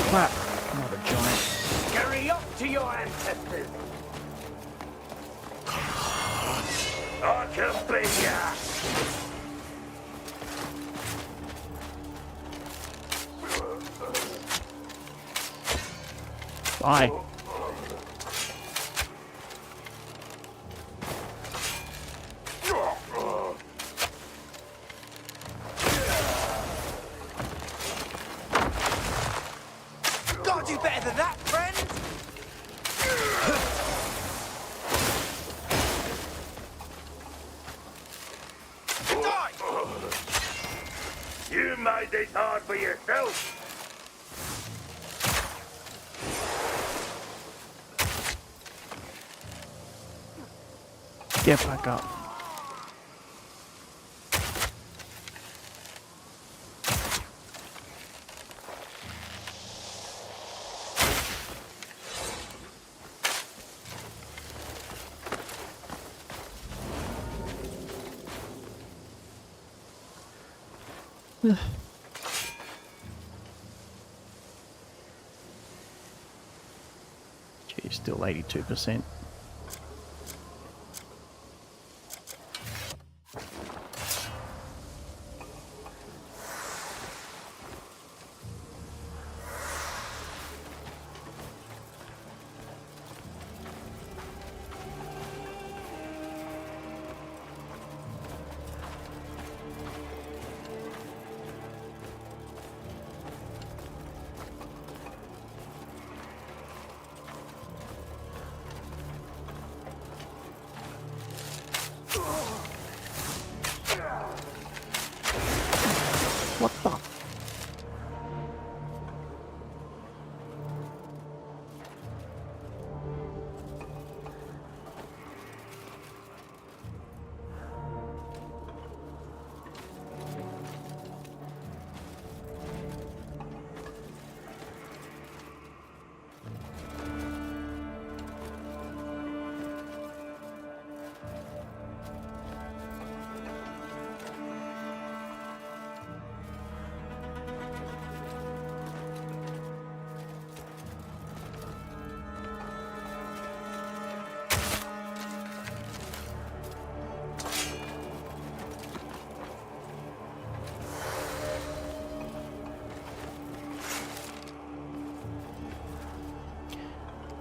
Crap. Not a giant. Carry up to your ancestors! I can be ya! Bye. Gotta do better than that, friend! Die! You made this hard for yourself! Get back up. Gee, still 82%.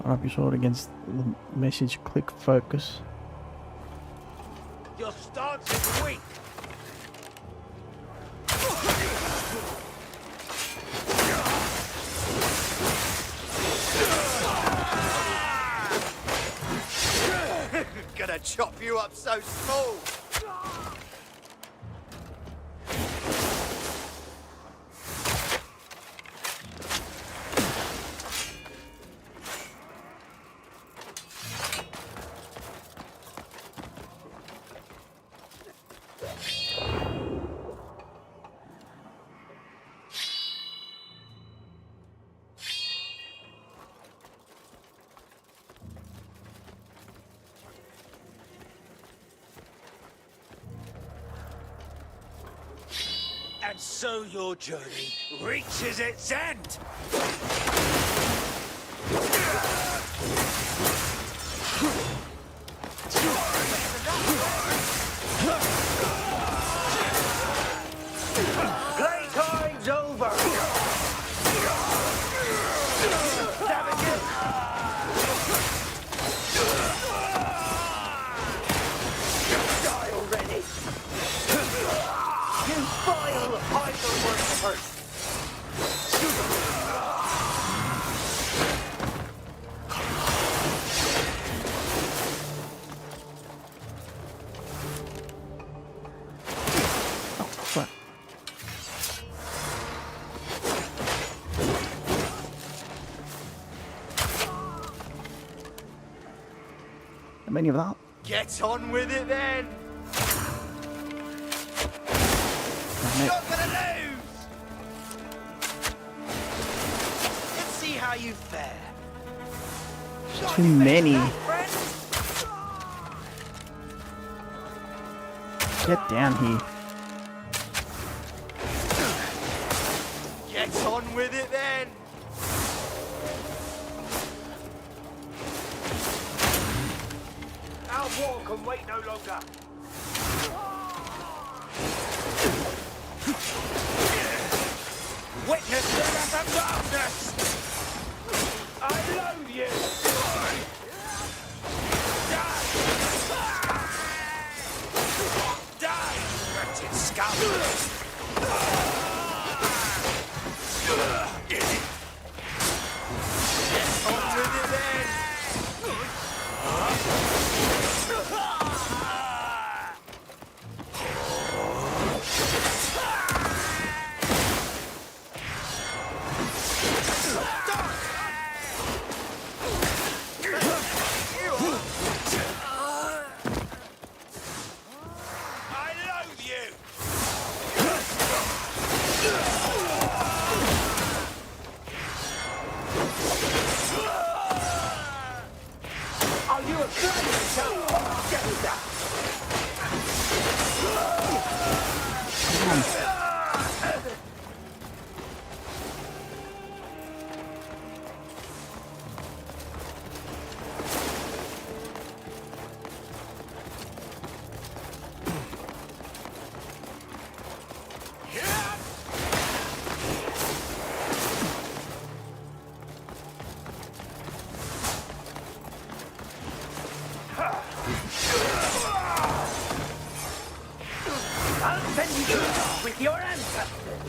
Hold up your sword against the message, click focus. Your stance is weak. Gonna chop you up so small. And so your journey reaches its end. Playtime's over. Die already. You vile idol worshippers! Fuck. How many of that? Get on with it then! Damn it. You're gonna lose! Let's see how you fare. Too many. Get down here. Get on with it then! Our war can wait no longer. Witness the wrath of darkness! I loathe you! Die! Die, wretched scum! Get on with it then! I loathe you! Are you afraid of I'll send you with your ancestors!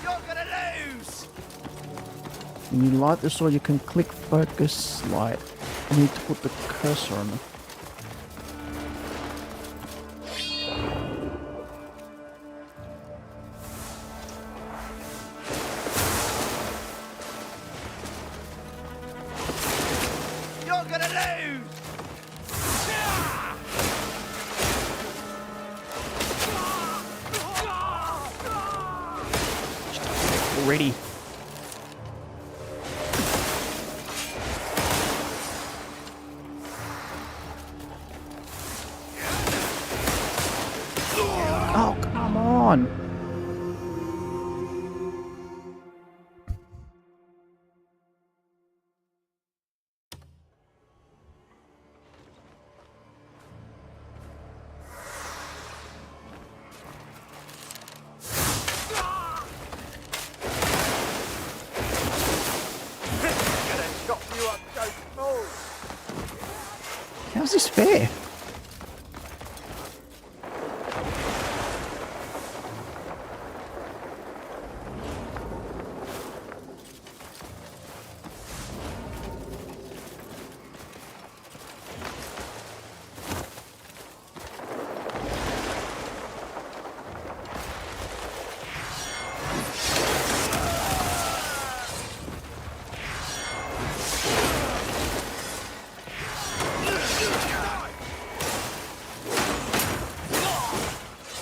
You're gonna lose! When you light the sword, you can click focus light. You need to put the cursor on it. You're gonna lose! Already. Oh, come on. this fair?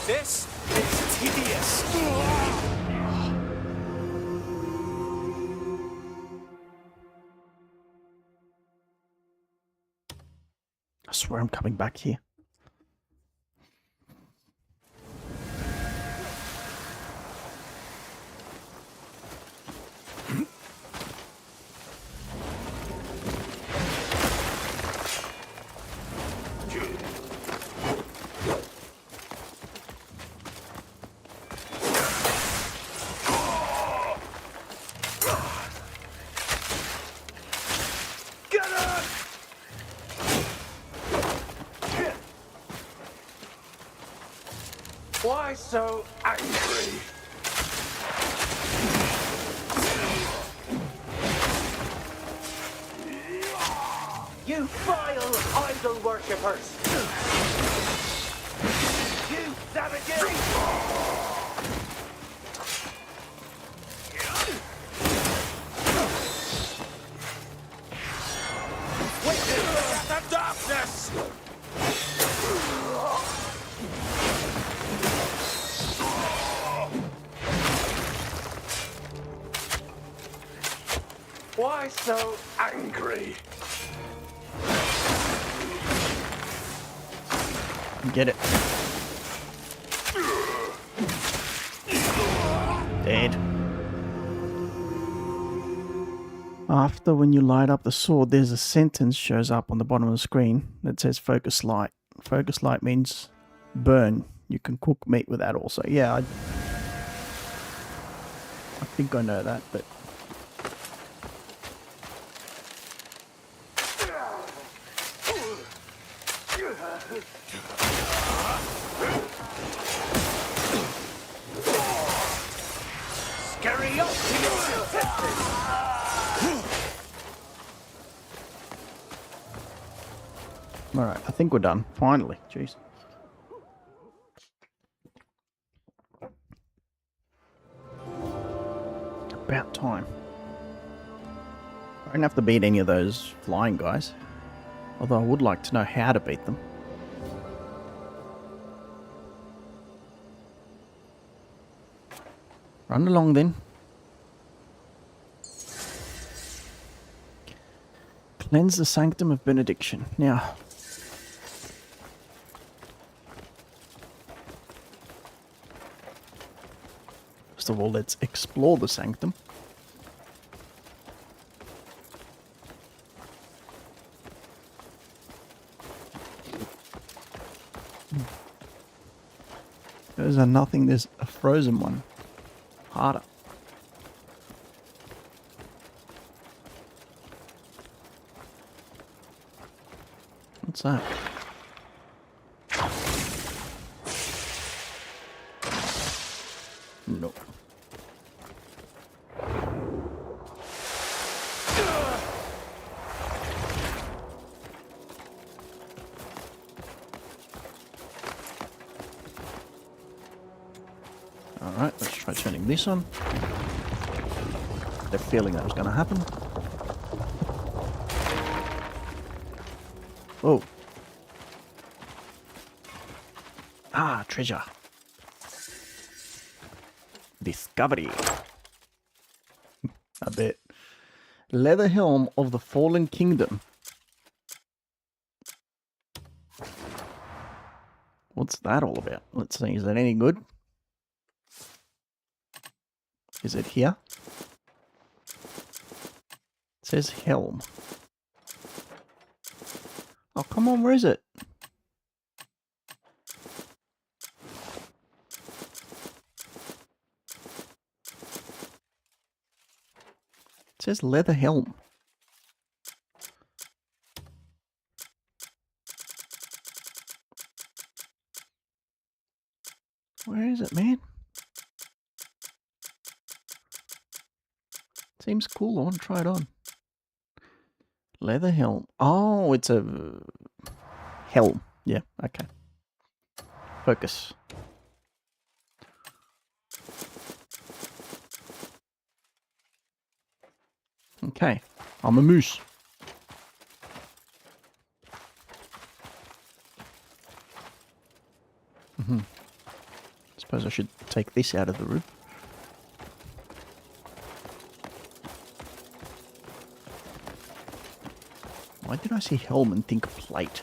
This is tedious. I swear I'm coming back here. Why so angry? You vile idol worshippers! You savages! Witness the darkness! Why so angry? Get it. Dead. After when you light up the sword, there's a sentence shows up on the bottom of the screen that says focus light. Focus light means burn. You can cook meat with that also. Yeah, I think I know that, but Scurry up to your senses! alright, I think we're done. Finally. Jeez. About time. I don't have to beat any of those flying guys. Although I would like to know how to beat them. Run along then. Cleanse the sanctum of benediction. Now, first of all, let's explore the sanctum. Those are nothing. There's a frozen one. Harder. What's that? Nope. Alright, let's try turning this on. The feeling that was going to happen. Oh. Ah, treasure. Discovery. A bit. Leather helm of the Fallen Kingdom. What's that all about? Let's see, is that any good? Is it here? It says helm. Oh, come on, where is it? It says leather helm. Where is it, man? Seems cool. I want to try it on. Leather helm. Oh, it's a helm. Yeah, okay. Focus. Okay, I'm a moose. Suppose I should take this out of the room. Why did I see helm and think plate?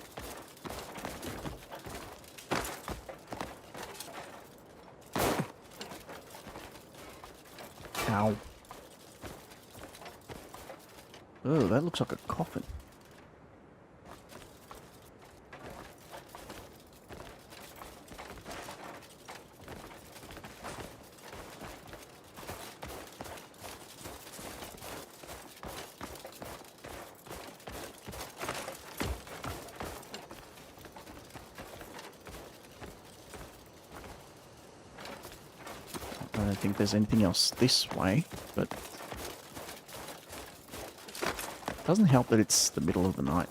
Ow. Oh, that looks like a coffin. I don't think there's anything else this way, but it doesn't help that it's the middle of the night.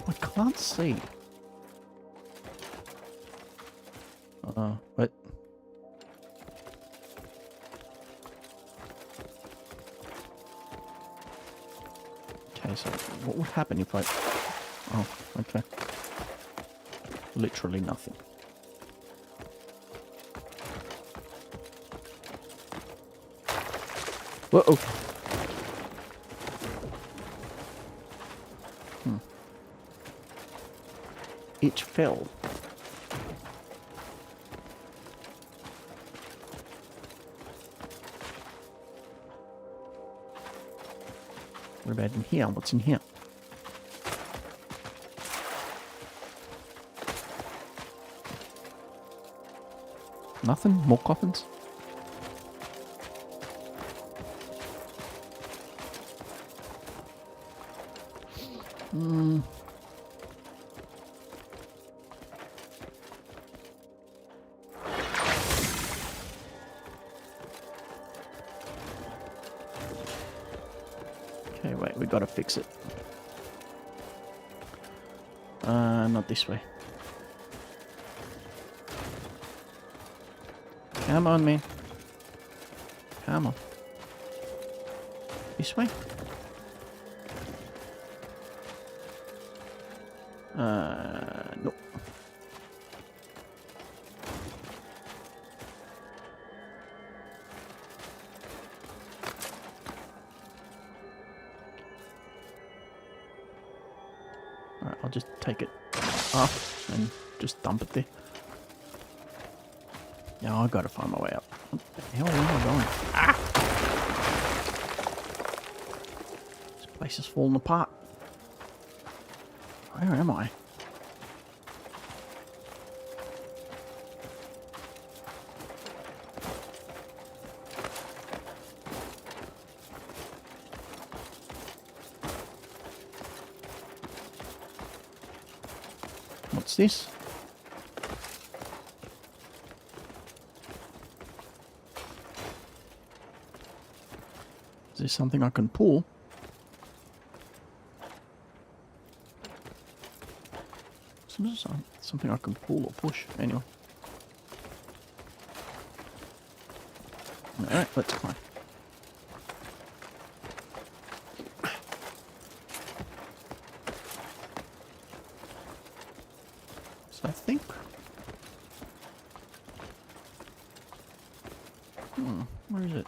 I can't see. What? Okay, so what would happen if I... Oh, okay. Literally nothing. Whoa! It fell. What about in here? What's in here? Nothing? More coffins? Okay, wait, we gotta fix it. Not this way. Come on, man. Come on. This way? Nope. Alright, I'll just take it off and just dump it there. Now I gotta find my way up. What the hell, where am I going? Ah! This place is falling apart. Where am I? What's this? Is this something I can pull? Something I can pull or push. Anyway. Alright, let's climb. So I think... where is it?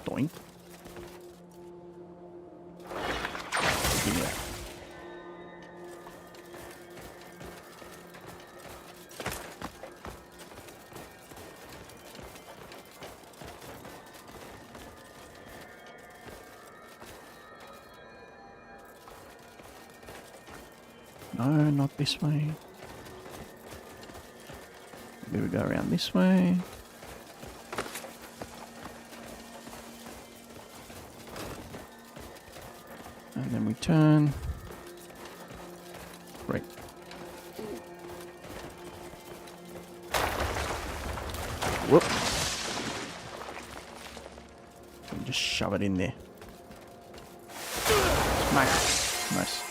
Doink. Yeah. No, not this way. Maybe we go around this way. And then we turn. Right. Whoop. And just shove it in there. Nice. Nice.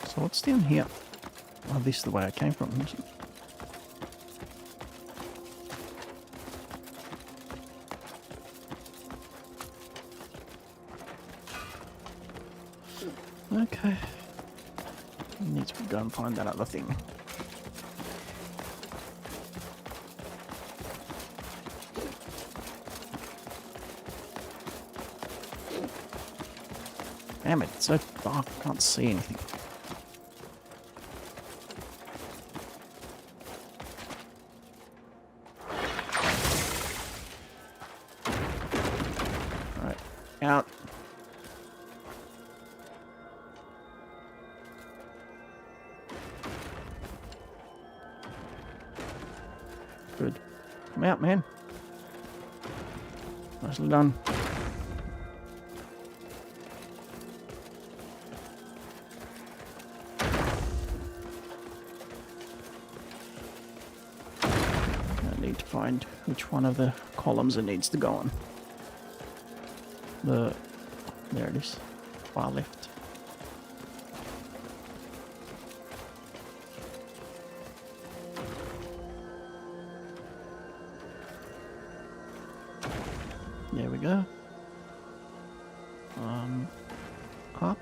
So what's down here? Oh, this is the way I came from, isn't it? Okay. Need to go and find that other thing. Damn it, it's so dark, I can't see anything. Alright, out. Good. Come out, man. Nicely done. I need to find which one of the columns it needs to go on. There it is. Far left. There we go. Up.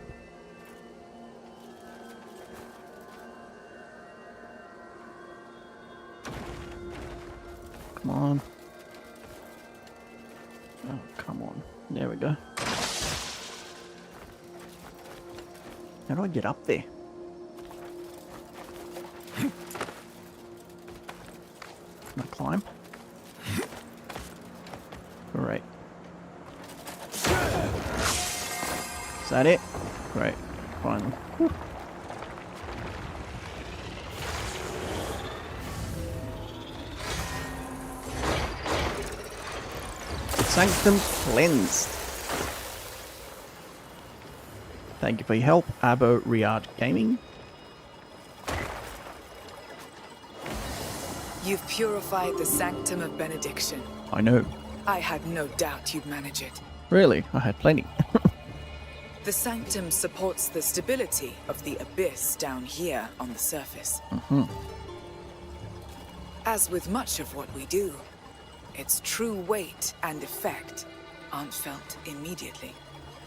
Come on. Oh, come on. There we go. How do I get up there? Can I climb? Great. Is that it? Great. Finally. Whew. Sanctum cleansed. Thank you for your help, Abo Riyadh Gaming. You've purified the sanctum of benediction. I know. I had no doubt you'd manage it. Really? I had plenty. The sanctum supports the stability of the abyss down here on the surface. As with much of what we do, its true weight and effect aren't felt immediately.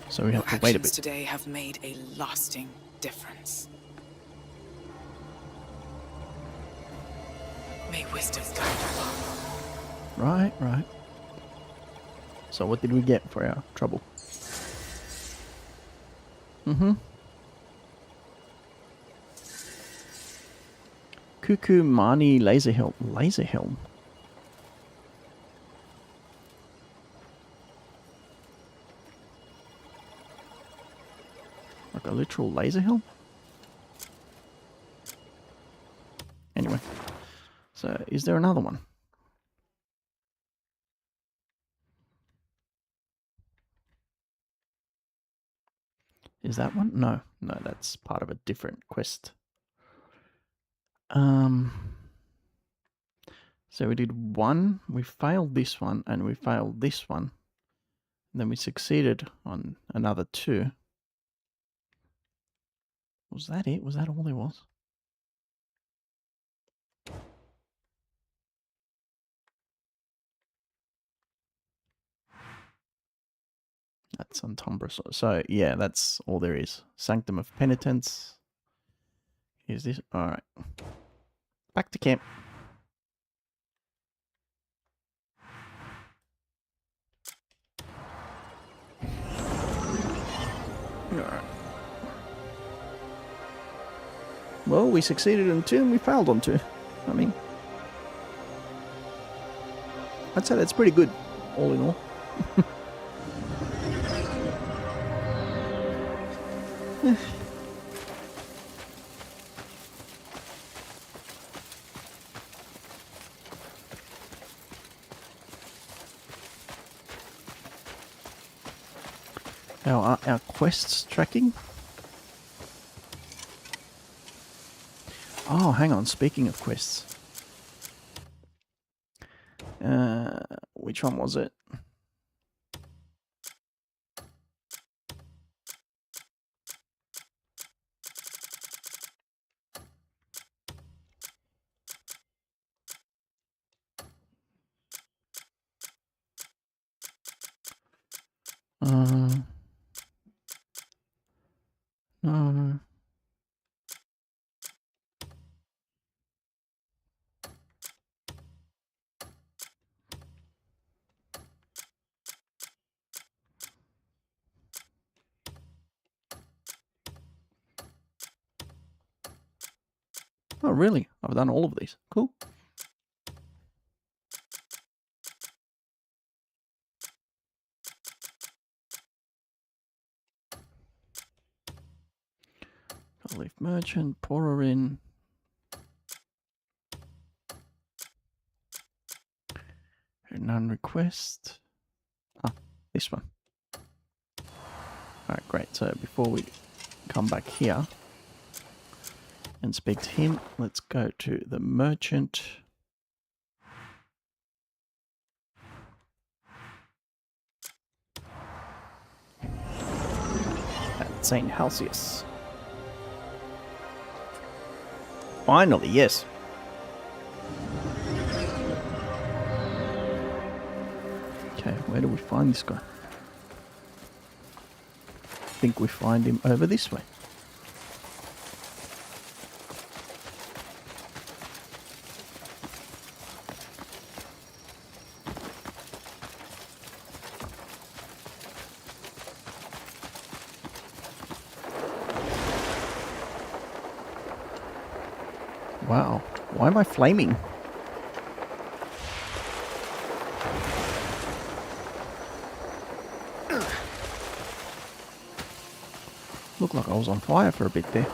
So we have Your to wait a actions bit. today have made a lasting difference. May wisdom guide you on. Right, right. So what did we get for our trouble? Cuckoo Mani laser helm. Laser helm. Like a literal laser helm? Anyway. So is there another one? Is that one? No, no, that's part of a different quest. So we did one, we failed this one, and we failed this one. And then we succeeded on another two. Was that it? Was that all there was? That's on Tumbra. So yeah, that's all there is. Sanctum of Penitence. Is this? Alright. Back to camp. Alright. Well, we succeeded on two and we failed on two. I mean, I'd say that's pretty good, all in all. Our quests tracking. Oh, hang on. Speaking of quests, which one was it? No. Oh, really? I've done all of these. Cool. I'll leave merchant, pour her in. None request. Ah, this one. Alright, great. So before we come back here and speak to him, let's go to the merchant. At St. Halsius. Finally, yes. Okay, where do we find this guy? I think we find him over this way. Wow, why am I flaming? Looked like I was on fire for a bit there.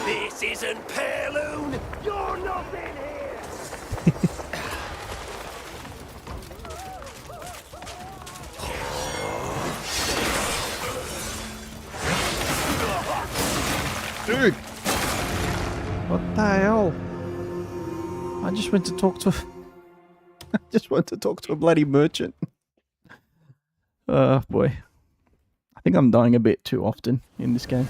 This isn't Pearloon! You're nothing here! Dude! What the hell? I just went to talk to... I just went to talk to a bloody merchant. Oh boy. I think I'm dying a bit too often in this game.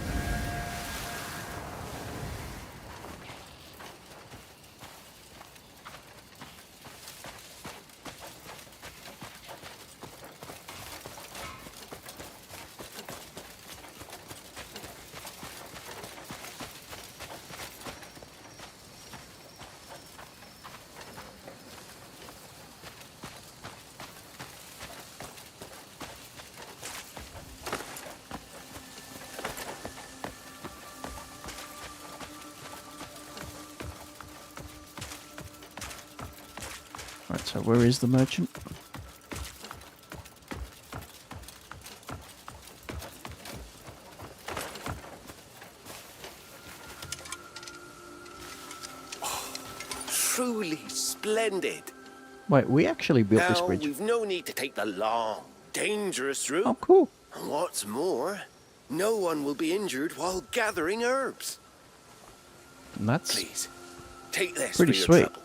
Right, so where is the merchant? Truly splendid. Wait, we actually built Now, this bridge. we've no need to take the long, dangerous route. Oh, cool. And what's more, no one will be injured while gathering herbs. And that's Please, take this pretty for your sweet. trouble.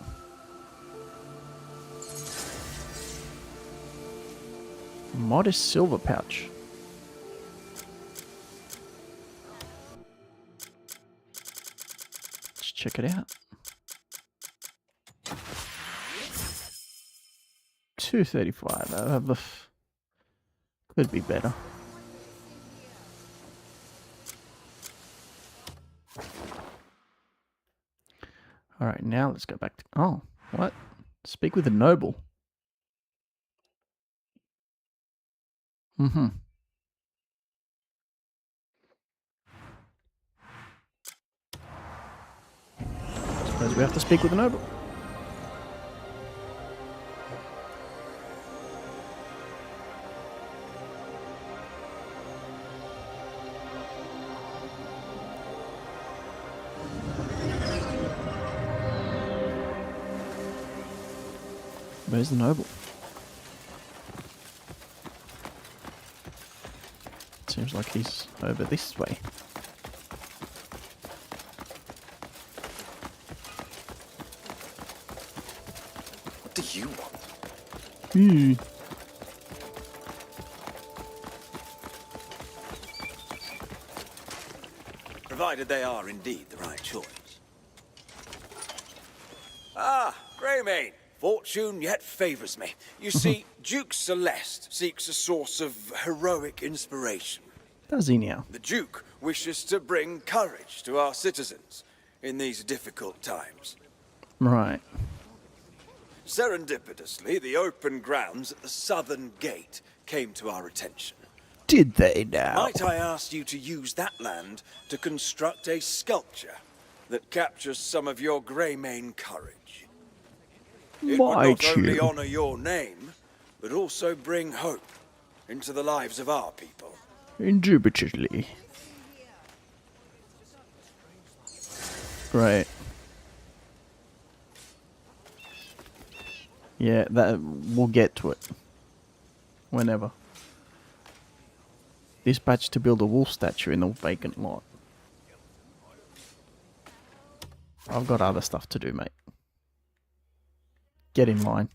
Modest silver pouch. Let's check it out. 235. Could be better. Alright, now let's go back to... Oh, what? Speak with a noble. Mm-hmm. Suppose we have to speak with the noble. Where's the noble? Seems like he's over this way. What do you want? Provided they are indeed the right choice. Ah, Greymane. Fortune yet favors me. You see, Duke Celeste seeks a source of heroic inspiration. Does he now? The Duke wishes to bring courage to our citizens in these difficult times. Right. Serendipitously, the open grounds at the southern gate came to our attention. Did they now? Might I ask you to use that land to construct a sculpture that captures some of your Greymane courage? It would not only honor your name, but also bring hope into the lives of our people. Indubitably. Right. Yeah, that we'll get to it. Whenever. Dispatch to build a wolf statue in the vacant lot. I've got other stuff to do, mate. Get in line.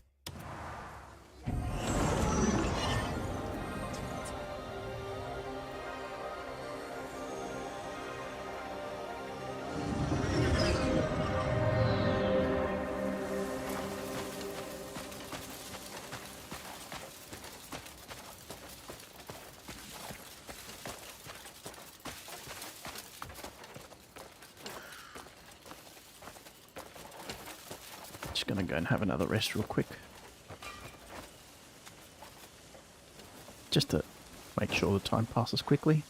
Just gonna go and have another rest real quick. Just to make sure the time passes quickly.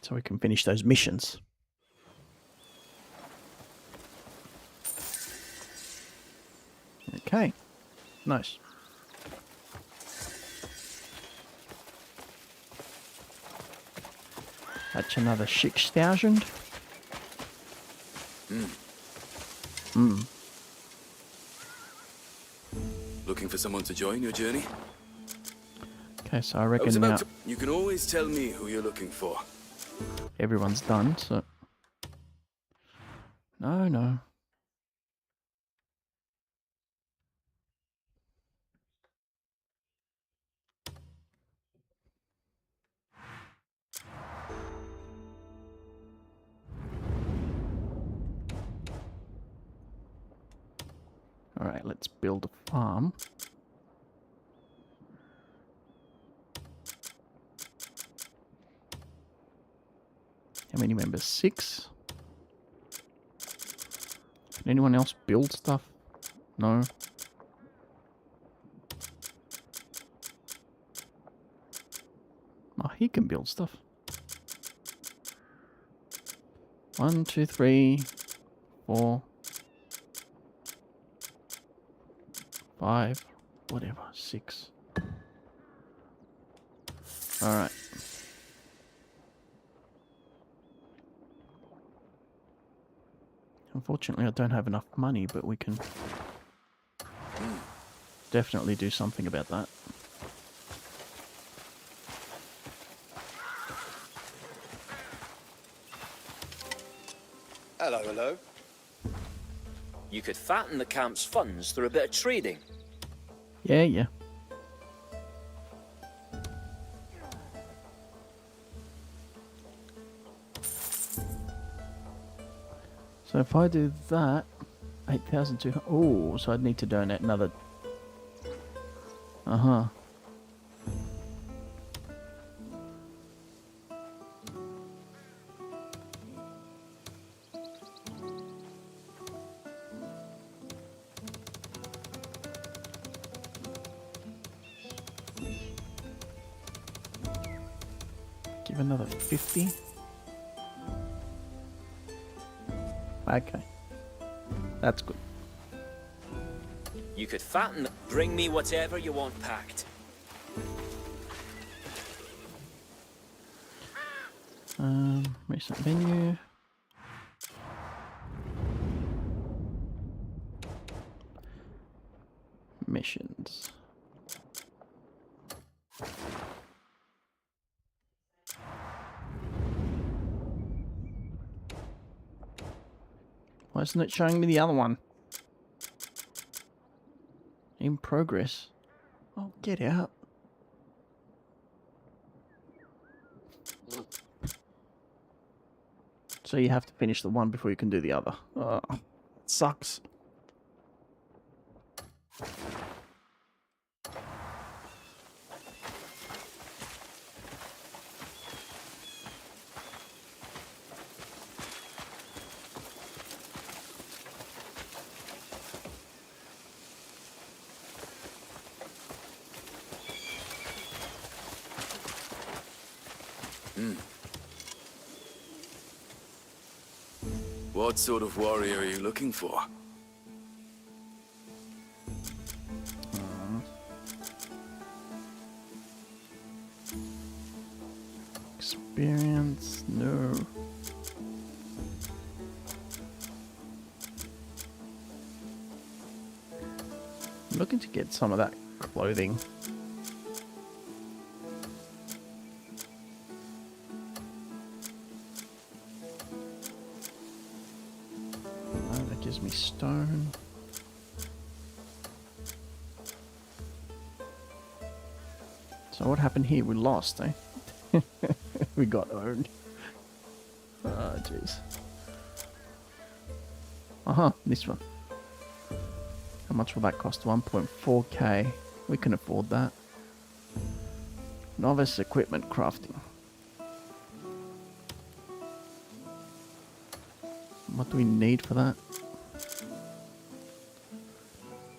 So we can finish those missions. Okay. Nice. That's another 6,000. Looking for someone to join your journey? Okay, so I reckon now You can always tell me who you're looking for. everyone's done, so... No. Alright, let's build a farm. How many members? 6? Can anyone else build stuff? No. Oh, he can build stuff. 1, 2, 3, 4, 5, whatever, 6. Alright. Unfortunately, I don't have enough money, but we can definitely do something about that. Hello, hello. You could fatten the camp's funds through a bit of trading. Yeah. So if I do that, 8,200. Oh, so I'd need to donate another. Give another 50. Okay. That's good. You could fatten the... Bring me whatever you want packed. Recent menu. Missions. Why isn't it showing me the other one? In progress. Oh, get out. So you have to finish the one before you can do the other. Oh, it sucks. What sort of warrior are you looking for? Experience, no. I'm looking to get some of that clothing. That gives me stone. So what happened here? We lost, eh? We got owned. Oh, jeez. This one. How much will that cost? 1.4k. We can afford that. Novice equipment crafting. What do we need for that?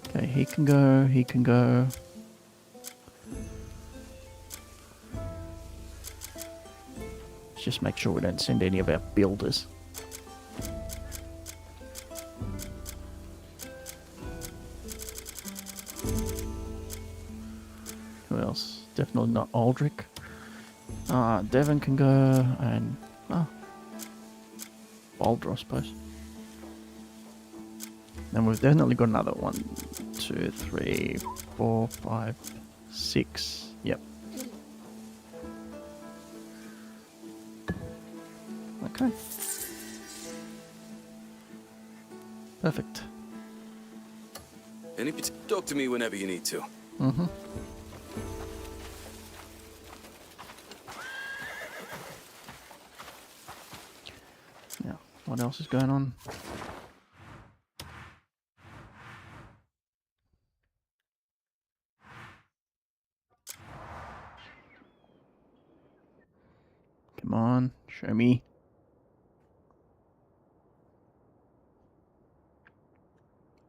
Okay, he can go, he can go. Let's just make sure we don't send any of our builders. Who else? Definitely not Aldrich. Devon can go, and Boulder, I suppose. And we've definitely got another 1, 2, 3, 4, 5, 6. Yep. Okay. Perfect. Talk to me whenever you need to. Mm-hmm. Now, what else is going on? Come on, show me.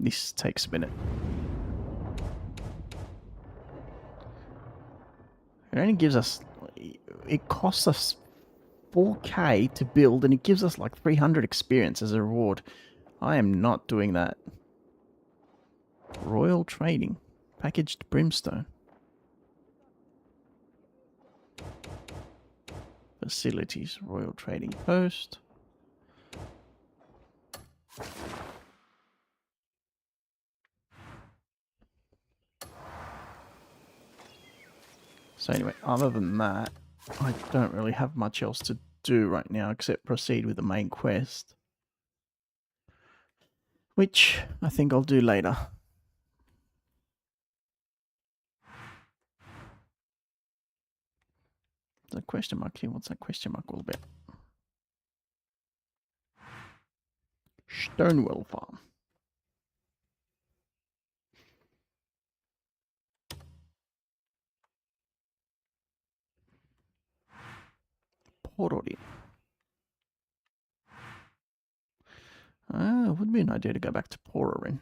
This takes a minute. It only gives us... It costs us 4k to build, and it gives us like 300 experience as a reward. I am not doing that. Royal Trading. Packaged Brimstone. Facilities. Royal Trading Post. So anyway, other than that, I don't really have much else to do right now except proceed with the main quest. Which I think I'll do later. There's a question mark here. What's that question mark all about? Stonewell Farm. Pororin. It would be an idea to go back to Pororin.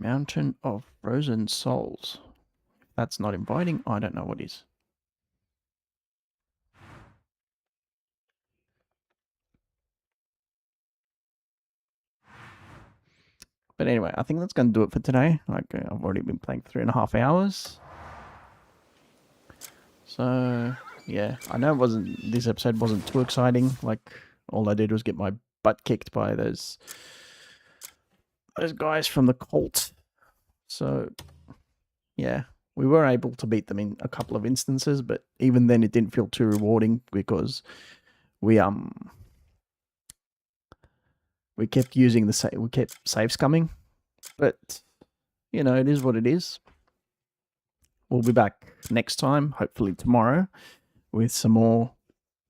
Mountain of Frozen Souls. If that's not inviting, I don't know what is. But anyway, I think that's going to do it for today. Like, I've already been playing 3.5 hours. So, yeah, I know this episode wasn't too exciting. Like, all I did was get my butt kicked by those guys from the cult. So, yeah, we were able to beat them in a couple of instances, but even then it didn't feel too rewarding because we kept using we kept save scumming. But, you know, it is what it is. We'll be back next time, hopefully tomorrow, with some more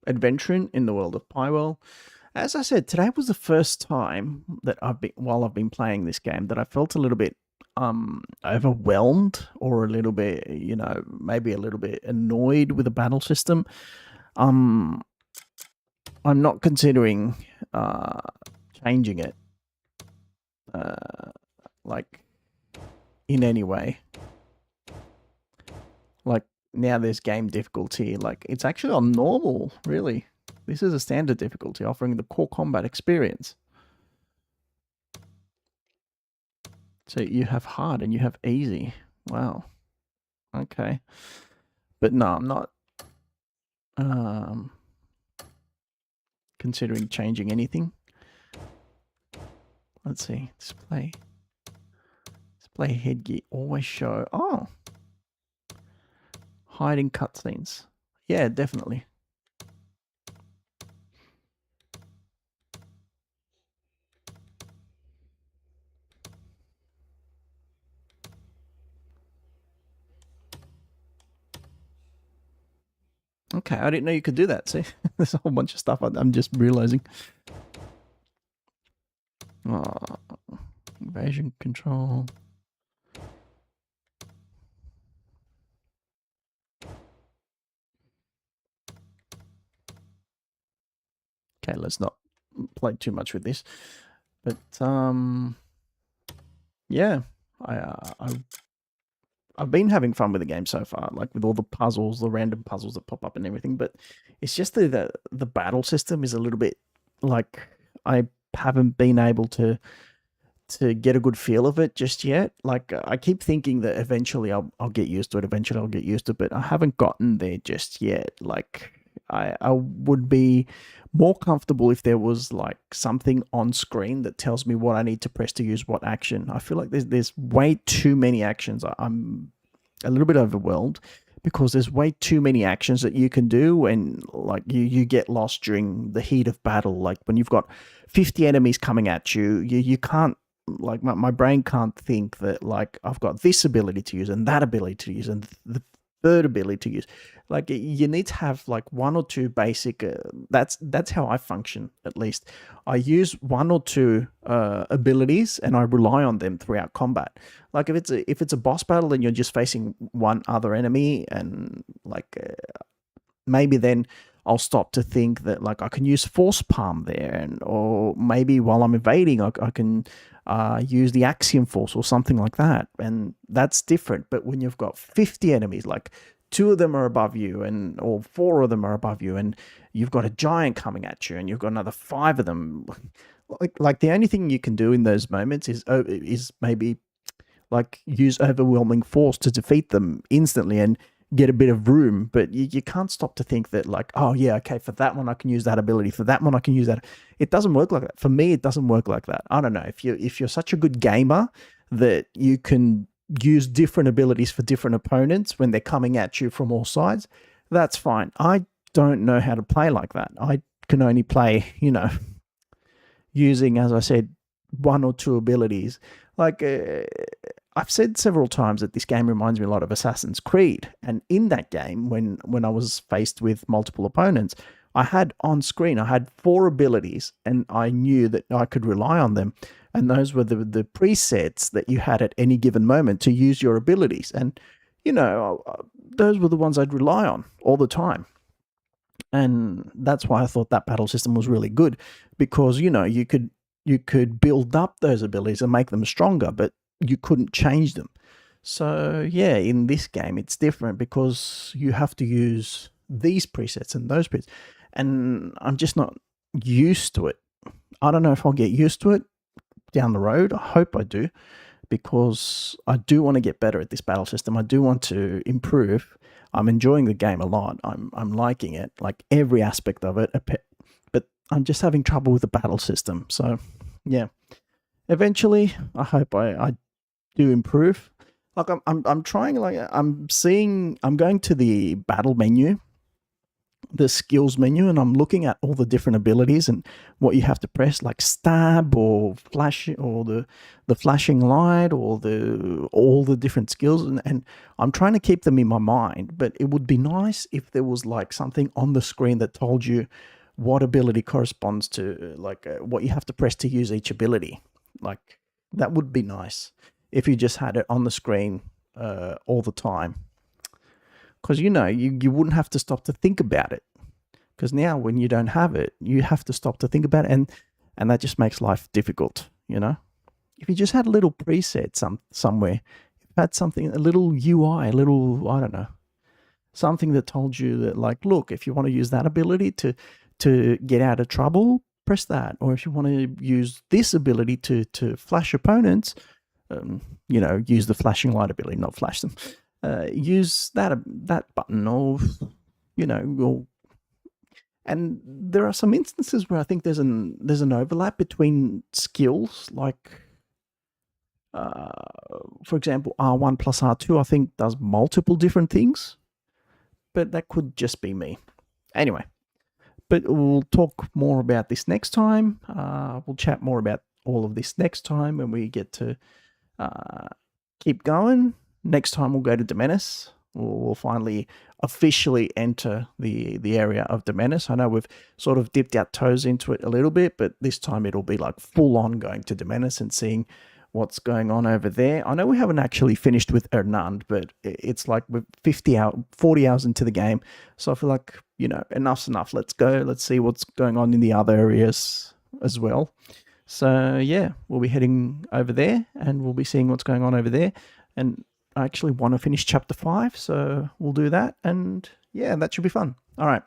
adventuring in the world of Pywell. As I said, today was the first time that while I've been playing this game, that I felt a little bit overwhelmed or a little bit, you know, maybe a little bit annoyed with the battle system. I'm not considering changing it, like, in any way. Like, now there's game difficulty. Like, it's actually on normal, really. This is a standard difficulty, offering the core combat experience. So you have hard and you have easy. Wow. Okay. But no, I'm not considering changing anything. Let's see. Display headgear. Always show. Oh. Hiding cutscenes. Yeah, definitely. Okay, I didn't know you could do that. See, there's a whole bunch of stuff I'm just realizing. Oh, invasion control. Okay, let's not play too much with this. But yeah, I've been having fun with the game so far, like with all the puzzles, the random puzzles that pop up and everything. But it's just the battle system is a little bit like I haven't been able to get a good feel of it just yet. Like, I keep thinking that eventually I'll get used to it. Eventually I'll get used to it, but I haven't gotten there just yet. Like, I would be more comfortable if there was like something on screen that tells me what I need to press to use what action. I feel like there's way too many actions. I'm a little bit overwhelmed because there's way too many actions that you can do, and like you get lost during the heat of battle. Like when you've got 50 enemies coming at you, you can't, like my brain can't think that like I've got this ability to use and that ability to use and the third ability to use. Like, you need to have like one or two basic. That's how I function. At least I use one or two abilities and I rely on them throughout combat. Like if it's a boss battle and you're just facing one other enemy, and like maybe then I'll stop to think that like I can use force palm there, or maybe while I'm evading I can use the axiom force or something like that, and that's different. But when you've got 50 enemies, like 2 of them are above you, or 4 of them are above you, and you've got a giant coming at you, and you've got another 5 of them, like the only thing you can do in those moments is maybe like use overwhelming force to defeat them instantly and get a bit of room. But you can't stop to think that like, oh yeah, okay, for that one I can use that ability, for that one I can use that. It doesn't work like that. For me, it doesn't work like that. I don't know, if you're such a good gamer that you can use different abilities for different opponents when they're coming at you from all sides, that's fine. I don't know how to play like that. I can only play, using, as I said, 1 or 2 abilities. Like, I've said several times that this game reminds me a lot of Assassin's Creed. And in that game, when I was faced with multiple opponents, I had on screen, I had 4 abilities, and I knew that I could rely on them. And those were the presets that you had at any given moment to use your abilities. And, those were the ones I'd rely on all the time. And that's why I thought that battle system was really good, because, you could build up those abilities and make them stronger. But you couldn't change them. So yeah, in this game it's different because you have to use these presets and those presets, and I'm just not used to it. I don't know if I'll get used to it down the road. I hope I do, because I do want to get better at this battle system. I do want to improve. I'm enjoying the game a lot. I'm liking it, like every aspect of it. But I'm just having trouble with the battle system. So yeah, eventually I hope I do improve. Like I'm trying, like I'm going to the battle menu, the skills menu, and I'm looking at all the different abilities and what you have to press, like stab or flash, or the flashing light, or all the different skills, and I'm trying to keep them in my mind. But it would be nice if there was like something on the screen that told you what ability corresponds to, like what you have to press to use each ability. Like that would be nice if you just had it on the screen all the time. Because, you know, you wouldn't have to stop to think about it. Because now when you don't have it, you have to stop to think about it. And that just makes life difficult, you know. If you just had a little preset somewhere, if you had something, a little UI, a little, I don't know, something that told you that, like, look, if you want to use that ability to get out of trouble, press that. Or if you want to use this ability to flash opponents, you know, use the flashing light ability, not flash them. Use that button, or, you know, and there are some instances where I think there's an overlap between skills, like for example, R1 plus R2 I think does multiple different things, but that could just be me. Anyway, but we'll talk more about this next time. We'll chat more about all of this next time when we get to keep going. Next time we'll go to Demenis. We'll finally officially enter the area of Demenis. I know we've sort of dipped our toes into it a little bit, but this time it'll be like full on going to Demenis and seeing what's going on over there. I know we haven't actually finished with Ernand, but it's like we're 40 hours into the game. So I feel like, you know, enough's enough. Let's go. Let's see what's going on in the other areas as well. So yeah, we'll be heading over there and we'll be seeing what's going on over there. And I actually want to finish chapter 5, so we'll do that. And yeah, that should be fun. All right.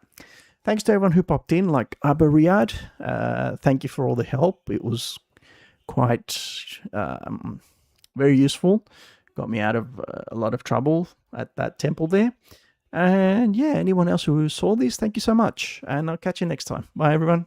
Thanks to everyone who popped in, like Abba Riyad. Thank you for all the help. It was quite very useful. Got me out of a lot of trouble at that temple there. And yeah, anyone else who saw this, thank you so much. And I'll catch you next time. Bye, everyone.